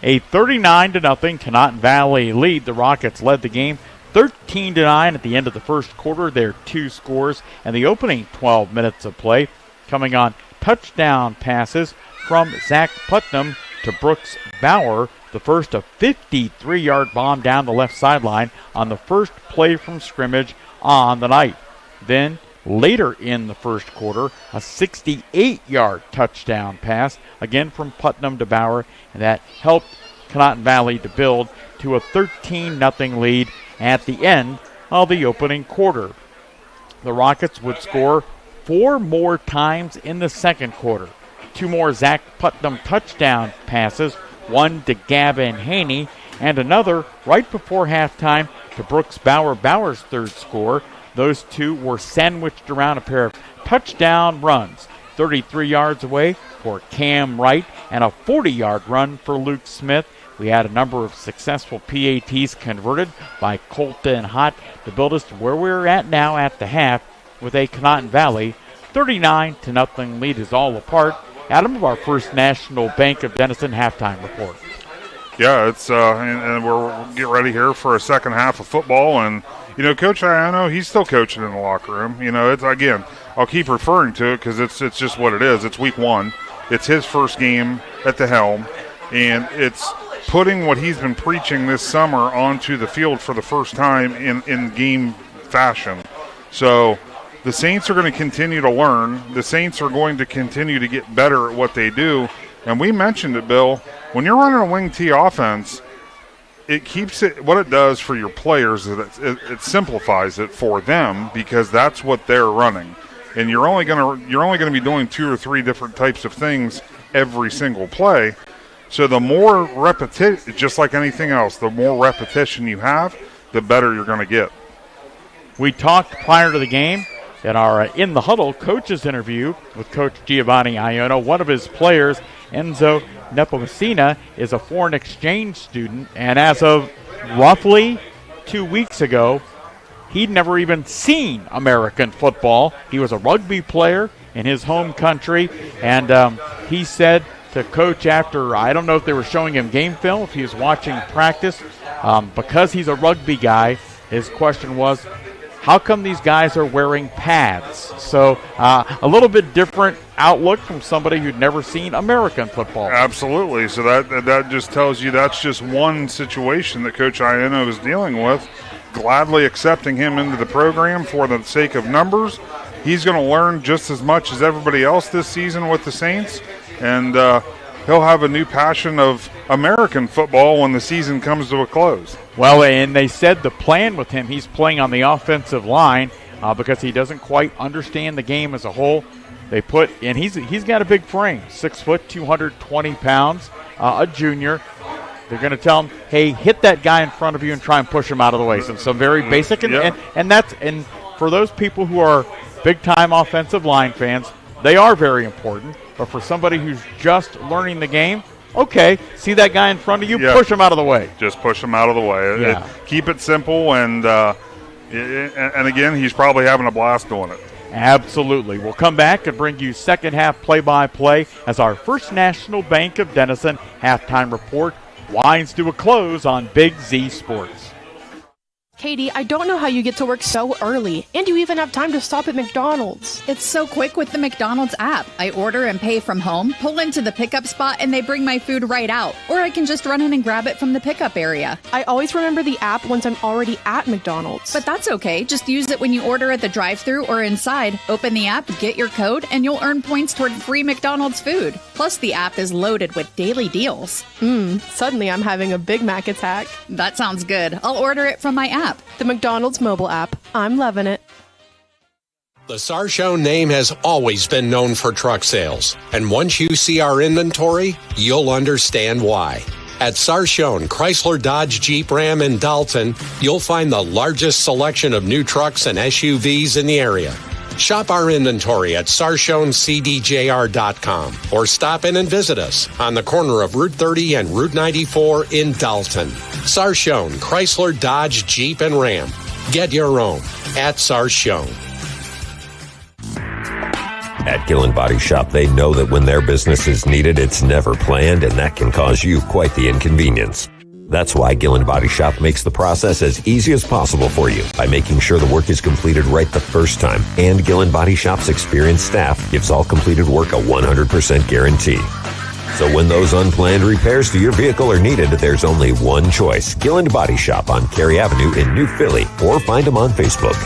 A 39-0 Conotton Valley lead. The Rockets led the game 13-9 at the end of the first quarter. Their 2 scores and the opening 12 minutes of play coming on touchdown passes from Zach Putnam to Brooks Bauer. The first a 53-yard bomb down the left sideline on the first play from scrimmage on the night. Then later in the first quarter, a 68-yard touchdown pass, again from Putnam to Bauer, and that helped Conotton Valley to build to a 13-0 lead at the end of the opening quarter. The Rockets would score 4 more times in the second quarter. 2 more Zach Putnam touchdown passes, one to Gavin Haney, and another right before halftime to Brooks Bauer. Bauer's third score. Those 2 were sandwiched around a pair of touchdown runs. 33 yards away for Cam Wright and a 40-yard run for Luke Smith. We had a number of successful PATs converted by Colton Hott to build us to where we're at now at the half with a Conotton Valley 39-0 lead is all apart. Adam, of our First National Bank of Denison halftime report. Yeah, it's and we're getting ready here for a second half of football, and Coach Iono, he's still coaching in the locker room. It's again, I'll keep referring to it because it's just what it is. It's week 1. It's his first game at the helm, and it's putting what he's been preaching this summer onto the field for the first time in game fashion. So the Saints are going to continue to learn. The Saints are going to continue to get better at what they do. And we mentioned it, Bill. When you're running a wing T offense, it keeps it. What it does for your players is it simplifies it for them because that's what they're running. And you're only going to be doing 2 or 3 different types of things every single play. So the more repetition, just like anything else, the more repetition you have, the better you're going to get. We talked prior to the game in our In the Huddle coaches interview with Coach Giovanni Iono. One of his players, Enzo Nepomucena, is a foreign exchange student, and as of roughly 2 weeks ago, he'd never even seen American football. He was a rugby player in his home country, and he said to Coach after, I don't know if they were showing him game film, if he was watching practice, because he's a rugby guy, his question was, how come these guys are wearing pads? So a little bit different outlook from somebody who'd never seen American football. Absolutely. So that just tells you that's just one situation that Coach Iono is dealing with. Gladly accepting him into the program for the sake of numbers. He's going to learn just as much as everybody else this season with the Saints, and he'll have a new passion of American football when the season comes to a close. Well, and they said the plan with him, he's playing on the offensive line because he doesn't quite understand the game as a whole. And he's got a big frame, 6 foot, 220 pounds, a junior. They're going to tell him, hey, hit that guy in front of you and try and push him out of the way. Some very basic, and for those people who are big-time offensive line fans, they are very important. But for somebody who's just learning the game, okay, see that guy in front of you, push him out of the way. Just push him out of the way. Yeah. Keep it simple, and again, he's probably having a blast doing it. Absolutely. We'll come back and bring you second half play-by-play as our First National Bank of Denison halftime report winds to a close on Big Z Sports. Katie, I don't know how you get to work so early, and you even have time to stop at McDonald's. It's so quick with the McDonald's app. I order and pay from home, pull into the pickup spot, and they bring my food right out. Or I can just run in and grab it from the pickup area. I always remember the app once I'm already at McDonald's. But that's okay. Just use it when you order at the drive-thru or inside. Open the app, get your code, and you'll earn points toward free McDonald's food. Plus, the app is loaded with daily deals. Suddenly I'm having a Big Mac attack. That sounds good. I'll order it from my app. The McDonald's mobile app. I'm loving it. The Sarchone name has always been known for truck sales, and once you see our inventory, you'll understand why. At Sarchone Chrysler Dodge Jeep Ram in Dalton, you'll find the largest selection of new trucks and SUVs in the area. Shop our inventory at SarchoneCDJR.com or stop in and visit us on the corner of Route 30 and Route 94 in Dalton. Sarchone, Chrysler, Dodge, Jeep, and Ram. Get your own at Sarchone. At Gillen Body Shop, they know that when their business is needed, it's never planned, and that can cause you quite the inconvenience. That's why Gillen Body Shop makes the process as easy as possible for you by making sure the work is completed right the first time. And Gillen Body Shop's experienced staff gives all completed work a 100% guarantee. So when those unplanned repairs to your vehicle are needed, there's only one choice. Gillen Body Shop on Cary Avenue in New Philly, or find them on Facebook.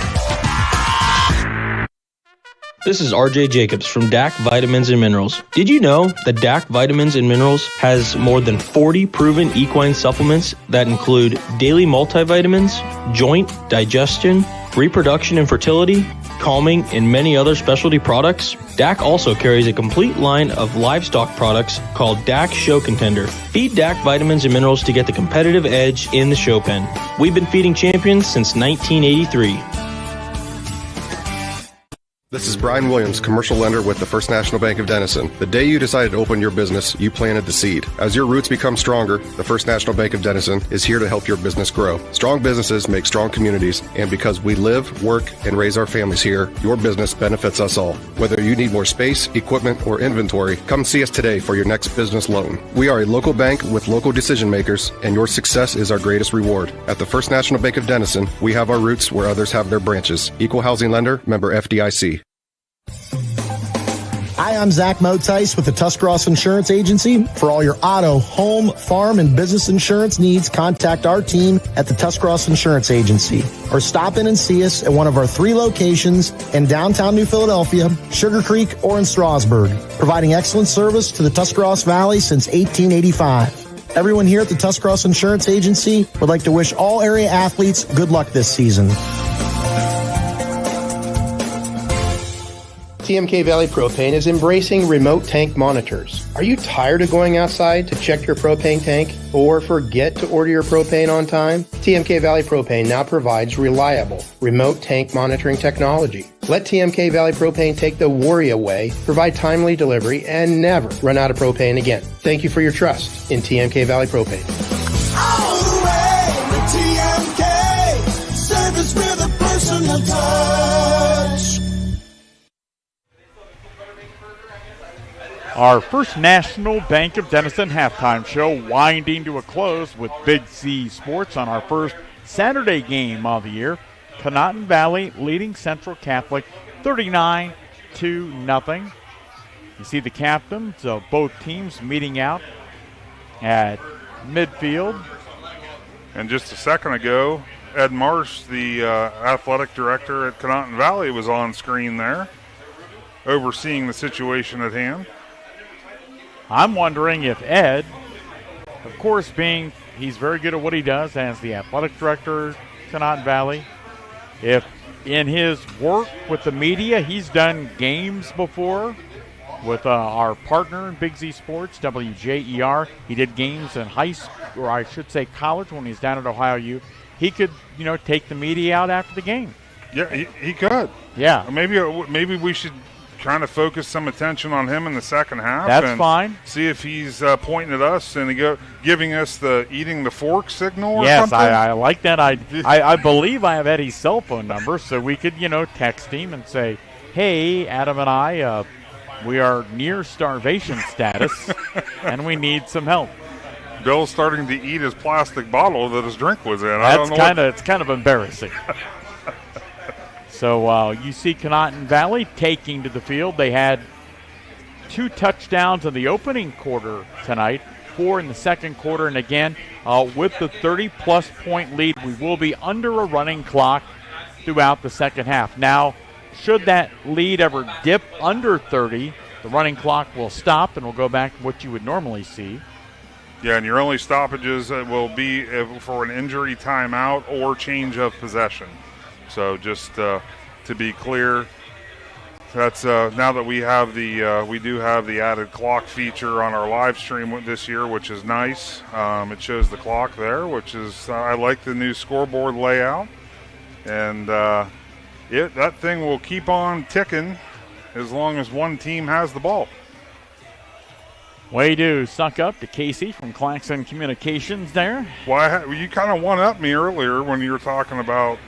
This is RJ Jacobs from DAC Vitamins and Minerals. Did you know that DAC Vitamins and Minerals has more than 40 proven equine supplements that include daily multivitamins, joint, digestion, reproduction and fertility, calming, and many other specialty products? DAC also carries a complete line of livestock products called DAC Show Contender. Feed DAC Vitamins and Minerals to get the competitive edge in the show pen. We've been feeding champions since 1983. This is Brian Williams, commercial lender with the First National Bank of Denison. The day you decided to open your business, you planted the seed. As your roots become stronger, the First National Bank of Denison is here to help your business grow. Strong businesses make strong communities, and because we live, work, and raise our families here, your business benefits us all. Whether you need more space, equipment, or inventory, come see us today for your next business loan. We are a local bank with local decision makers, and your success is our greatest reward. At the First National Bank of Denison, we have our roots where others have their branches. Equal housing lender, member FDIC. Hi, I'm Zach Motice with the Tuscarawas Insurance Agency. For all your auto, home, farm, and business insurance needs, contact our team at the Tuscarawas Insurance Agency or stop in and see us at one of our 3 locations in downtown New Philadelphia, Sugar Creek, or in Strasburg, providing excellent service to the Tuscarawas Valley since 1885. Everyone here at the Tuscarawas Insurance Agency would like to wish all area athletes good luck this season. TMK Valley Propane is embracing remote tank monitors. Are you tired of going outside to check your propane tank or forget to order your propane on time? TMK Valley Propane now provides reliable remote tank monitoring technology. Let TMK Valley Propane take the worry away, provide timely delivery, and never run out of propane again. Thank you for your trust in TMK Valley Propane. All the way with TMK, service with a personal touch. Our First National Bank of Denison halftime show winding to a close with Big Z Sports on our first Saturday game of the year. Conotton Valley leading Central Catholic 39-0. You see the captains of both teams meeting out at midfield. And just a second ago, Ed Marsh, the athletic director at Conotton Valley, was on screen there, overseeing the situation at hand. I'm wondering if Ed, of course, being he's very good at what he does as the athletic director at Conotton Valley, if in his work with the media he's done games before with our partner in Big Z Sports, WJER. He did games in high school, or I should say college, when he's down at Ohio U. He could, take the media out after the game. Yeah, he could. Yeah. Maybe we should trying to focus some attention on him in the second half. That's and fine. See if he's pointing at us and giving us the eating the fork signal or yes, something. I like that. I believe I have Eddie's cell phone number, so we could, text him and say, hey, Adam and I, we are near starvation status, and we need some help. Bill's starting to eat his plastic bottle that his drink was in. It's kind of embarrassing. So you see Conotton Valley taking to the field. They had 2 touchdowns in the opening quarter tonight, 4 in the second quarter, and again, with the 30-plus point lead, we will be under a running clock throughout the second half. Now, should that lead ever dip under 30, the running clock will stop and we'll go back to what you would normally see. Yeah, and your only stoppages will be for an injury timeout or change of possession. So just to be clear, that's now that we have we do have the added clock feature on our live stream this year, which is nice. It shows the clock there, which is I like the new scoreboard layout, and that thing will keep on ticking as long as one team has the ball. Way to suck up to Casey from Claxon Communications there. Well, you kind of one-upped me earlier when you were talking about,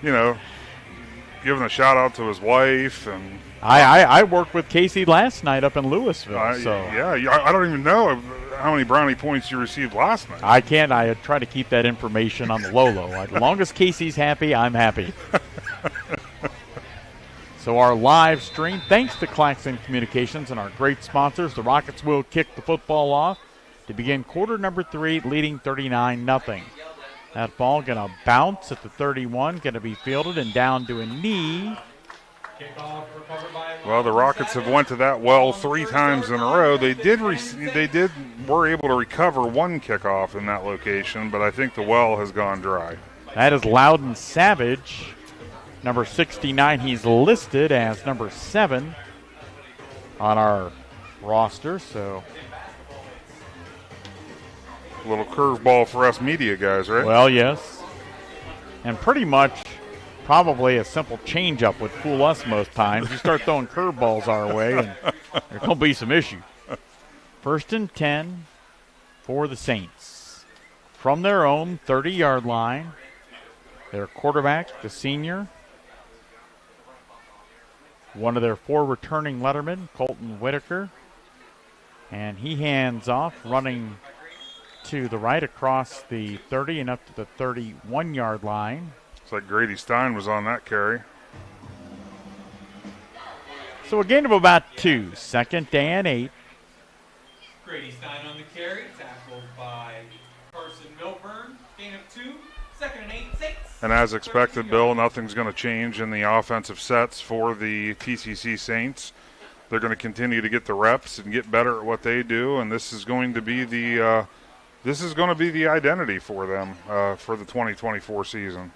giving a shout-out to his wife. And I worked with Casey last night up in Louisville. I don't even know how many brownie points you received last night. I can't. I try to keep that information on the low. As long as Casey's happy, I'm happy. So our live stream, thanks to Claxon Communications and our great sponsors, the Rockets will kick the football off to begin quarter number 3, leading 39-0. That ball going to bounce at the 31, going to be fielded and down to a knee. Well, the Rockets have went to that well 3 times in a row. They were able to recover one kickoff in that location, but I think the well has gone dry. That is Loudon Savage. Number 69, he's listed as number 7 on our roster. So a little curveball for us media guys, right? Well, yes. And pretty much probably a simple changeup would fool us most times. You start throwing curveballs our way, and there's going to be some issues. 1st and 10 for the Saints. From their own 30-yard line, their quarterback, the senior, one of their 4 returning lettermen, Colton Whitaker. And he hands off, running to the right across the 30 and up to the 31-yard line. Looks like Grady Stein was on that carry. So a gain of about 2, 2nd and 8. Grady Stein on the carry, tackled by Carson Milburn. Gain of 2, 2nd and 8, Saints. And as expected, Bill, nothing's going to change in the offensive sets for the T.C.C. Saints. They're going to continue to get the reps and get better at what they do, and this is going to be the identity for them for the 2024 season.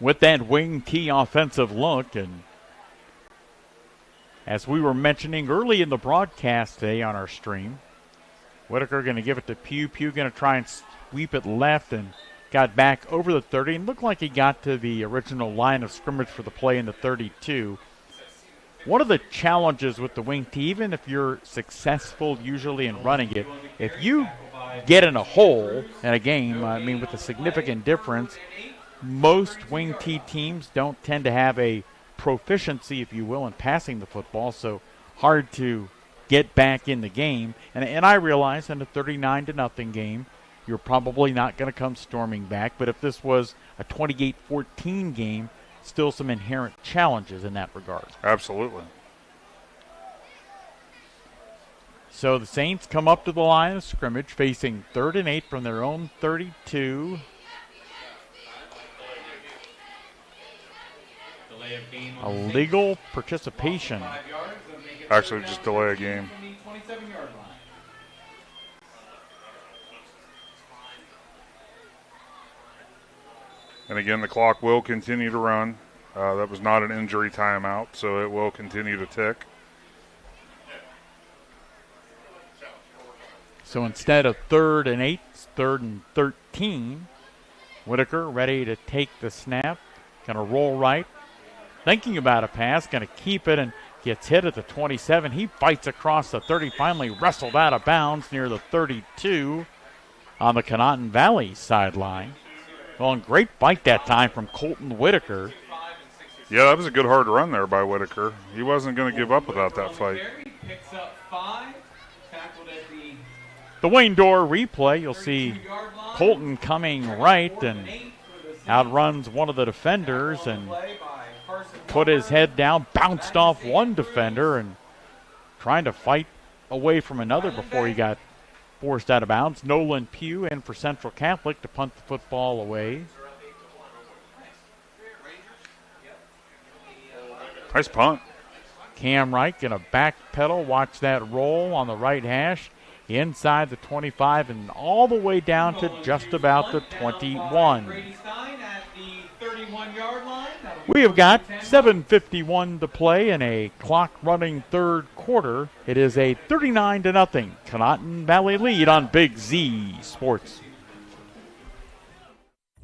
With that wing T offensive look, and as we were mentioning early in the broadcast today on our stream, Whitaker going to give it to Pugh. Pugh going to try and sweep it left and got back over the 30 and looked like he got to the original line of scrimmage for the play in the 32. One of the challenges with the wing T, even if you're successful usually in running it, if you get in a hole in a game, with a significant difference, most wing T teams don't tend to have a proficiency, if you will, in passing the football, so hard to get back in the game. And I realize in a 39-0 game, you're probably not going to come storming back. But if this was a 28-14 game, still some inherent challenges in that regard. Absolutely. So the Saints come up to the line of scrimmage, facing 3rd and 8 from their own 32. Illegal participation. Actually, just delay a game. And again, the clock will continue to run. That was not an injury timeout, so it will continue to tick. So instead of 3rd and 8, it's 3rd and 13. Whitaker ready to take the snap. Going to roll right. Thinking about a pass. Going to keep it and gets hit at the 27. He fights across the 30. Finally wrestled out of bounds near the 32 on the Conotton Valley sideline. Well, and great fight that time from Colton Whitaker. Yeah, that was a good hard run there by Whitaker. He wasn't going to give up without that fight. Picks up 5, tackled at the The Wayne Door replay, you'll see Colton coming right and outruns one of the defenders and put his head down, bounced off one defender and trying to fight away from another before he got forced out of bounds. Nolan Pugh in for Central Catholic to punt the football away. Nice punt. Cam Wright going to back pedal, watch that roll on the right hash, inside the 25 and all the way down to just about the 21. We have got 7:51 to play in a clock-running third quarter. It is a 39-0 Conotton Valley lead on Big Z Sports.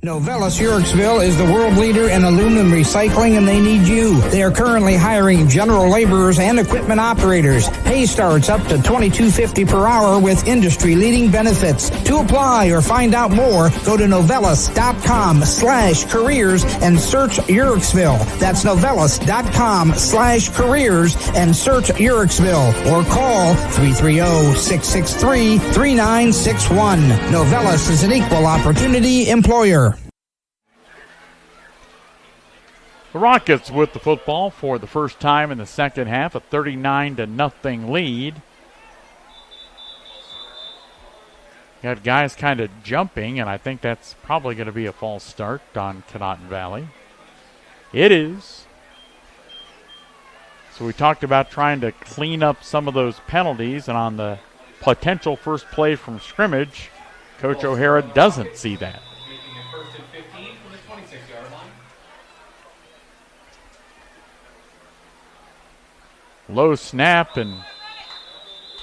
Novelis Urixville is the world leader in aluminum recycling, and they need you. They are currently hiring general laborers and equipment operators. Pay starts up to $22.50 per hour with industry-leading benefits. To apply or find out more, go to novelis.com/careers and search Urixville. That's novelis.com/careers and search Urixville, or call 330-663-3961. Novelis is an equal opportunity employer. The Rockets with the football for the first time in the second half, a 39-0 lead. Got guys kind of jumping, and I think that's probably going to be a false start on Conotton Valley. It is. So we talked about trying to clean up some of those penalties, and on the potential first play from scrimmage, Coach O'Hara doesn't see that. Low snap, and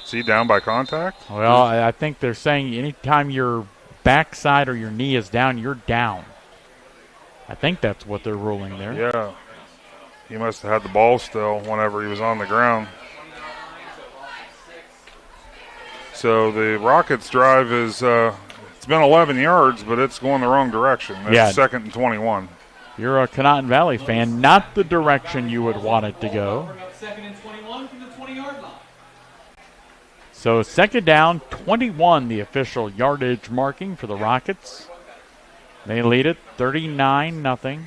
is he down by contact? Well, I think they're saying anytime your backside or your knee is down, you're down. I think that's what they're ruling there. Yeah. He must have had the ball still whenever he was on the ground. So the Rockets' drive is, it's been 11 yards, but it's going the wrong direction. It's 2nd and 21. You're a Conotton Valley fan, not the direction you would want it to go. 2nd and 21 from the 20-yard line. So 2nd down, 21, the official yardage marking for the Rockets. They lead it 39-0.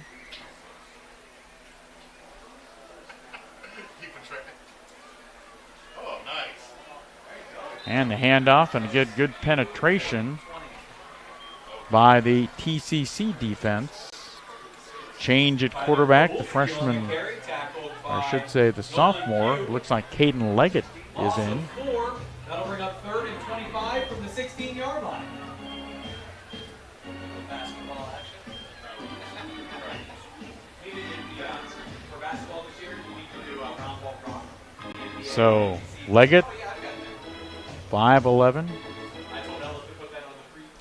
And the handoff and a good penetration by the T.C.C. defense. Change at quarterback, the freshman, I should say the sophomore, looks like Caden Leggett is in. That'll bring up 3rd and 25 from the 16-yard line. Basketball action. For basketball this year, we need to do round ball prop. So Leggett, 5'11",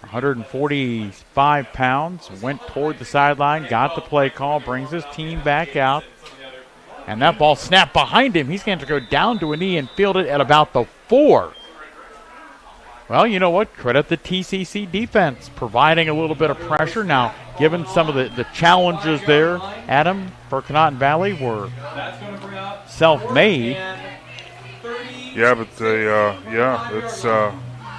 145 pounds, went toward the sideline, got the play call, brings his team back out. And that ball snapped behind him. He's going to go down to a knee and field it at about the 4. Well, you know what? Credit the T.C.C. defense, providing a little bit of pressure. Now, given some of the challenges there, Adam, for Conotton Valley were self-made. Yeah, but it's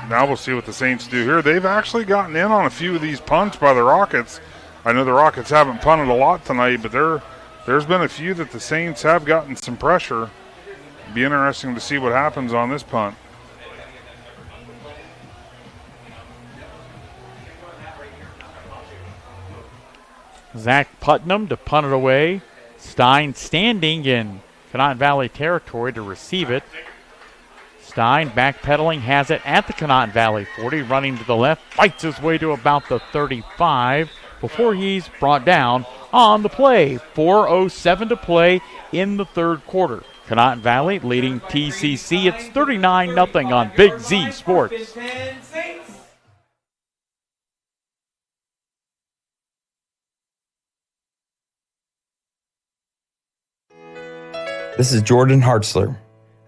now we'll see what the Saints do here. They've actually gotten in on a few of these punts by the Rockets. I know the Rockets haven't punted a lot tonight, but there's been a few that the Saints have gotten some pressure. Be interesting to see what happens on this punt. Zach Putnam to punt it away. Stein standing in Conotton Valley territory to receive it. Stein backpedaling, has it at the Conotton Valley 40, running to the left, fights his way to about the 35 before he's brought down on the play. 4:07 to play in the third quarter. Conotton Valley leading T.C.C. It's 39-0 on Big Z Sports. This is Jordan Hartzler.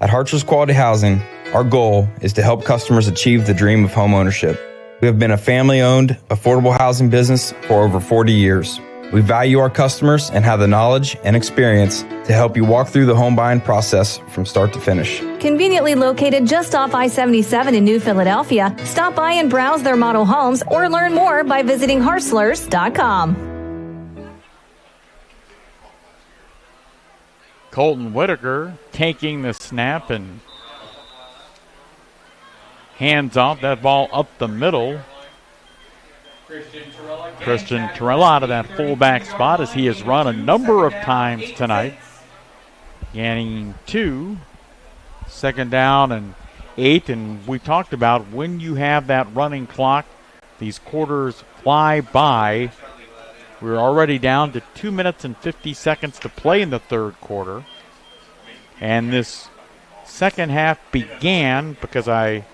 At Hartzler's Quality Housing, our goal is to help customers achieve the dream of home ownership. We have been a family-owned, affordable housing business for over 40 years. We value our customers and have the knowledge and experience to help you walk through the home buying process from start to finish. Conveniently located just off I-77 in New Philadelphia, stop by and browse their model homes or learn more by visiting Harslers.com. Colton Whitaker taking the snap and hands off that ball up the middle. Christian Torella out of that fullback spot as he has run a number of times tonight. Gaining 2. Second down and 8. And we talked about when you have that running clock, these quarters fly by. We're already down to 2 minutes and 50 seconds to play in the third quarter. And this second half began, because I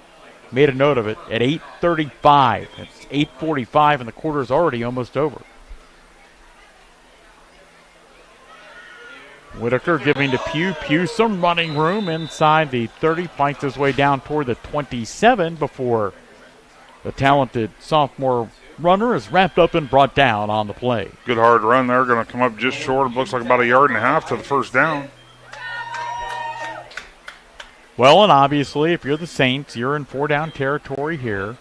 made a note of it, at 8:35. It's 8:45 and the quarter is already almost over. Whitaker giving to Pugh. Pugh some running room inside the 30. Fights his way down toward the 27 before the talented sophomore runner is wrapped up and brought down on the play. Good hard run there. Going to come up just short. It looks like about 1.5 yards to the first down. Well, and obviously, if you're the Saints, you're in 4-down territory here.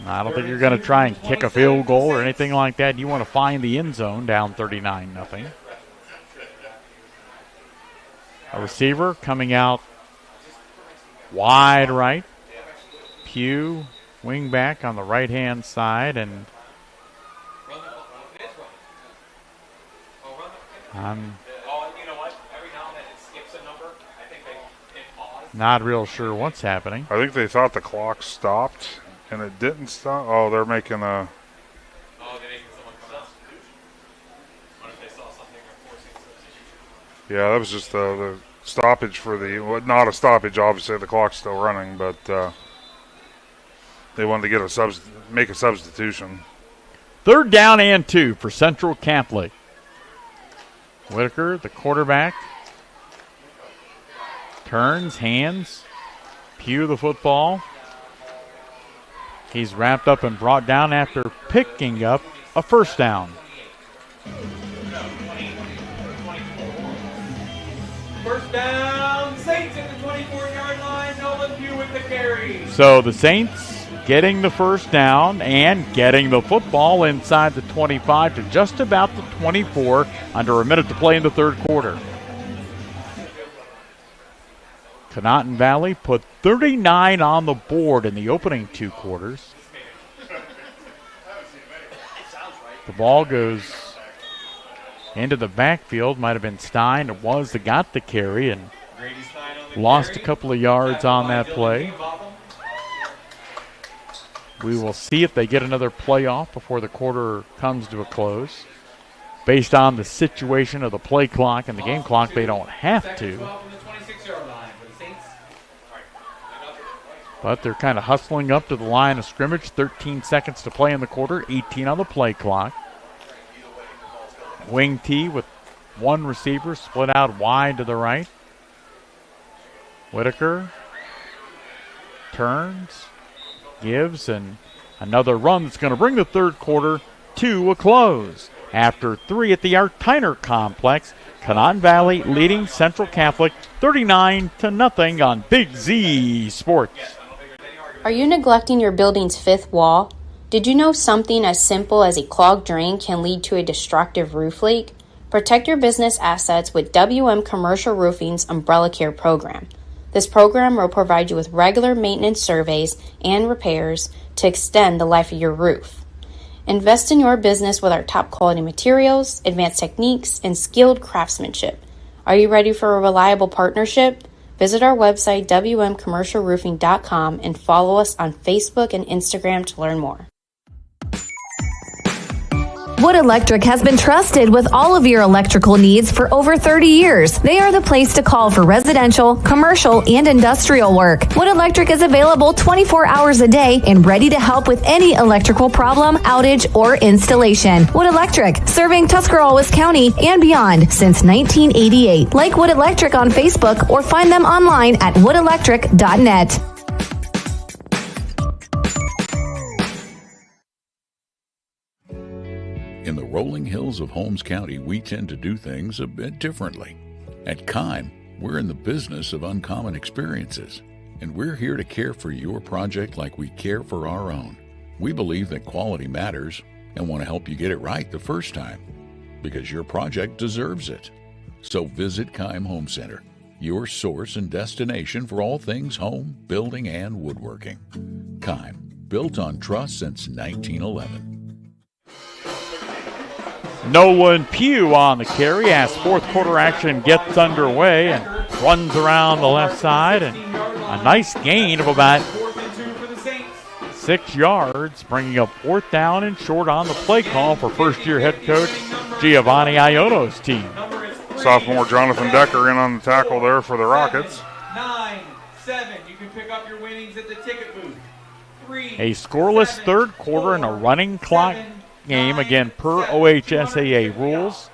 I don't think you're going to try and kick a field goal or anything like that. You want to find the end zone down 39-0. A receiver coming out wide right. Pugh, wing back on the right-hand side, and I'm not real sure what's happening. I think they thought the clock stopped, and it didn't stop. Oh, they're making a... Yeah, that was just the stoppage for the... Well, not a stoppage, obviously. The clock's still running, but they wanted to get make a substitution. 3rd down and 2 for Central Catholic. Whitaker, the quarterback, turns, hands, Pugh the football. He's wrapped up and brought down after picking up a first down. First down, Saints at the 24-yard line. Nolan Pugh with the carry. So the Saints getting the first down and getting the football inside the 25 to just about the 24, under a minute to play in the third quarter. Conotton Valley put 39 on the board in the opening 2 quarters. The ball goes into the backfield. Might have been Stein. It was that got the carry and lost a couple of yards on that play. We will see if they get another play off before the quarter comes to a close. Based on the situation of the play clock and the game clock, they don't have to. But they're kind of hustling up to the line of scrimmage. 13 seconds to play in the quarter, 18 on the play clock. Wing T with one receiver split out wide to the right. Whitaker turns, gives, and another run that's going to bring the third quarter to a close. After 3 at the Art Tyner Complex, Conotton Valley leading Central Catholic 39-0 on Big Z Sports. Are you neglecting your building's 5th wall? Did you know something as simple as a clogged drain can lead to a destructive roof leak? Protect your business assets with WM Commercial Roofing's Umbrella Care program. This program will provide you with regular maintenance surveys and repairs to extend the life of your roof. Invest in your business with our top quality materials, advanced techniques, and skilled craftsmanship. Are you ready for a reliable partnership? Visit our website, wmcommercialroofing.com, and follow us on Facebook and Instagram to learn more. Wood Electric has been trusted with all of your electrical needs for over 30 years. They are the place to call for residential, commercial, and industrial work. Wood Electric is available 24 hours a day and ready to help with any electrical problem, outage, or installation. Wood Electric, serving Tuscarawas County and beyond since 1988. Like Wood Electric on Facebook or find them online at woodelectric.net. In the rolling hills of Holmes County, we tend to do things a bit differently. At Kime, we're in the business of uncommon experiences, and we're here to care for your project like we care for our own. We believe that quality matters and want to help you get it right the first time, because your project deserves it. So visit Kime Home Center, your source and destination for all things home, building, and woodworking. Kime, built on trust since 1911. Nolan Pugh on the carry as fourth quarter action gets underway and runs around the left side, and a nice gain of about 6 yards, bringing up 4th down and short on the play call for first-year head coach Giovanni Iono's team. Sophomore Jonathan Decker in on the tackle there for the Rockets. 9-7. You can pick up your winnings at the ticket booth. A scoreless third quarter and a running clock game, again, per OHSAA rules.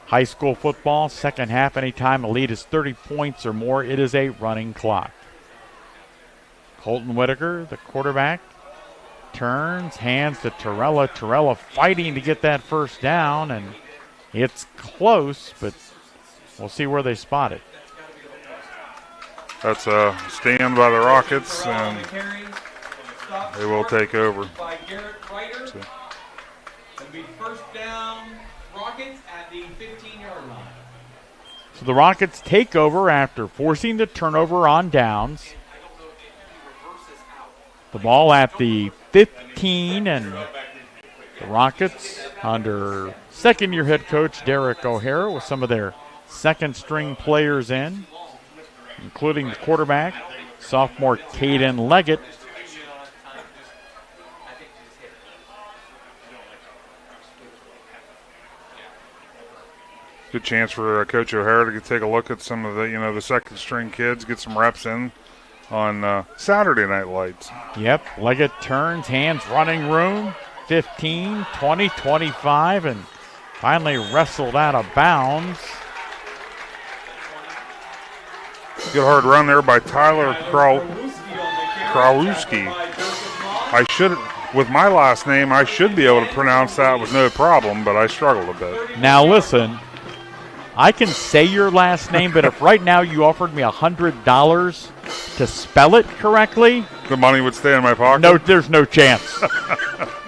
High school football, second half, anytime a lead is 30 points or more, it is a running clock. Colton Whitaker, the quarterback, turns, hands to Torella. Torella fighting to get that first down, and it's close, but we'll see where they spot it. That's a stand by the Rockets, and they will take over. So. It'll be first down, Rockets at the 15-yard line. So the Rockets take over after forcing the turnover on downs. The ball at the 15, and the Rockets under second-year head coach Derek O'Hara with some of their second-string players in, including the quarterback, sophomore Caden Leggett. Good chance for Coach O'Hara to take a look at some of the, the second-string kids, get some reps in on Saturday Night Lights. Yep, Leggett turns, hands, running room, 15, 20, 25, and finally wrestled out of bounds. Good hard run there by Tyler Krauski. With my last name, I should be able to pronounce that with no problem, but I struggled a bit. Now listen, I can say your last name, but if right now you offered me $100 to spell it correctly, the money would stay in my pocket? No, there's no chance.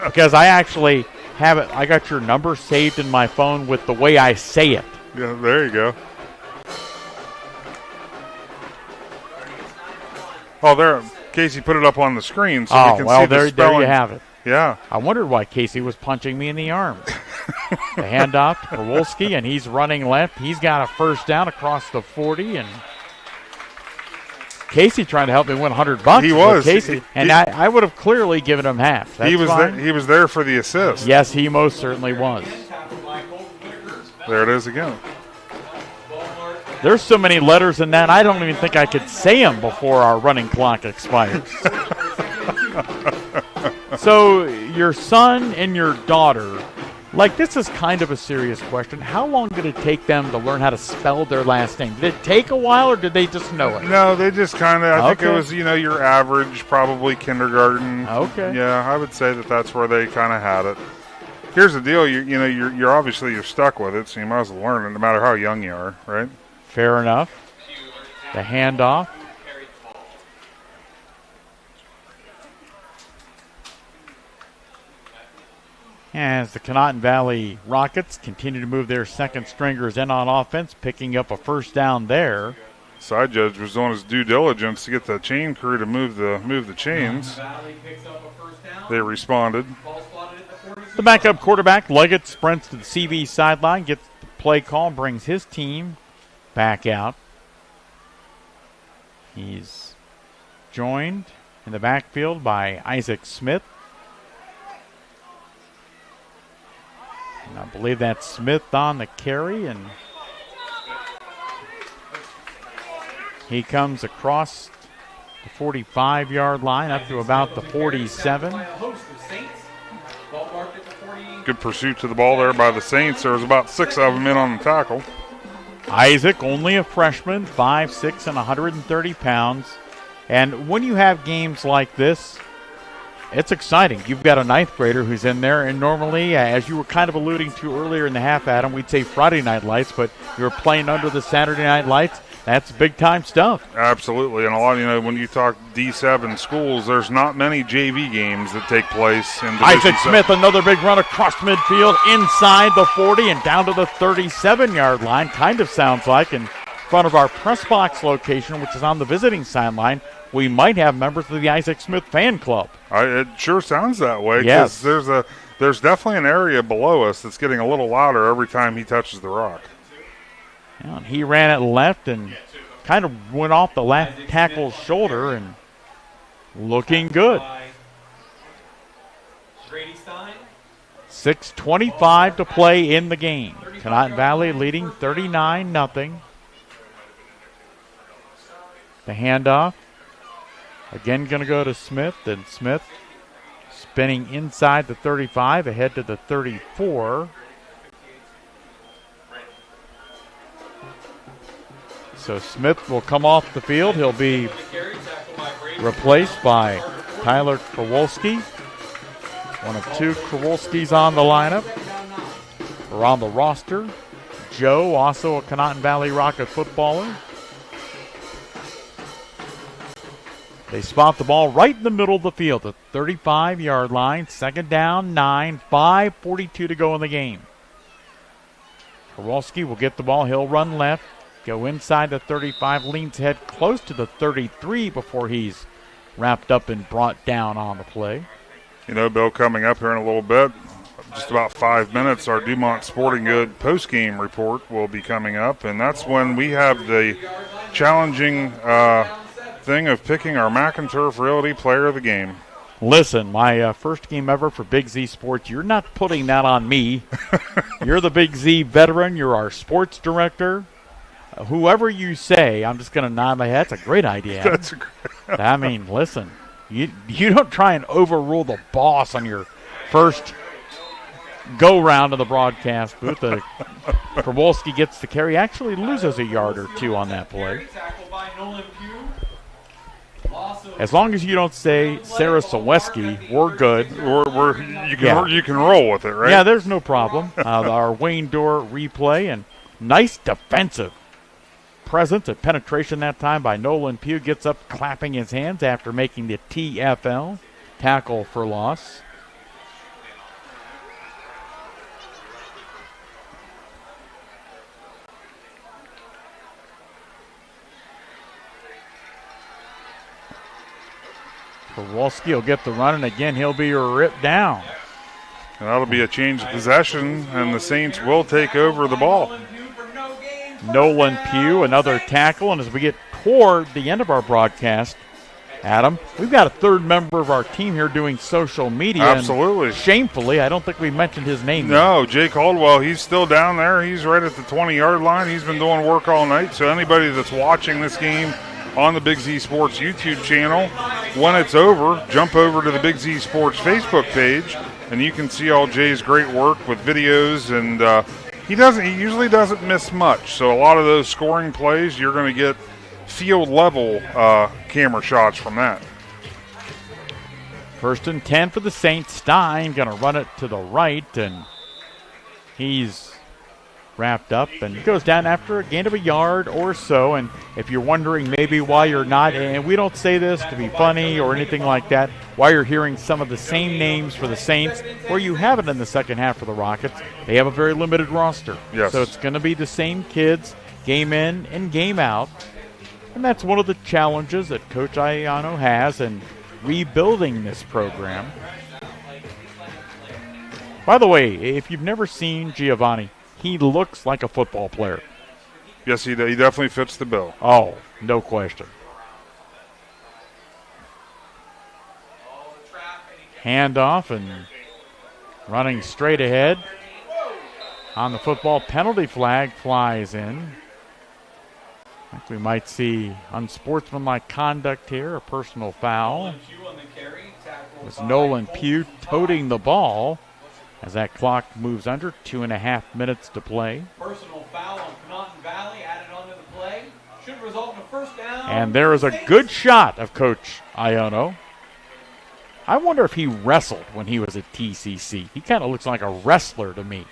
Because I actually have it. I got your number saved in my phone with the way I say it. Yeah, there you go. Oh, there, Casey put it up on the screen so we can see the spelling. There you have it. Yeah. I wondered why Casey was punching me in the arm. The handoff to Kowalski, and he's running left. He's got a first down across the 40, and Casey trying to help me win $100. He was. Casey, I would have clearly given him half. That's he was fine. He was there for the assist. Yes, he most certainly was. There it is again. There's so many letters in that, I don't even think I could say them before our running clock expires. So your son and your daughter, this is kind of a serious question. How long did it take them to learn how to spell their last name? Did it take a while, or did they just know it? No, they just kind of, I think it was, your average, probably kindergarten. Okay. Yeah, I would say that's where they kind of had it. Here's the deal, you're obviously you're stuck with it, so you might as well learn it no matter how young you are, right? Fair enough. The handoff. As the Conotton Valley Rockets continue to move their second stringers in on offense, picking up a first down there. Side judge was doing his due diligence to get the chain crew to move the chains. They responded. The backup quarterback, Leggett, sprints to the CV sideline, gets the play call, brings his team back out. He's joined in the backfield by Isaac Smith. And I believe that's Smith on the carry, and he comes across the 45-yard line up to about the 47. Good pursuit to the ball there by the Saints. There was about 6 of them in on the tackle. Isaac, only a freshman, 5'6" and 130 pounds. And when you have games like this, it's exciting. You've got a ninth grader who's in there, and normally, as you were kind of alluding to earlier in the half, Adam, we'd say Friday night lights, but you're playing under the Saturday night lights. That's big-time stuff. Absolutely, and a lot, when you talk D7 schools, there's not many JV games that take place in Division Isaac Smith, another big run across midfield, inside the 40 and down to the 37-yard line. Kind of sounds like in front of our press box location, which is on the visiting sideline, we might have members of the Isaac Smith fan club. It sure sounds that way. Yes. There's definitely an area below us that's getting a little louder every time he touches the rock. And he ran it left and kind of went off the left tackle's shoulder and looking good. 6:25 to play in the game. Conotton Valley leading 39-0. The handoff. Again going to go to Smith, and Smith spinning inside the 35, ahead to the 34. So Smith will come off the field. He'll be replaced by Tyler Kowalski. One of two Kowalskis on the lineup, or on the roster. Joe, also a Conotton Valley Rocket footballer. They spot the ball right in the middle of the field, the 35-yard line. Second down, 9, 5:42 to go in the game. Kowalski will get the ball. He'll run left, go inside the 35, leans head close to the 33 before he's wrapped up and brought down on the play. Bill, coming up here in a little bit, just about 5 minutes, our Dumont Sporting Good postgame report will be coming up, and that's when we have the challenging thing of picking our McInturf Realty Player of the Game. Listen, my first game ever for Big Z Sports, you're not putting that on me. You're the Big Z veteran. You're our sports director. Whoever you say, I'm just going to nod my head. That's a great idea. That's a great I mean, listen, you don't try and overrule the boss on your first go-round of the broadcast booth. Kowalski gets the carry, actually loses a yard or two on that play. As long as you don't say Ciereszewski, we're good. You can roll with it, right? Yeah, there's no problem. Our Wayne Dorr replay, and nice defensive presence and penetration that time by Nolan Pugh. Gets up clapping his hands after making the TFL, tackle for loss. Kowalski will get the run, and again he'll be ripped down. And that'll be a change of possession, and the Saints will take over the ball. Nolan Pugh, another tackle, and as we get toward the end of our broadcast, Adam, we've got a third member of our team here doing social media. Absolutely. Shamefully, I don't think we mentioned his name. No, Jay Caldwell, he's still down there. He's right at the 20-yard line. He's been doing work all night, so anybody that's watching this game on the Big Z Sports YouTube channel, when it's over, jump over to the Big Z Sports Facebook page, and you can see all Jay's great work with videos, and he usually doesn't miss much. So a lot of those scoring plays, you're going to get field level camera shots from that. 1st and 10 for the Saints. Stein going to run it to the right, and he's wrapped up and goes down after a gain of a yard or so. And if you're wondering maybe why you're not, and we don't say this to be funny or anything like that, why you're hearing some of the same names for the Saints, or you have it in the second half for the Rockets, they have a very limited roster. Yes. So it's going to be the same kids game in and game out. And that's one of the challenges that Coach Iono has in rebuilding this program. By the way, if you've never seen Giovanni, he looks like a football player. Yes, he definitely fits the bill. Oh, no question. Handoff and running straight ahead. On the football, penalty flag flies in. I think we might see unsportsmanlike conduct here, a personal foul. It was Nolan Pugh toting the ball. As that clock moves under, 2.5 minutes to play. Personal foul on Conotton Valley added onto the play. Should result in a first down. And there is a good shot of Coach Iono. I wonder if he wrestled when he was at TCC. He kind of looks like a wrestler to me.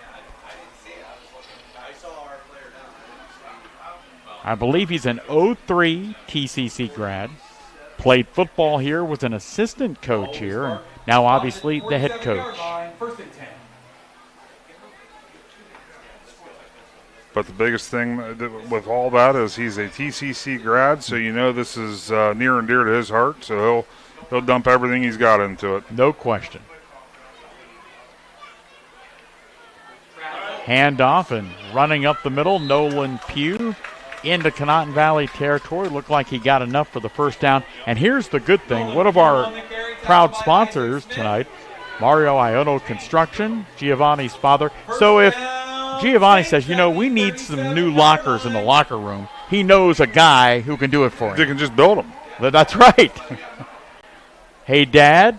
I believe he's an 03 TCC grad. Played football here, was an assistant coach here, and now obviously the head coach. But the biggest thing with all that is he's a TCC grad, so you know this is near and dear to his heart, so he'll dump everything he's got into it. No question. Handoff and running up the middle, Nolan Pugh into Conotton Valley territory. Looked like he got enough for the first down. And here's the good thing. One of our proud sponsors tonight, Mario Iono Construction, Giovanni's father. So if Giovanni says, we need some new lockers in the locker room, he knows a guy who can do it for him. They can just build them. That's right. Hey, Dad.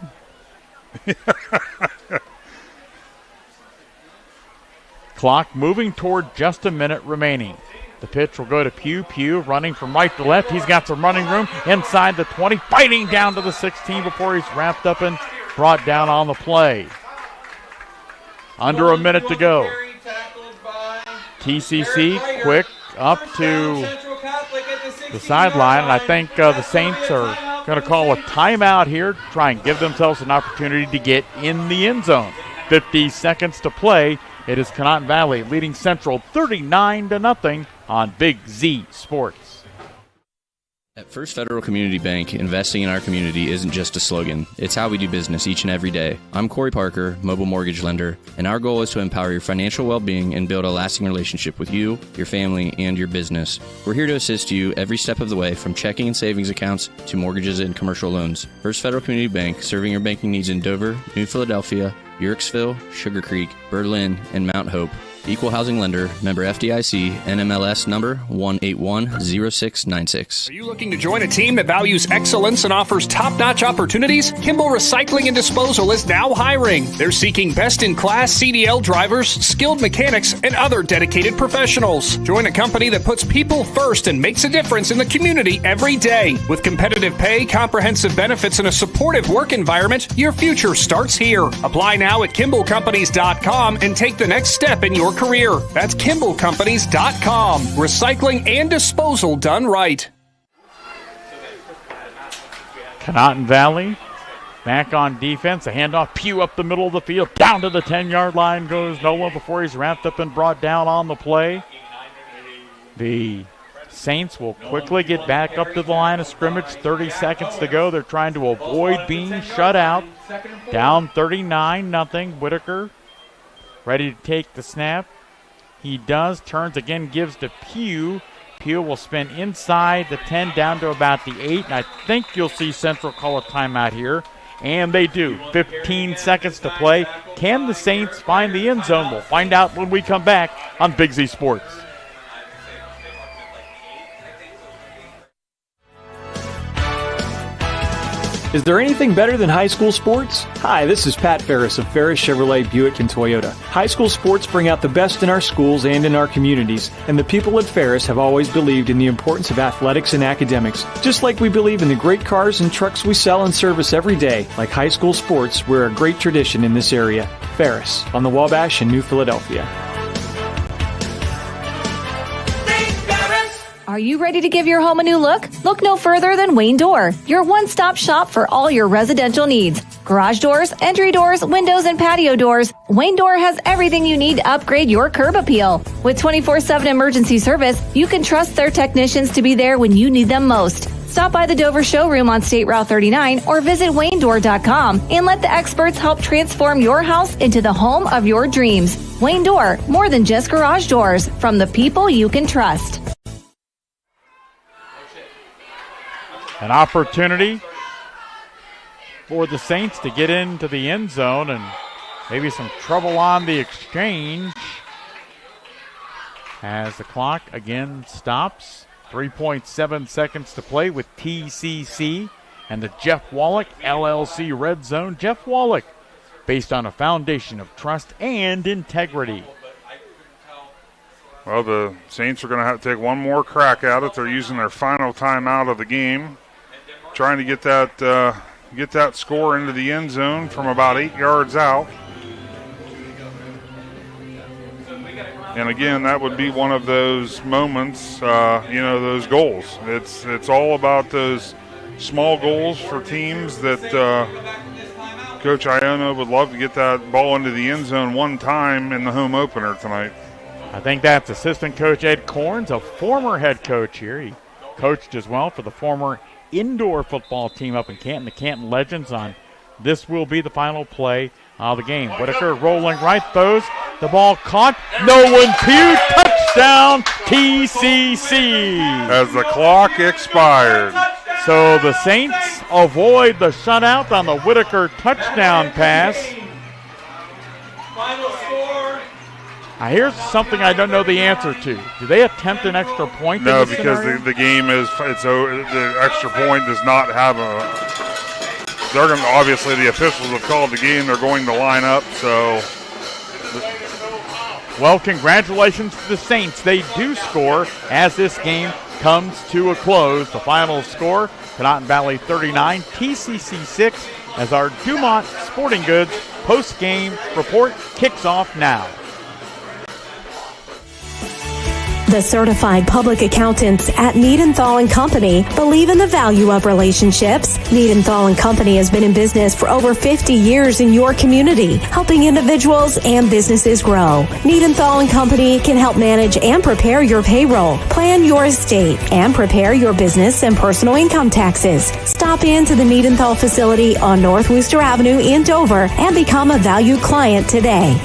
Clock moving toward just a minute remaining. The pitch will go to Pugh. Pugh running from right to left. He's got some running room inside the 20, fighting down to the 16 before he's wrapped up and brought down on the play. Under a minute to go. TCC quick up to the sideline, and I think the Saints are going to call a timeout here to try and give themselves an opportunity to get in the end zone. 50 seconds to play. It is Conotton Valley leading Central 39-0 on Big Z Sports. At First Federal Community Bank, investing in our community isn't just a slogan. It's how we do business each and every day. I'm Corey Parker, mobile mortgage lender, and our goal is to empower your financial well-being and build a lasting relationship with you, your family, and your business. We're here to assist you every step of the way, from checking and savings accounts to mortgages and commercial loans. First Federal Community Bank, serving your banking needs in Dover, New Philadelphia, Yorksville, Sugar Creek, Berlin, and Mount Hope. Equal housing lender, member FDIC, NMLS number 1810696. Are you looking to join a team that values excellence and offers top-notch opportunities? Kimball Recycling and Disposal is now hiring. They're seeking best-in-class CDL drivers, skilled mechanics, and other dedicated professionals. Join a company that puts people first and makes a difference in the community every day. With competitive pay, comprehensive benefits, and a supportive work environment, your future starts here. Apply now at KimballCompanies.com and take the next step in your career. That's KimballCompanies.com. Recycling and disposal done right. Conotton Valley back on defense. A handoff. Pugh up the middle of the field. Down to the 10-yard line goes Nolan before he's wrapped up and brought down on the play. The Saints will quickly get back up to the line of scrimmage. 30 seconds to go. They're trying to avoid being shut out. Down 39-0. Whitaker ready to take the snap. He does. Turns again, gives to Pugh. Pugh will spin inside the 10 down to about the 8. And I think you'll see Central call a timeout here. And they do. 15 seconds to play. Can the Saints find the end zone? We'll find out when we come back on Big Z Sports. Is there anything better than high school sports? Hi, this is Pat Ferris of Ferris Chevrolet Buick and Toyota. High school sports bring out the best in our schools and in our communities, and the people at Ferris have always believed in the importance of athletics and academics. Just like we believe in the great cars and trucks we sell and service every day, like high school sports, we're a great tradition in this area. Ferris, on the Wabash in New Philadelphia. Are you ready to give your home a new look? Look no further than Wayne Door, your one-stop shop for all your residential needs. Garage doors, entry doors, windows, and patio doors. Wayne Door has everything you need to upgrade your curb appeal. With 24/7 emergency service, you can trust their technicians to be there when you need them most. Stop by the Dover showroom on State Route 39 or visit WayneDoor.com and let the experts help transform your house into the home of your dreams. Wayne Door, more than just garage doors, from the people you can trust. An opportunity for the Saints to get into the end zone, and maybe some trouble on the exchange as the clock again stops. 3.7 seconds to play with T.C.C. and the Jeff Wallach LLC Red Zone. Jeff Wallach, based on a foundation of trust and integrity. Well, the Saints are going to have to take one more crack at it. They're using their final timeout of the game, trying to get that get that score into the end zone from about 8 yards out. And again, that would be one of those moments, those goals. It's all about those small goals for teams that Coach Iono would love to get that ball into the end zone one time in the home opener tonight. I think that's assistant coach Ed Corns, a former head coach here. He coached as well for the former indoor football team up in Canton, the Canton Legends. On this will be the final play of the game. Whitaker rolling right, throws the ball caught. No one pew, touchdown T.C.C. as the clock expired. So the Saints avoid the shutout on the Whitaker touchdown pass. Final score. Now here's something I don't know the answer to. Do they attempt an extra point? No, because the game is the extra point does not have a. They're going to, obviously the officials have called the game. They're going to line up. So, well, congratulations to the Saints. They do score as this game comes to a close. The final score: Conotton Valley 39, T.C.C. 6. As our Dumont Sporting Goods post-game report kicks off now. The certified public accountants at Niedenthal & Company believe in the value of relationships. Niedenthal & Company has been in business for over 50 years in your community, helping individuals and businesses grow. Niedenthal & Company can help manage and prepare your payroll, plan your estate, and prepare your business and personal income taxes. Stop into the Niedenthal facility on North Worcester Avenue in Dover and become a valued client today.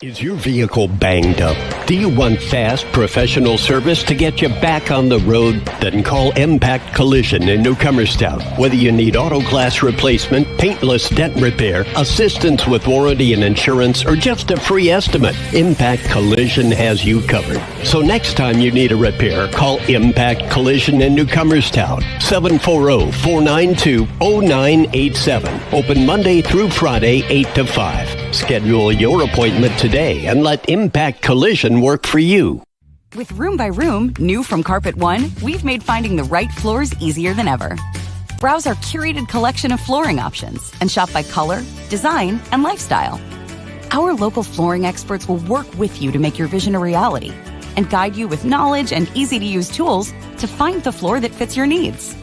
Is your vehicle banged up? Do you want fast, professional service to get you back on the road? Then call Impact Collision in Newcomerstown. Whether you need auto glass replacement, paintless dent repair, assistance with warranty and insurance, or just a free estimate, Impact Collision has you covered. So next time you need a repair, call Impact Collision in Newcomerstown. 740-492-0987. Open Monday through Friday, 8 to 5. Schedule your appointment today and let Impact Collision work for you. With Room by Room, new from Carpet One, we've made finding the right floors easier than ever. Browse our curated collection of flooring options and shop by color, design, and lifestyle. Our local flooring experts will work with you to make your vision a reality and guide you with knowledge and easy-to-use tools to find the floor that fits your needs.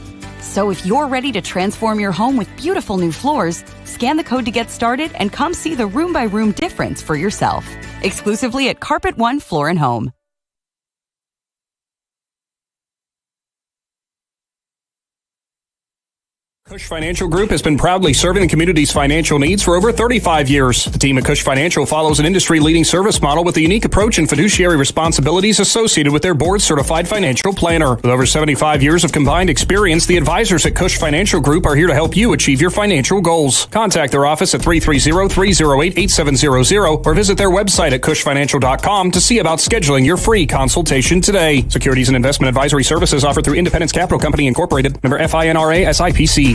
So if you're ready to transform your home with beautiful new floors, scan the code to get started and come see the Room by Room difference for yourself. Exclusively at Carpet One Floor and Home. Cush Financial Group has been proudly serving the community's financial needs for over 35 years. The team at Cush Financial follows an industry-leading service model with a unique approach and fiduciary responsibilities associated with their board-certified financial planner. With over 75 years of combined experience, the advisors at Cush Financial Group are here to help you achieve your financial goals. Contact their office at 330-308-8700 or visit their website at cushfinancial.com to see about scheduling your free consultation today. Securities and investment advisory services offered through Independence Capital Company Incorporated, member FINRA SIPC.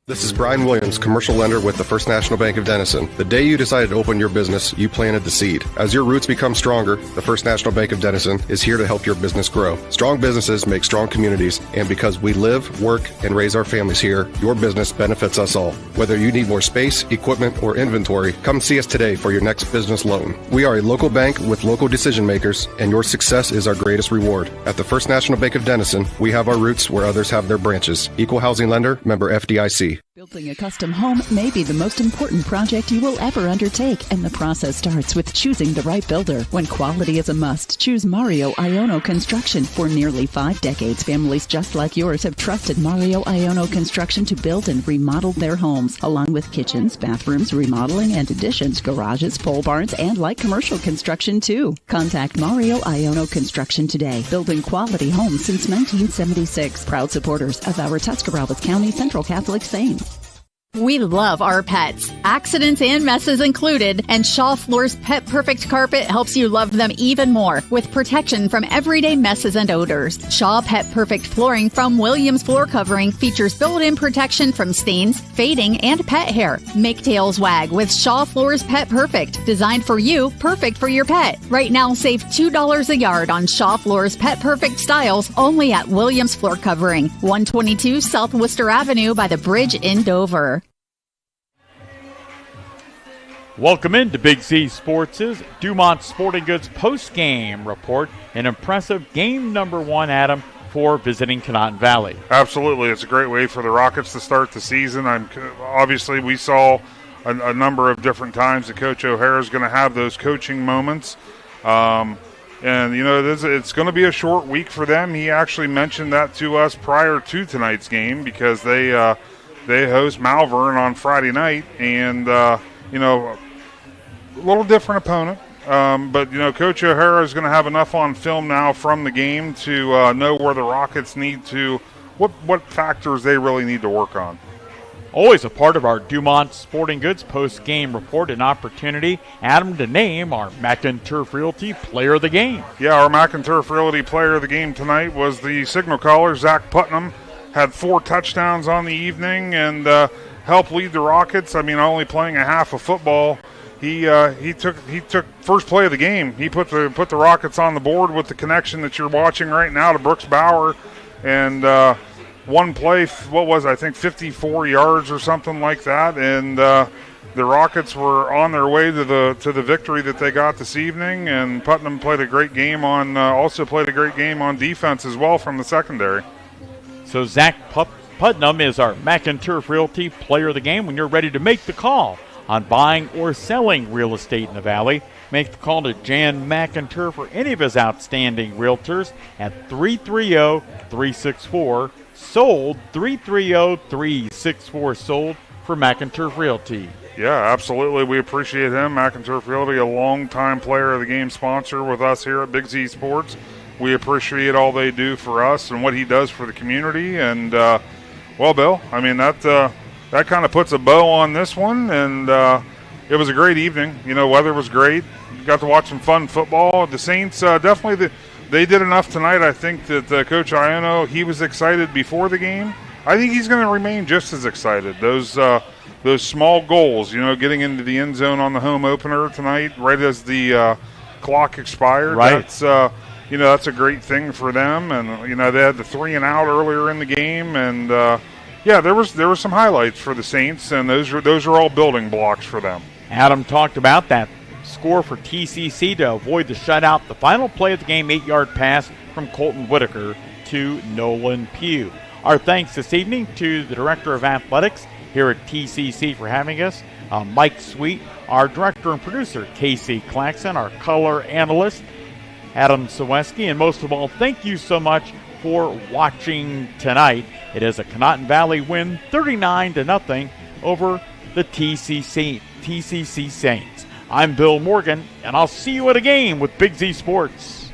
This is Brian Williams, commercial lender with the First National Bank of Denison. The day you decided to open your business, you planted the seed. As your roots become stronger, the First National Bank of Denison is here to help your business grow. Strong businesses make strong communities, and because we live, work, and raise our families here, your business benefits us all. Whether you need more space, equipment, or inventory, come see us today for your next business loan. We are a local bank with local decision makers, and your success is our greatest reward. At the First National Bank of Denison, we have our roots where others have their branches. Equal housing lender, member FDIC. Building a custom home may be the most important project you will ever undertake, and the process starts with choosing the right builder. When quality is a must, choose Mario Iono Construction. For nearly 5 decades, families just like yours have trusted Mario Iono Construction to build and remodel their homes, along with kitchens, bathrooms, remodeling and additions, garages, pole barns, and light commercial construction too. Contact Mario Iono Construction today, building quality homes since 1976. Proud supporters of our Tuscarawas County Central Catholic Saints. We love our pets, accidents and messes included, and Shaw Floor's Pet Perfect Carpet helps you love them even more with protection from everyday messes and odors. Shaw Pet Perfect Flooring from Williams Floor Covering features built-in protection from stains, fading, and pet hair. Make tails wag with Shaw Floor's Pet Perfect, designed for you, perfect for your pet. Right now, save $2 a yard on Shaw Floor's Pet Perfect styles only at Williams Floor Covering, 122 South Worcester Avenue by the bridge in Dover. Welcome into Big Z Sports' Dumont Sporting Goods post-game report. An impressive game number 1, Adam, for visiting Conotton Valley. Absolutely. It's a great way for the Rockets to start the season. Obviously, we saw a number of different times that Coach O'Hara is going to have those coaching moments. And, it's going to be a short week for them. He actually mentioned that to us prior to tonight's game because they host Malvern on Friday night. And, a little different opponent, but Coach O'Hara is going to have enough on film now from the game to know where the Rockets need to, what factors they really need to work on. Always a part of our Dumont Sporting Goods post-game report, an opportunity, Adam, to name our Mac and Turf Realty Player of the Game. Yeah, our Mac and Turf Realty Player of the Game tonight was the signal caller, Zach Putnam. Had 4 touchdowns on the evening and helped lead the Rockets. Only playing a half of football. He took first play of the game. He put the Rockets on the board with the connection that you're watching right now to Brooks Bauer, and one play, 54 yards or something like that, and the Rockets were on their way to the victory that they got this evening. And Putnam played a great game on defense as well from the secondary. So Zach Putnam is our Mac and Turf Realty Player of the Game. When you're ready to make the call on buying or selling real estate in the Valley, make the call to Jan McInturf or any of his outstanding realtors at 330-364-SOLD, 330-364-SOLD for McInturf Realty. Yeah, absolutely. We appreciate him. McInturf Realty, a longtime Player of the Game sponsor with us here at Big Z Sports. We appreciate all they do for us and what he does for the community. And, Bill, that kind of puts a bow on this one, and it was a great evening. Weather was great. Got to watch some fun football. The Saints definitely they did enough tonight. I think that Coach Iono, he was excited before the game. I think he's going to remain just as excited. Those small goals, getting into the end zone on the home opener tonight, right as the clock expired. Right. That's a great thing for them. And they had the 3-and-out earlier in the game, and there were some highlights for the Saints, and those are all building blocks for them. Adam talked about that score for T.C.C. to avoid the shutout. The final play of the game, 8-yard pass from Colton Whitaker to Nolan Pugh. Our thanks this evening to the Director of Athletics here at T.C.C. for having us, Mike Sweet, our Director and Producer, Casey Claxon, our color analyst, Adam Ciereszewski, and most of all, thank you so much for watching tonight. It is a Conotton Valley win, 39-0 over the T.C.C. Saints. I'm Bill Morgan, and I'll see you at a game with Big Z Sports.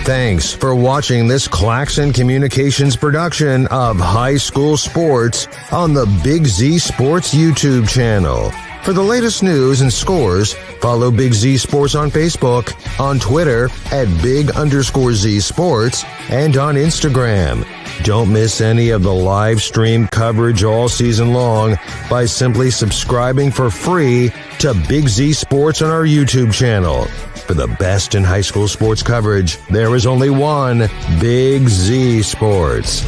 Thanks for watching this Claxon Communications production of high school sports on the Big Z Sports YouTube channel. For the latest news and scores, follow Big Z Sports on Facebook, on Twitter at @Big_Z Sports, and on Instagram. Don't miss any of the live stream coverage all season long by simply subscribing for free to Big Z Sports on our YouTube channel. For the best in high school sports coverage, there is only one Big Z Sports.